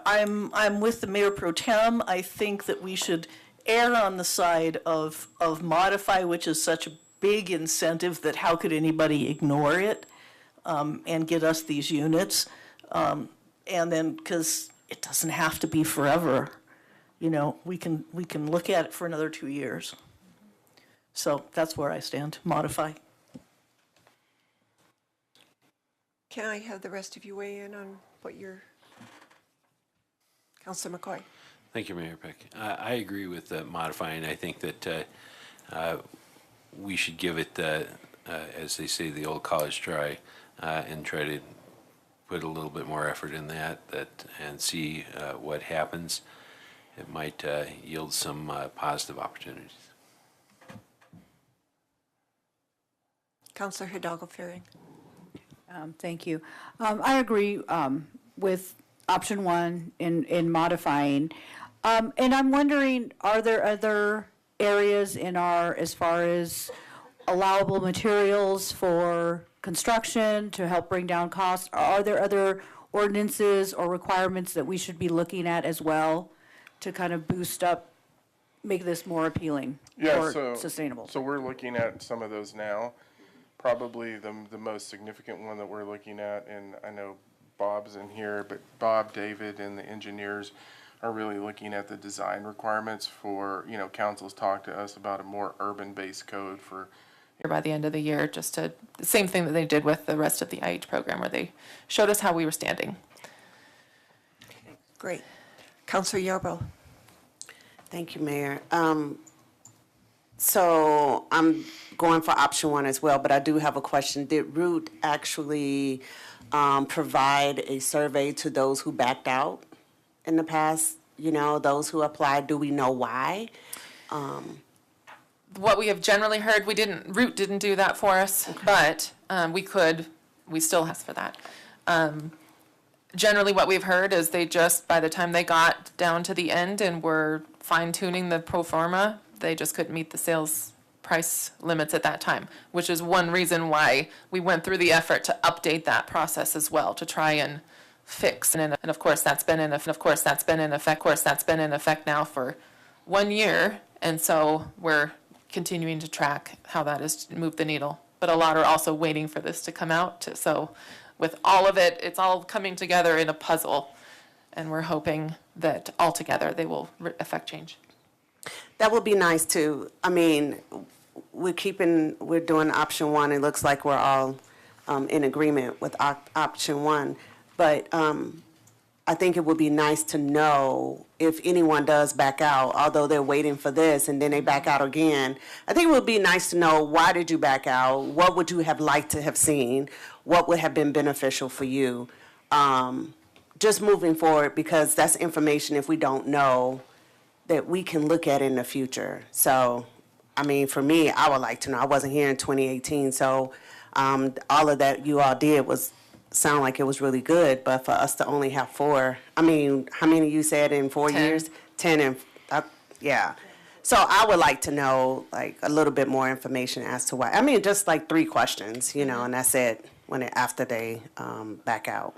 L: I'm with the Mayor Pro Tem. I think that we should err on the side of modify, which is such a big incentive that how could anybody ignore it? And get us these units, and then because it doesn't have to be forever, we can look at it for another 2 years. So that's where I stand. Modify.
A: Can I have the rest of you weigh in on what you're, Councilor McCoy?
M: Thank you, Mayor Peck. I agree with modifying. I think that we should give it, as they say, the old college try, and try to put a little bit more effort in that and see what happens. It might yield some positive opportunities.
A: Councilor Hidalgo Fearing.
O: Thank you. I agree with option one in modifying. And I'm wondering, are there other areas in our, as far as allowable materials for construction to help bring down costs? Are there other ordinances or requirements that we should be looking at as well to kind of boost up, make this more appealing or sustainable?
E: So we're looking at some of those now. Probably the most significant one that we're looking at, and I know Bob's in here, but Bob, David, and the engineers are really looking at the design requirements for, council's talked to us about a more urban-based code for.
N: By the end of the year, just to, the same thing that they did with the rest of the IH program, where they showed us how we were standing.
A: Great. Councilor Yarbrough.
P: Thank you, Mayor. So I'm going for option one as well, but I do have a question. Did Root actually provide a survey to those who backed out in the past? Those who applied, do we know why?
N: What we have generally heard, Root didn't do that for us, but we still ask for that. Generally what we've heard is they just, by the time they got down to the end and were fine tuning the pro forma, they just couldn't meet the sales price limits at that time, which is one reason why we went through the effort to update that process as well, to try and fix. And of course that's been in effect now for 1 year, and so we're continuing to track how that has moved the needle. But a lot are also waiting for this to come out. So with all of it, it's all coming together in a puzzle, and we're hoping that altogether they will affect change.
P: That would be nice too. I mean, we're doing option one. It looks like we're all in agreement with option one. But I think it would be nice to know if anyone does back out, although they're waiting for this and then they back out again. I think it would be nice to know, why did you back out? What would you have liked to have seen? What would have been beneficial for you? Just moving forward, because that's information, if we don't know, that we can look at in the future. So, I mean, for me, I would like to know. I wasn't here in 2018, so all of that you all did sound like it was really good, but for us to only have 4, I mean, how many you said in 4 years? 10 and, yeah. So I would like to know, like, a little bit more information as to why. I mean, just like 3 questions, and that's it, after they back out.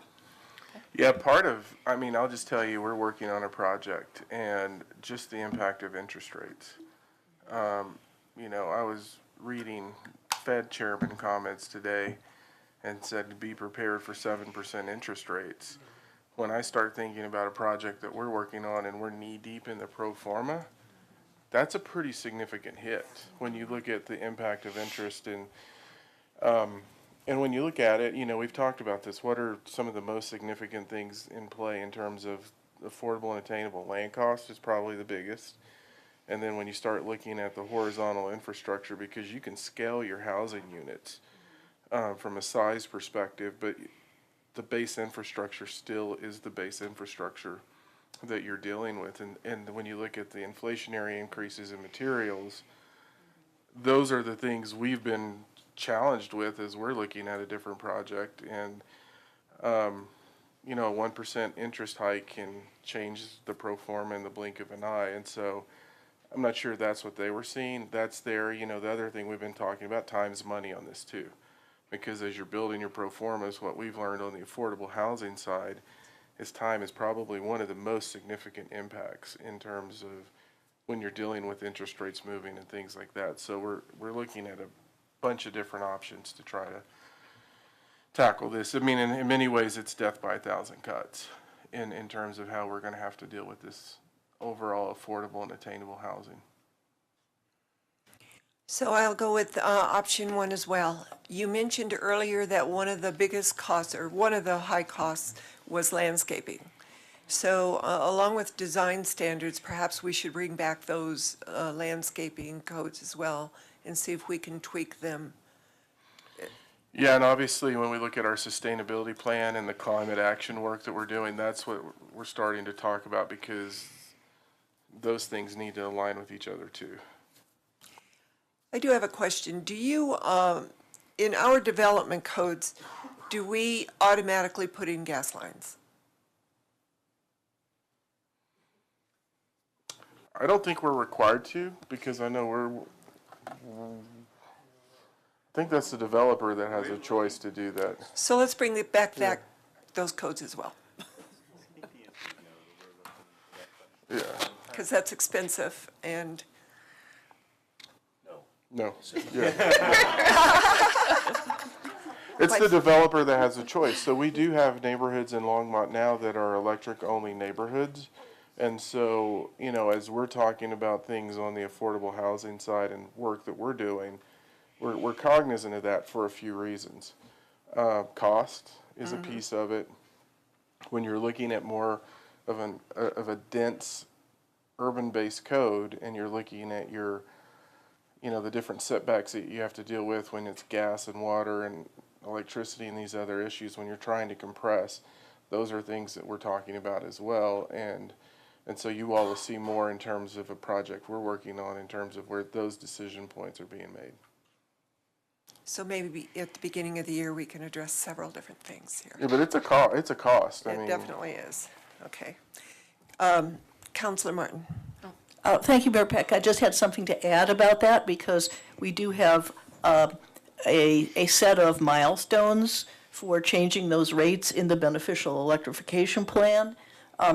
E: Yeah, I'll just tell you, we're working on a project, and just the impact of interest rates. I was reading Fed chairman comments today and said to be prepared for 7% interest rates. When I start thinking about a project that we're working on and we're knee-deep in the pro forma, that's a pretty significant hit when you look at the impact of interest. And when you look at it, we've talked about this. What are some of the most significant things in play in terms of affordable and attainable? Land cost is probably the biggest. And then when you start looking at the horizontal infrastructure, because you can scale your housing units from a size perspective, but the base infrastructure still is the base infrastructure that you're dealing with. And when you look at the inflationary increases in materials, those are the things we've been challenged with as we're looking at a different project. And a 1% interest hike can change the pro forma in the blink of an eye. And so I'm not sure that's what they were seeing. That's there. The other thing we've been talking about, time's money on this too, because as you're building your pro formas, what we've learned on the affordable housing side is time is probably one of the most significant impacts in terms of when you're dealing with interest rates moving and things like that. So we're looking at a bunch of different options to try to tackle this. I mean, in many ways, it's death by 1,000 cuts in terms of how we're going to have to deal with this overall affordable and attainable housing.
A: So I'll go with option one as well. You mentioned earlier that one of the biggest costs, or one of the high costs, was landscaping. So along with design standards, perhaps we should bring back those landscaping codes as well and see if we can tweak them.
E: Yeah, and obviously, when we look at our sustainability plan and the climate action work that we're doing, that's what we're starting to talk about, because those things need to align with each other too.
A: I do have a question. Do you, in our development codes, do we automatically put in gas lines?
E: I don't think we're required to, because I know I think that's the developer that has a choice to do that.
A: So let's bring it back those codes as well.
E: Yeah.
A: Because that's expensive and.
E: No. Yeah. It's the developer that has a choice. So we do have neighborhoods in Longmont now that are electric-only neighborhoods. And so, you know, as we're talking about things on the affordable housing side and work that we're doing, we're cognizant of that for a few reasons. Cost is a piece of it. When you're looking at more of a dense urban-based code, and you're looking at your, you know, the different setbacks that you have to deal with when it's gas and water and electricity and these other issues, when you're trying to compress, those are things that we're talking about as well. And so you all will see more in terms of a project we're working on in terms of where those decision points are being made.
A: So maybe at the beginning of the year, we can address several different things here.
E: Yeah, but it's a cost. I
A: It
E: mean,
A: definitely is. Okay. Councilor Martin.
L: Thank you, Mayor Peck. I just had something to add about that, because we do have a set of milestones for changing those rates in the beneficial electrification plan.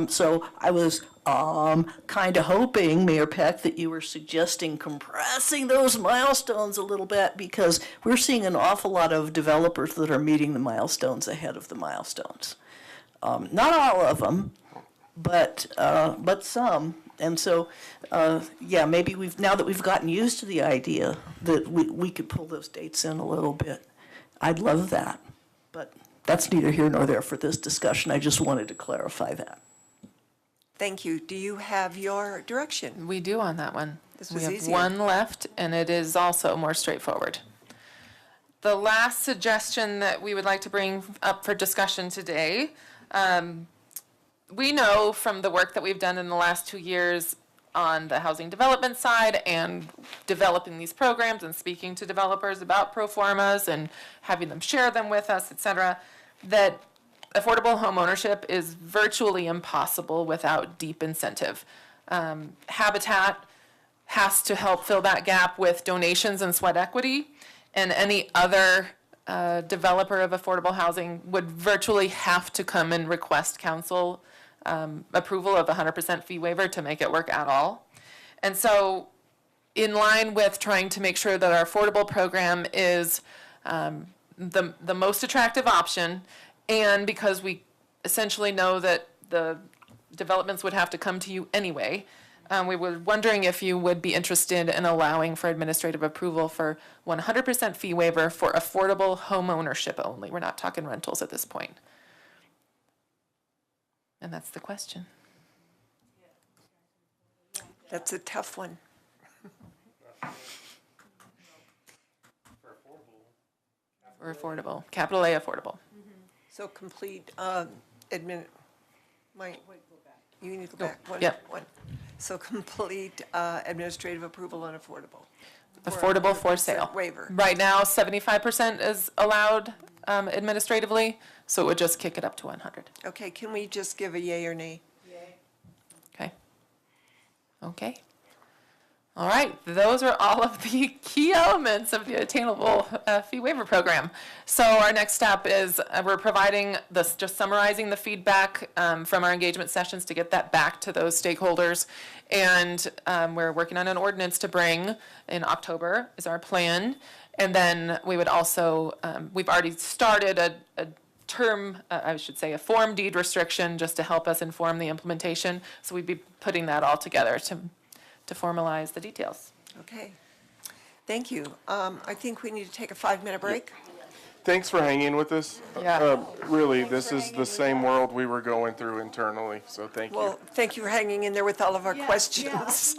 L: So I was kind of hoping, Mayor Peck, that you were suggesting compressing those milestones a little bit, because we're seeing an awful lot of developers that are meeting the milestones ahead of the milestones. Not all of them, but some. And so, yeah, maybe now that we've gotten used to the idea that we could pull those dates in a little bit, I'd love that. But that's neither here nor there for this discussion. I just wanted to clarify that.
A: Thank you. Do you have your direction?
N: We do on that one.
A: This
N: We
A: was
N: have
A: easier.
N: one left, and it is also more straightforward. The last suggestion that we would like to bring up for discussion today, we know from the work that we've done in the last 2 years on the housing development side and developing these programs and speaking to developers about pro formas and having them share them with us, et cetera, that affordable home ownership is virtually impossible without deep incentive. Habitat has to help fill that gap with donations and sweat equity, and any other developer of affordable housing would virtually have to come and request council approval of 100% fee waiver to make it work at all. And so in line with trying to make sure that our affordable program is the most attractive option, and because we essentially know that the developments would have to come to you anyway, we were wondering if you would be interested in allowing for administrative approval for 100% fee waiver for affordable home ownership only. We're not talking rentals at this point. And that's the question.
A: That's a tough one.
N: For affordable, capital A affordable.
A: So complete you need to go back one.
N: Yep.
A: One. So complete administrative approval on affordable.
N: Affordable for sale.
A: Waiver.
N: Right now, 75% is allowed administratively, so it would just kick it up to 100.
A: Okay, can we just give a yay or nay?
N: Okay. Okay. All right, those are all of the key elements of the attainable fee waiver program. So our next step is we're providing this, just summarizing the feedback from our engagement sessions to get that back to those stakeholders. And we're working on an ordinance to bring in October is our plan. And then we would also, we've already started a term, I should say, a form deed restriction just to help us inform the implementation. So we'd be putting that all together to formalize the details.
A: Okay. Thank you. I think we need to take a 5-minute break.
E: Thanks for hanging with us.
A: Yeah.
E: Really, this is the same world we were going through internally, so thank you.
A: Well, thank you for hanging in there with all of our questions.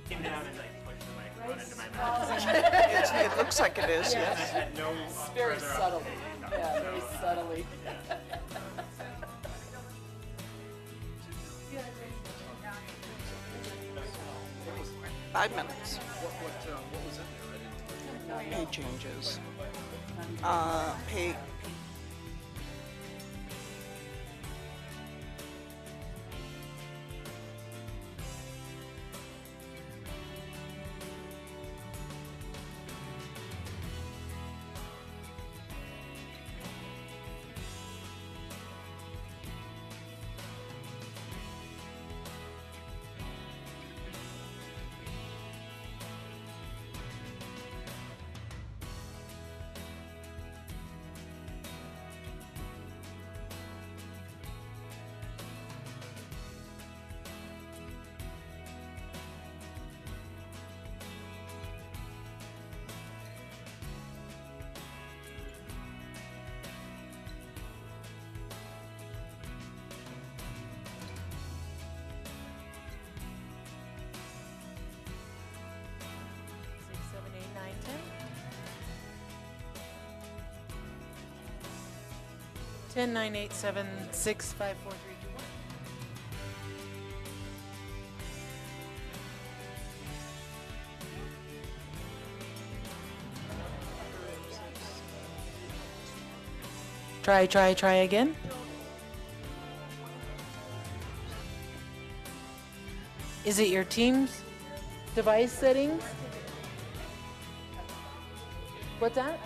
Q: Came down and like pushed the microphone into my mouth.
L: It looks like it is,
Q: I
L: yes.
Q: had no
L: Very
Q: further
L: subtly,
Q: opportunity to
L: yeah,
Q: comment,
L: very
Q: so,
L: subtly.
Q: yeah.
L: 5 minutes.
R: What was in there? I didn't.
L: Pay changes. Pay.
S: Ten, 9, 8, 7, 6, 5, 4, 3, 2, 1. Try again. Is it your Teams device settings? What's that?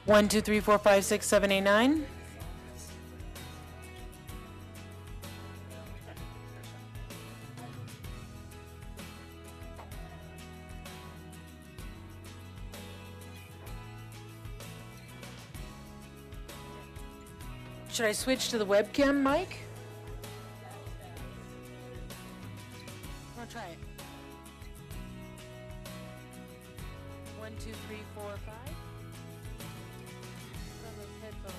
S: One, two, three, four, five, six, seven, eight, nine. Should I switch to the webcam mic? I'll try it. 1, 2, 3, 4, 5. On those headphones.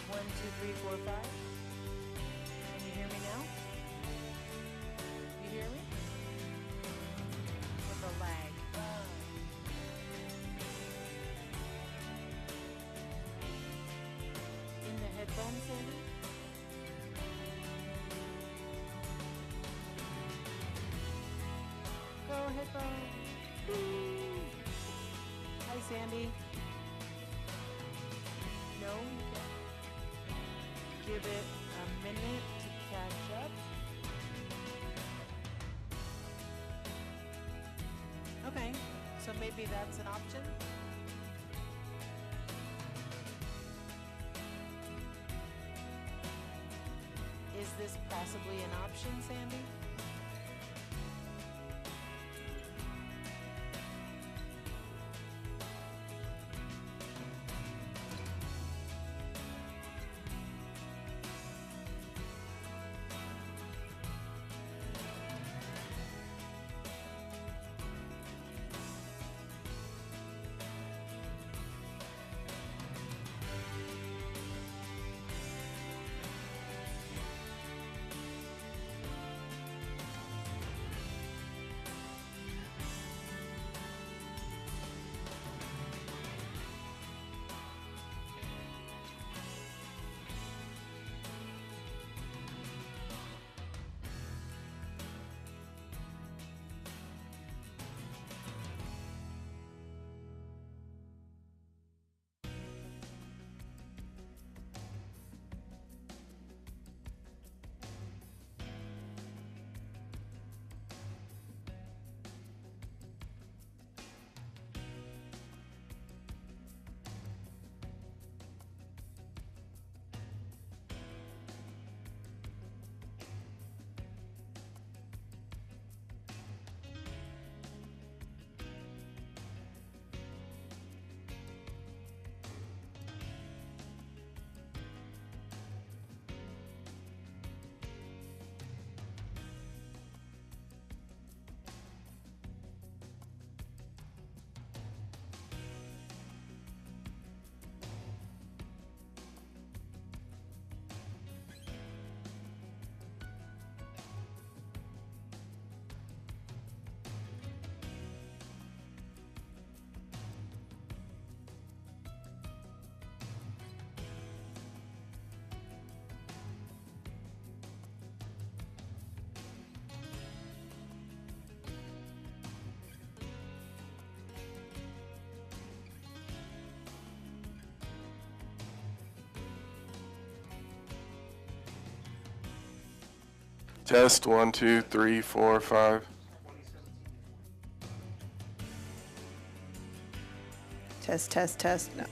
S: 1, 2, 3, 4, 5. Can you hear me now? You hear me? With a lag. In the headphones, Sandy? Go headphones. Hi, Sandy. No, you can't. Give it a minute to catch up. Okay, so maybe that's an option. Is this possibly an option, Sandy?
E: Test, 1, 2, 3, 4, 5.
L: Test, test, test. No.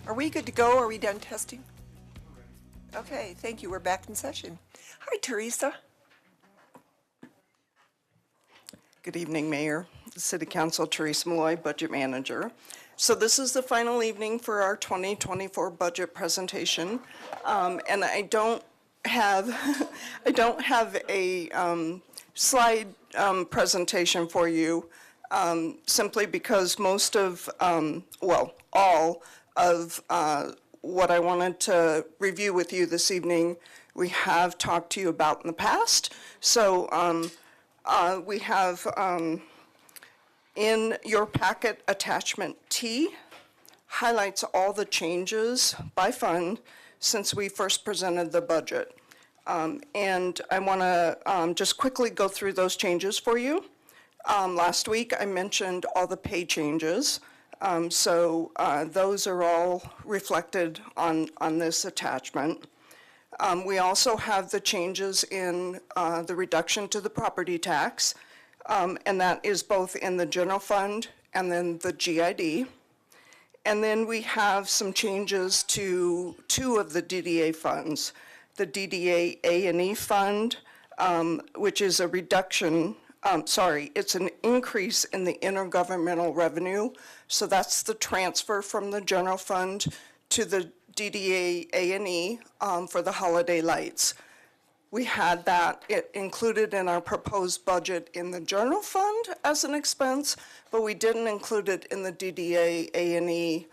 A: Are we good to go? Are we done testing? Okay, thank you. We're back in session. Hi, Teresa.
T: Good evening, Mayor, City Council, Teresa Malloy, Budget Manager. So this is the final evening for our 2024 budget presentation, and I don't have a slide presentation for you, simply because most of, well, all of what I wanted to review with you this evening, we have talked to you about in the past. So we have in your packet attachment T highlights all the changes by fund since we first presented the budget. And I want to just quickly go through those changes for you. Last week I mentioned all the pay changes. So those are all reflected on this attachment. We also have the changes in the reduction to the property tax, and that is both in the general fund and then the GID. And then we have some changes to two of the DDA funds. The DDA A&E fund, which is a reduction, it's an increase in the intergovernmental revenue. So that's the transfer from the general fund to the DDA A&E for the holiday lights. We had that included in our proposed budget in the general fund as an expense, but we didn't include it in the DDA A&E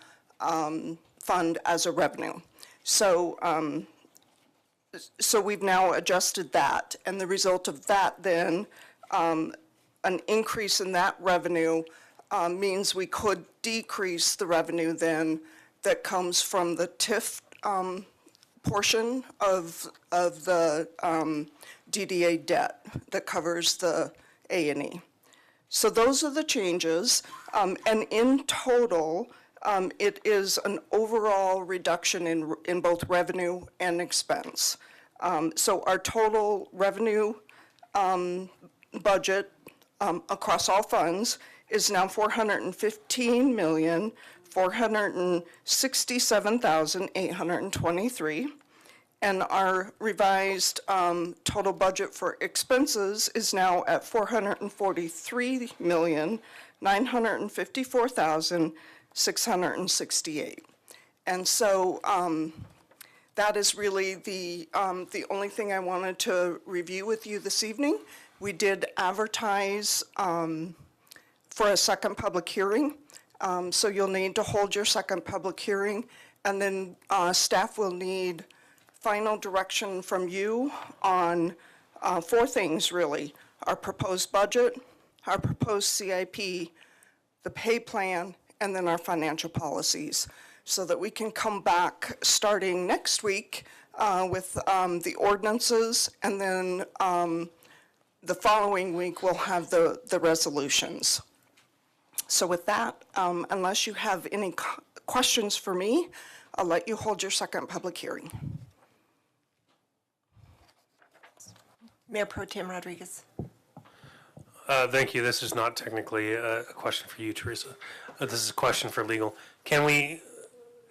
T: fund as a revenue. So we've now adjusted that, and the result of that then, an increase in that revenue means we could decrease the revenue then that comes from the TIF portion of the DDA debt that covers the A&E. So those are the changes, and in total, it is an overall reduction in both revenue and expense. So our total revenue budget across all funds is now $415,467,823. And our revised total budget for expenses is now at $443,954,668. And so that is really the only thing I wanted to review with you this evening. We did advertise for a second public hearing. So you'll need to hold your second public hearing, and then staff will need final direction from you on 4 things, really. Our proposed budget, our proposed CIP, the pay plan, and then our financial policies, so that we can come back starting next week with the ordinances, and then the following week we'll have the resolutions. So with that, unless you have any questions for me, I'll let you hold your second public hearing.
A: Mayor Pro Tem Rodriguez.
D: Thank you. This is not technically a question for you, Teresa. This is a question for legal. Can we,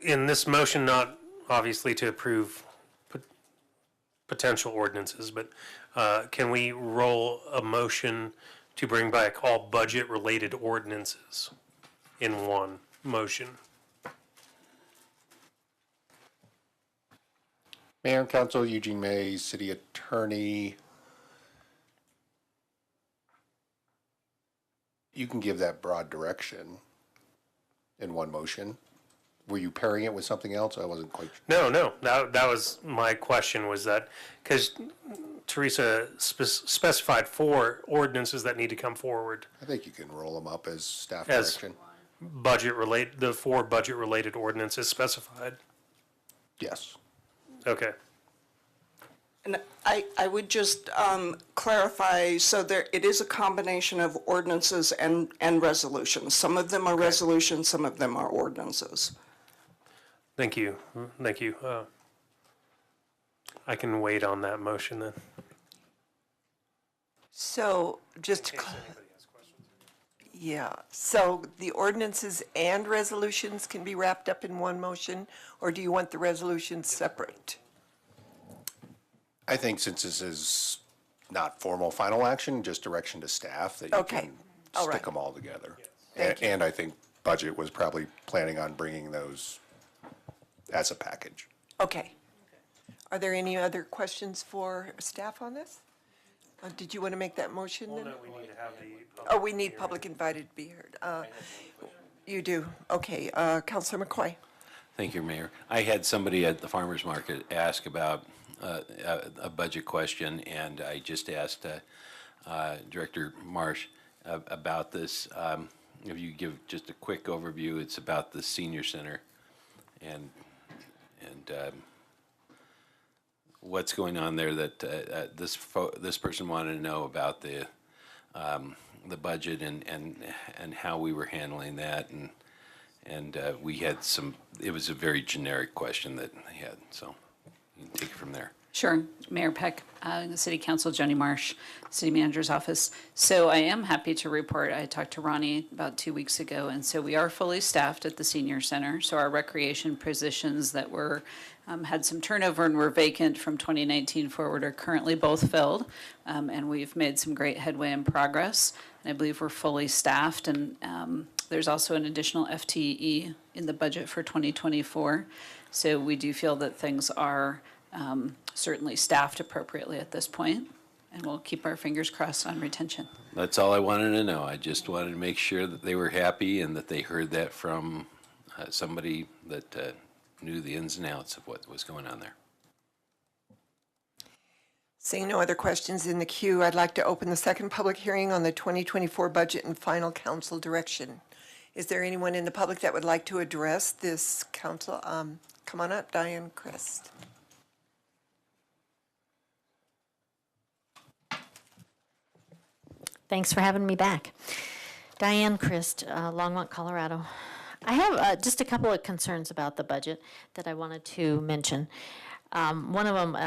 D: in this motion, not obviously to approve potential ordinances, but can we roll a motion to bring back all budget-related ordinances in one motion?
U: Mayor and Council, Eugene May, City Attorney. You can give that broad direction in one motion. Were you pairing it with something else? I wasn't quite.
D: No. That was my question, was that, because Teresa specified 4 ordinances that need to come forward.
U: I think you can roll them up as staff
D: As
U: direction.
D: budget-related, the 4 budget-related ordinances specified.
U: Yes.
D: Okay.
T: And I would just clarify, so it is a combination of ordinances and resolutions. Some of them are resolutions, some of them are ordinances.
D: Thank you. Thank you. I can wait on that motion then.
A: So just to yeah, so the ordinances and resolutions can be wrapped up in one motion, or do you want the resolutions separate?
U: I think since this is not formal final action, just direction to staff, that you can
A: All right.
U: stick them all together.
A: Thank you.
U: And I think budget was probably planning on bringing those as a package.
A: Okay. Are there any other questions for staff on this? Did you want to make that motion then?
D: No, we need to have the.
A: Oh, we need public invited to be heard. You do. Okay. Councilor McCoy.
M: Thank you, Mayor. I had somebody at the farmer's market ask about a budget question, and I just asked Director Marsh about this. If you give just a quick overview, it's about the senior center and what's going on there that this person wanted to know about the budget and how we were handling that, and we had some. It was a very generic question that they had, so you can take it from there.
V: Sure. Mayor Peck, the City Council, Joni Marsh, City Manager's Office. So I am happy to report, I talked to Ronnie about 2 weeks ago, and so we are fully staffed at the Senior Center. So our recreation positions that were, had some turnover and were vacant from 2019 forward are currently both filled. And we've made some great headway and progress. And I believe we're fully staffed, and there's also an additional FTE in the budget for 2024. So we do feel that things are certainly staffed appropriately at this point, and we'll keep our fingers crossed on retention.
M: That's all I wanted to know. I just wanted to make sure that they were happy and that they heard that from somebody that knew the ins and outs of what was going on there.
A: Seeing no other questions in the queue, I'd like to open the second public hearing on the 2024 budget and final council direction. Is there anyone in the public that would like to address this council? Come on up, Diane Christ.
H: Thanks for having me back. Diane Christ, Longmont, Colorado. I have just a couple of concerns about the budget that I wanted to mention. One of them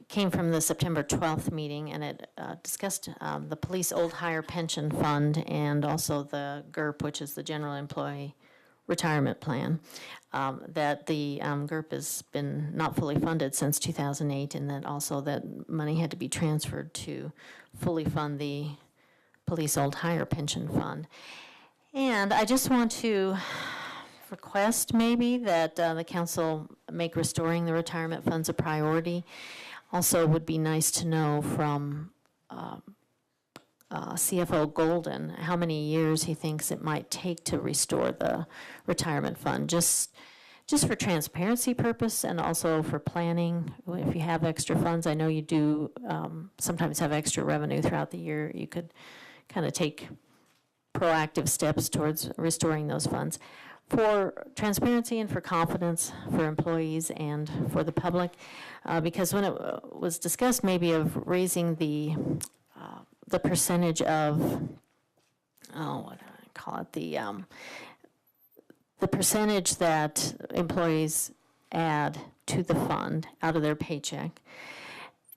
H: came from the September 12th meeting, and it discussed the police old hire pension fund and also the GERP, which is the General Employee Retirement Plan, that the GERP has been not fully funded since 2008, and that also that money had to be transferred to fully fund the police old hire pension fund. And I just want to request maybe that the council make restoring the retirement funds a priority. Also, it would be nice to know from CFO Golden how many years he thinks it might take to restore the retirement fund, just for transparency purpose and also for planning. If you have extra funds, I know you do sometimes have extra revenue throughout the year, you could kind of take proactive steps towards restoring those funds. For transparency and for confidence for employees and for the public, because when it was discussed maybe of raising the percentage of, what do I call it, the percentage that employees add to the fund out of their paycheck,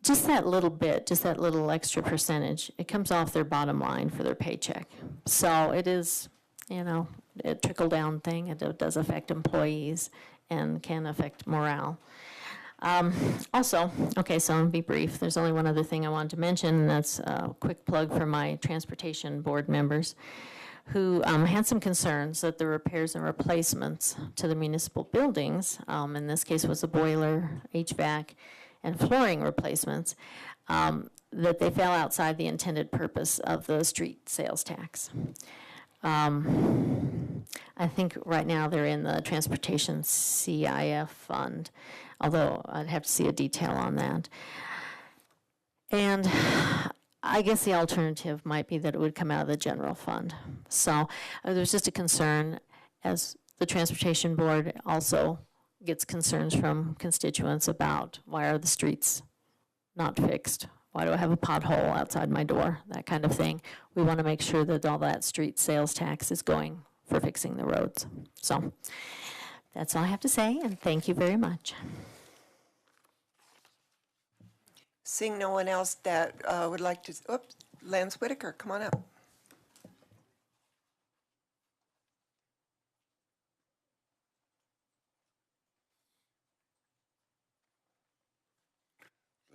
H: just that little bit, just that little extra percentage, it comes off their bottom line for their paycheck. So it is, a trickle-down thing. It does affect employees and can affect morale. Also, okay, so I'll be brief. There's only one other thing I wanted to mention, and that's a quick plug for my transportation board members who had some concerns that the repairs and replacements to the municipal buildings, in this case was a boiler, HVAC, and flooring replacements, that they fell outside the intended purpose of the street sales tax. I think right now they're in the transportation CIF fund, although I'd have to see a detail on that. And I guess the alternative might be that it would come out of the general fund. So there's just a concern, as the transportation board also gets concerns from constituents about why are the streets not fixed? Why do I have a pothole outside my door? That kind of thing. We want to make sure that all that street sales tax is going for fixing the roads. So that's all I have to say, and thank you very much.
A: Seeing no one else that would like to, Lance Whitaker, come on up.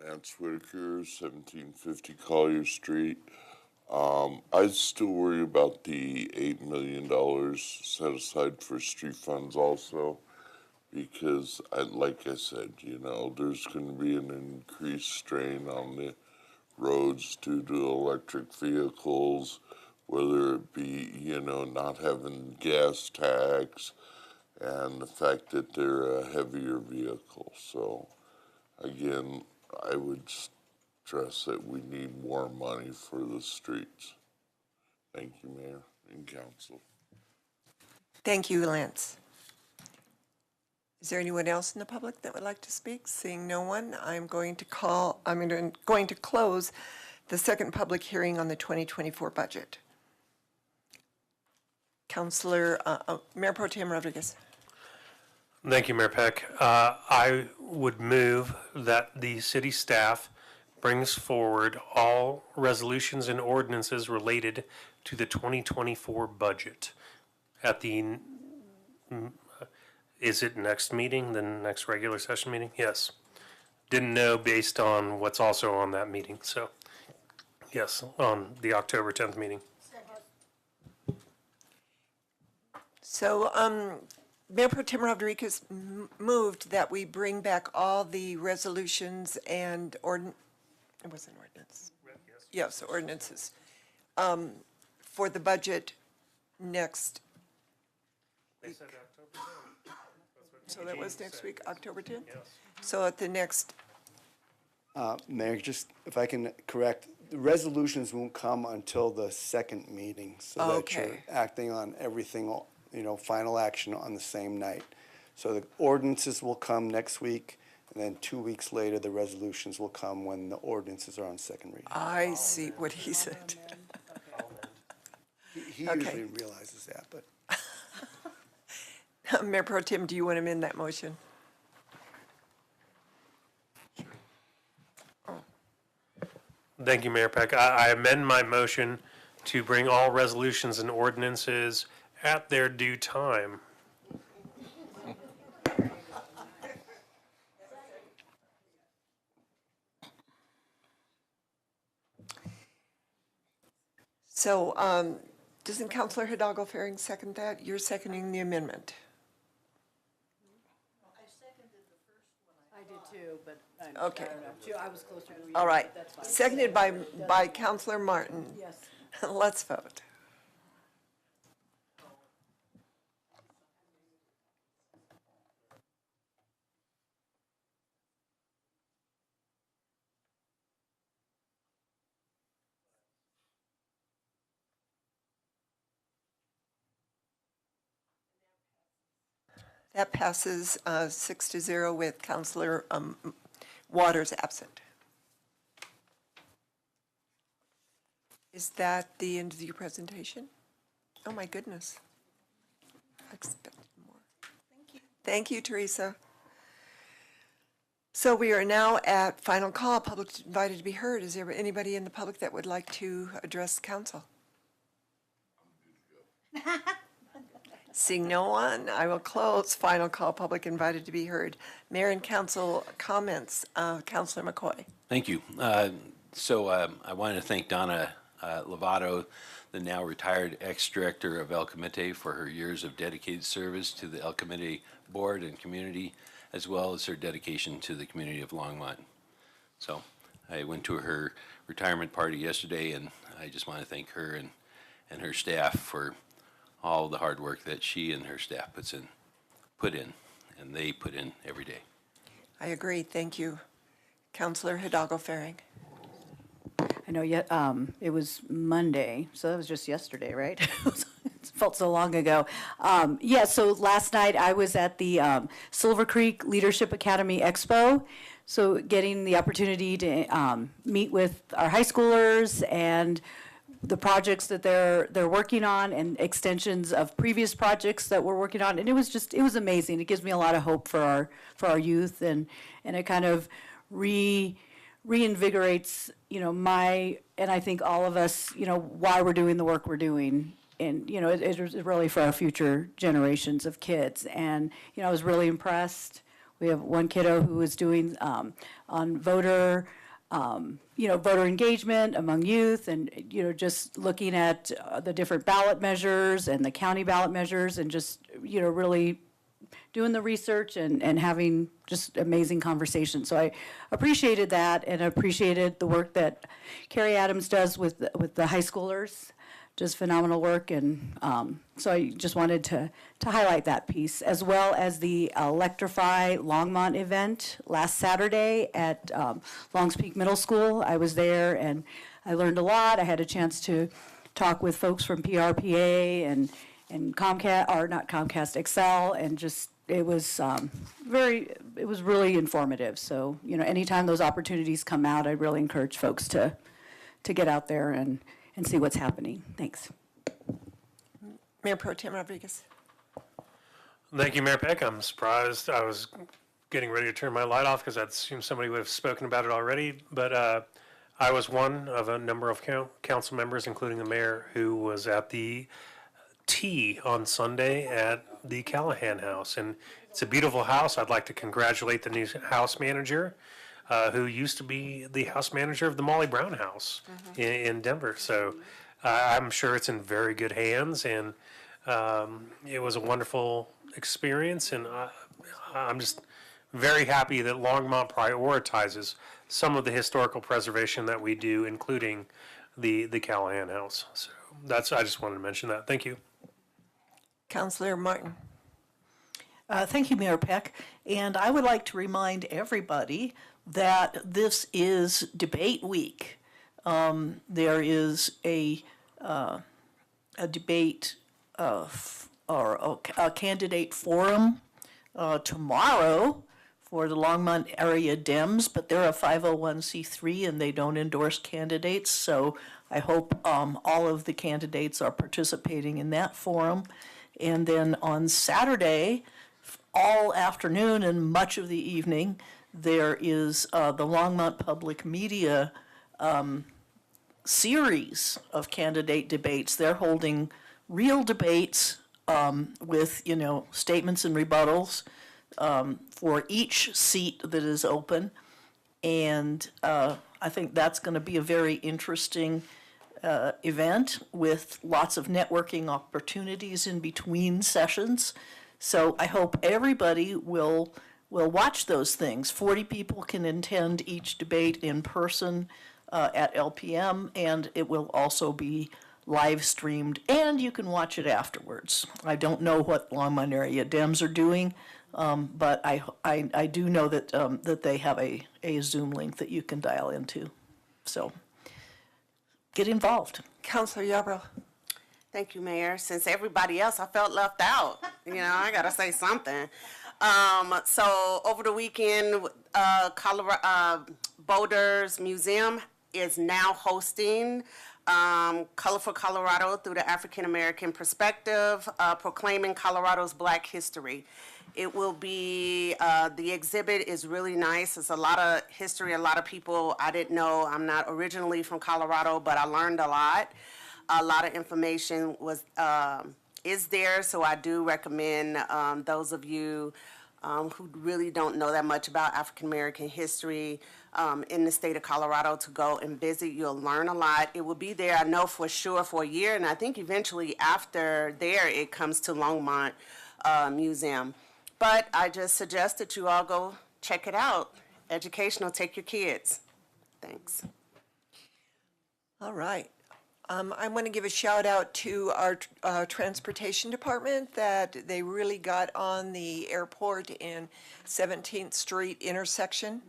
G: Lance Whitaker, 1750 Collier Street. I still worry about the $8 million set aside for street funds also, because like I said, there's going to be an increased strain on the roads due to electric vehicles, whether it be, not having gas tax and the fact that they're a heavier vehicle. So again, I would stress that we need more money for the streets. Thank you, Mayor and Council.
A: Thank you, Lance. Is there anyone else in the public that would like to speak? Seeing no one, I'm going to close the second public hearing on the 2024 budget. Councilor, Mayor Pro Tem Rodriguez.
D: Thank you, Mayor Peck. I would move that the city staff brings forward all resolutions and ordinances related to the 2024 budget at the, is it next meeting, the next regular session meeting? Yes. Didn't know based on what's also on that meeting, so yes, on the October 10th meeting.
A: So, Mayor Pro Tem Rodriguez moved that we bring back all the resolutions and it was an ordinance. Yes, ordinances, for the budget next week. So that was next week, October 10th? Yes. So at the next.
C: Mayor, just if I can correct, the resolutions won't come until the second meeting, so that you're acting on everything, final action on the same night. So the ordinances will come next week, and then 2 weeks later, the resolutions will come when the ordinances are on second reading.
A: I see what he said.
C: He
A: Okay.
C: usually realizes that, but
A: Mayor Pro Tem, do you want to amend that motion?
D: Thank you, Mayor Peck. I amend my motion to bring all resolutions and ordinances at their due time.
A: So, doesn't Counselor Hidalgo Faring second that? You're seconding the amendment.
O: I did too, but
A: Okay.
O: I was closer to you.
A: All right.
O: That's fine.
A: Seconded by Counselor Martin.
O: Yes.
A: Let's vote. That passes 6-0 with Counselor Waters absent. Is that the end of your presentation? Oh, my goodness. I expected more. Thank you. Thank you, Teresa. So we are now at final call, public invited to be heard. Is there anybody in the public that would like to address council? Seeing no one, I will close final call, public invited to be heard. Mayor and council comments. Councilor McCoy.
M: Thank you. So I wanted to thank Donna Lovato, the now retired ex-director of El Comité, for her years of dedicated service to the El Comité board and community, as well as her dedication to the community of Longmont. So I went to her retirement party yesterday, and I just want to thank her and her staff for all the hard work that she and her staff put in, and they put in every day.
A: I agree. Thank you. Counselor Hidalgo Faring.
O: I know yet, it was Monday, so that was just yesterday, right? It felt so long ago. Yeah, so last night I was at the Silver Creek Leadership Academy Expo. So getting the opportunity to meet with our high schoolers and the projects that they're working on and extensions of previous projects that we're working on. And it was amazing. It gives me a lot of hope for our youth, and it kind of reinvigorates, and I think all of us, why we're doing the work we're doing. And, it is really for our future generations of kids. And, I was really impressed. We have one kiddo who was doing on voter engagement among youth, and, just looking at the different ballot measures and the county ballot measures, and just, really doing the research and having just amazing conversations. So I appreciated that, and appreciated the work that Carrie Adams does with the high schoolers. Just phenomenal work, and so I just wanted to highlight that piece, as well as the Electrify Longmont event last Saturday at Longs Peak Middle School. I was there, and I learned a lot. I had a chance to talk with folks from PRPA and Comcast, or not Comcast, Excel, and just it was really informative. So anytime those opportunities come out, I really encourage folks to get out there and see what's happening. Thanks.
A: Mayor Pro Tem Rodriguez.
D: Thank you, Mayor Peck. I'm surprised. I was getting ready to turn my light off because I'd assumed somebody would have spoken about it already. But I was one of a number of council members, including the mayor, who was at the tea on Sunday at the Callahan House. And it's a beautiful house. I'd like to congratulate the new house manager, who used to be the house manager of the Molly Brown House in Denver. So I'm sure it's in very good hands, and it was a wonderful experience. And I'm just very happy that Longmont prioritizes some of the historical preservation that we do, including the Callahan House. So I just wanted to mention that. Thank you.
A: Counselor Martin.
L: Thank you, Mayor Peck. And I would like to remind everybody that this is debate week. There is a debate or a candidate forum tomorrow for the Longmont Area Dems, but they're a 501c3 and they don't endorse candidates. So I hope all of the candidates are participating in that forum. And then on Saturday, all afternoon and much of the evening, there is the Longmont Public Media series of candidate debates. They're holding real debates with, statements and rebuttals for each seat that is open. And I think that's going to be a very interesting event with lots of networking opportunities in between sessions. So I hope everybody will watch those things. 40 people can attend each debate in person at LPM, and it will also be live streamed, and you can watch it afterwards. I don't know what Longmont Area Dems are doing, but I do know that that they have a Zoom link that you can dial into. So get involved.
A: Councilor Yarbrough.
P: Thank you, Mayor. Since everybody else, I felt left out. I got to say something. So over the weekend, Boulder's Museum is now hosting Colorful Colorado through the African American perspective, proclaiming Colorado's Black history. It will be, the exhibit is really nice. It's a lot of history, a lot of people I didn't know. I'm not originally from Colorado, but I learned a lot. A lot of information is there, so I do recommend those of you who really don't know that much about African American history in the state of Colorado to go and visit. You'll learn a lot. It will be there, I know for sure, for a year, and I think eventually after there it comes to Longmont Museum. But I just suggest that you all go check it out. Educational, take your kids. Thanks.
A: All right. I want to give a shout out to our transportation department that they really got on the airport and 17th Street intersection.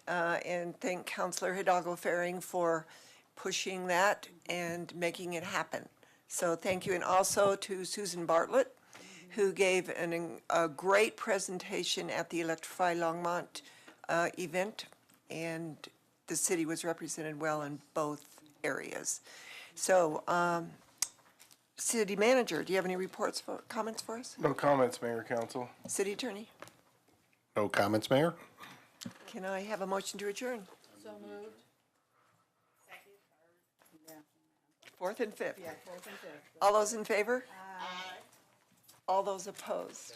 A: And thank Councilor Hidalgo Faring for pushing that and making it happen. So thank you. And also to Susan Bartlett, who gave a great presentation at the Electrify Longmont event. And the city was represented well in both areas. So, City Manager, do you have any comments for us?
E: No comments, Mayor, Council.
A: City Attorney,
U: No comments, Mayor?
A: can I have a motion to adjourn?
S: So moved.
A: Fourth and fifth.
S: Yeah, fourth and fifth.
A: All those in favor? Aye. All those opposed?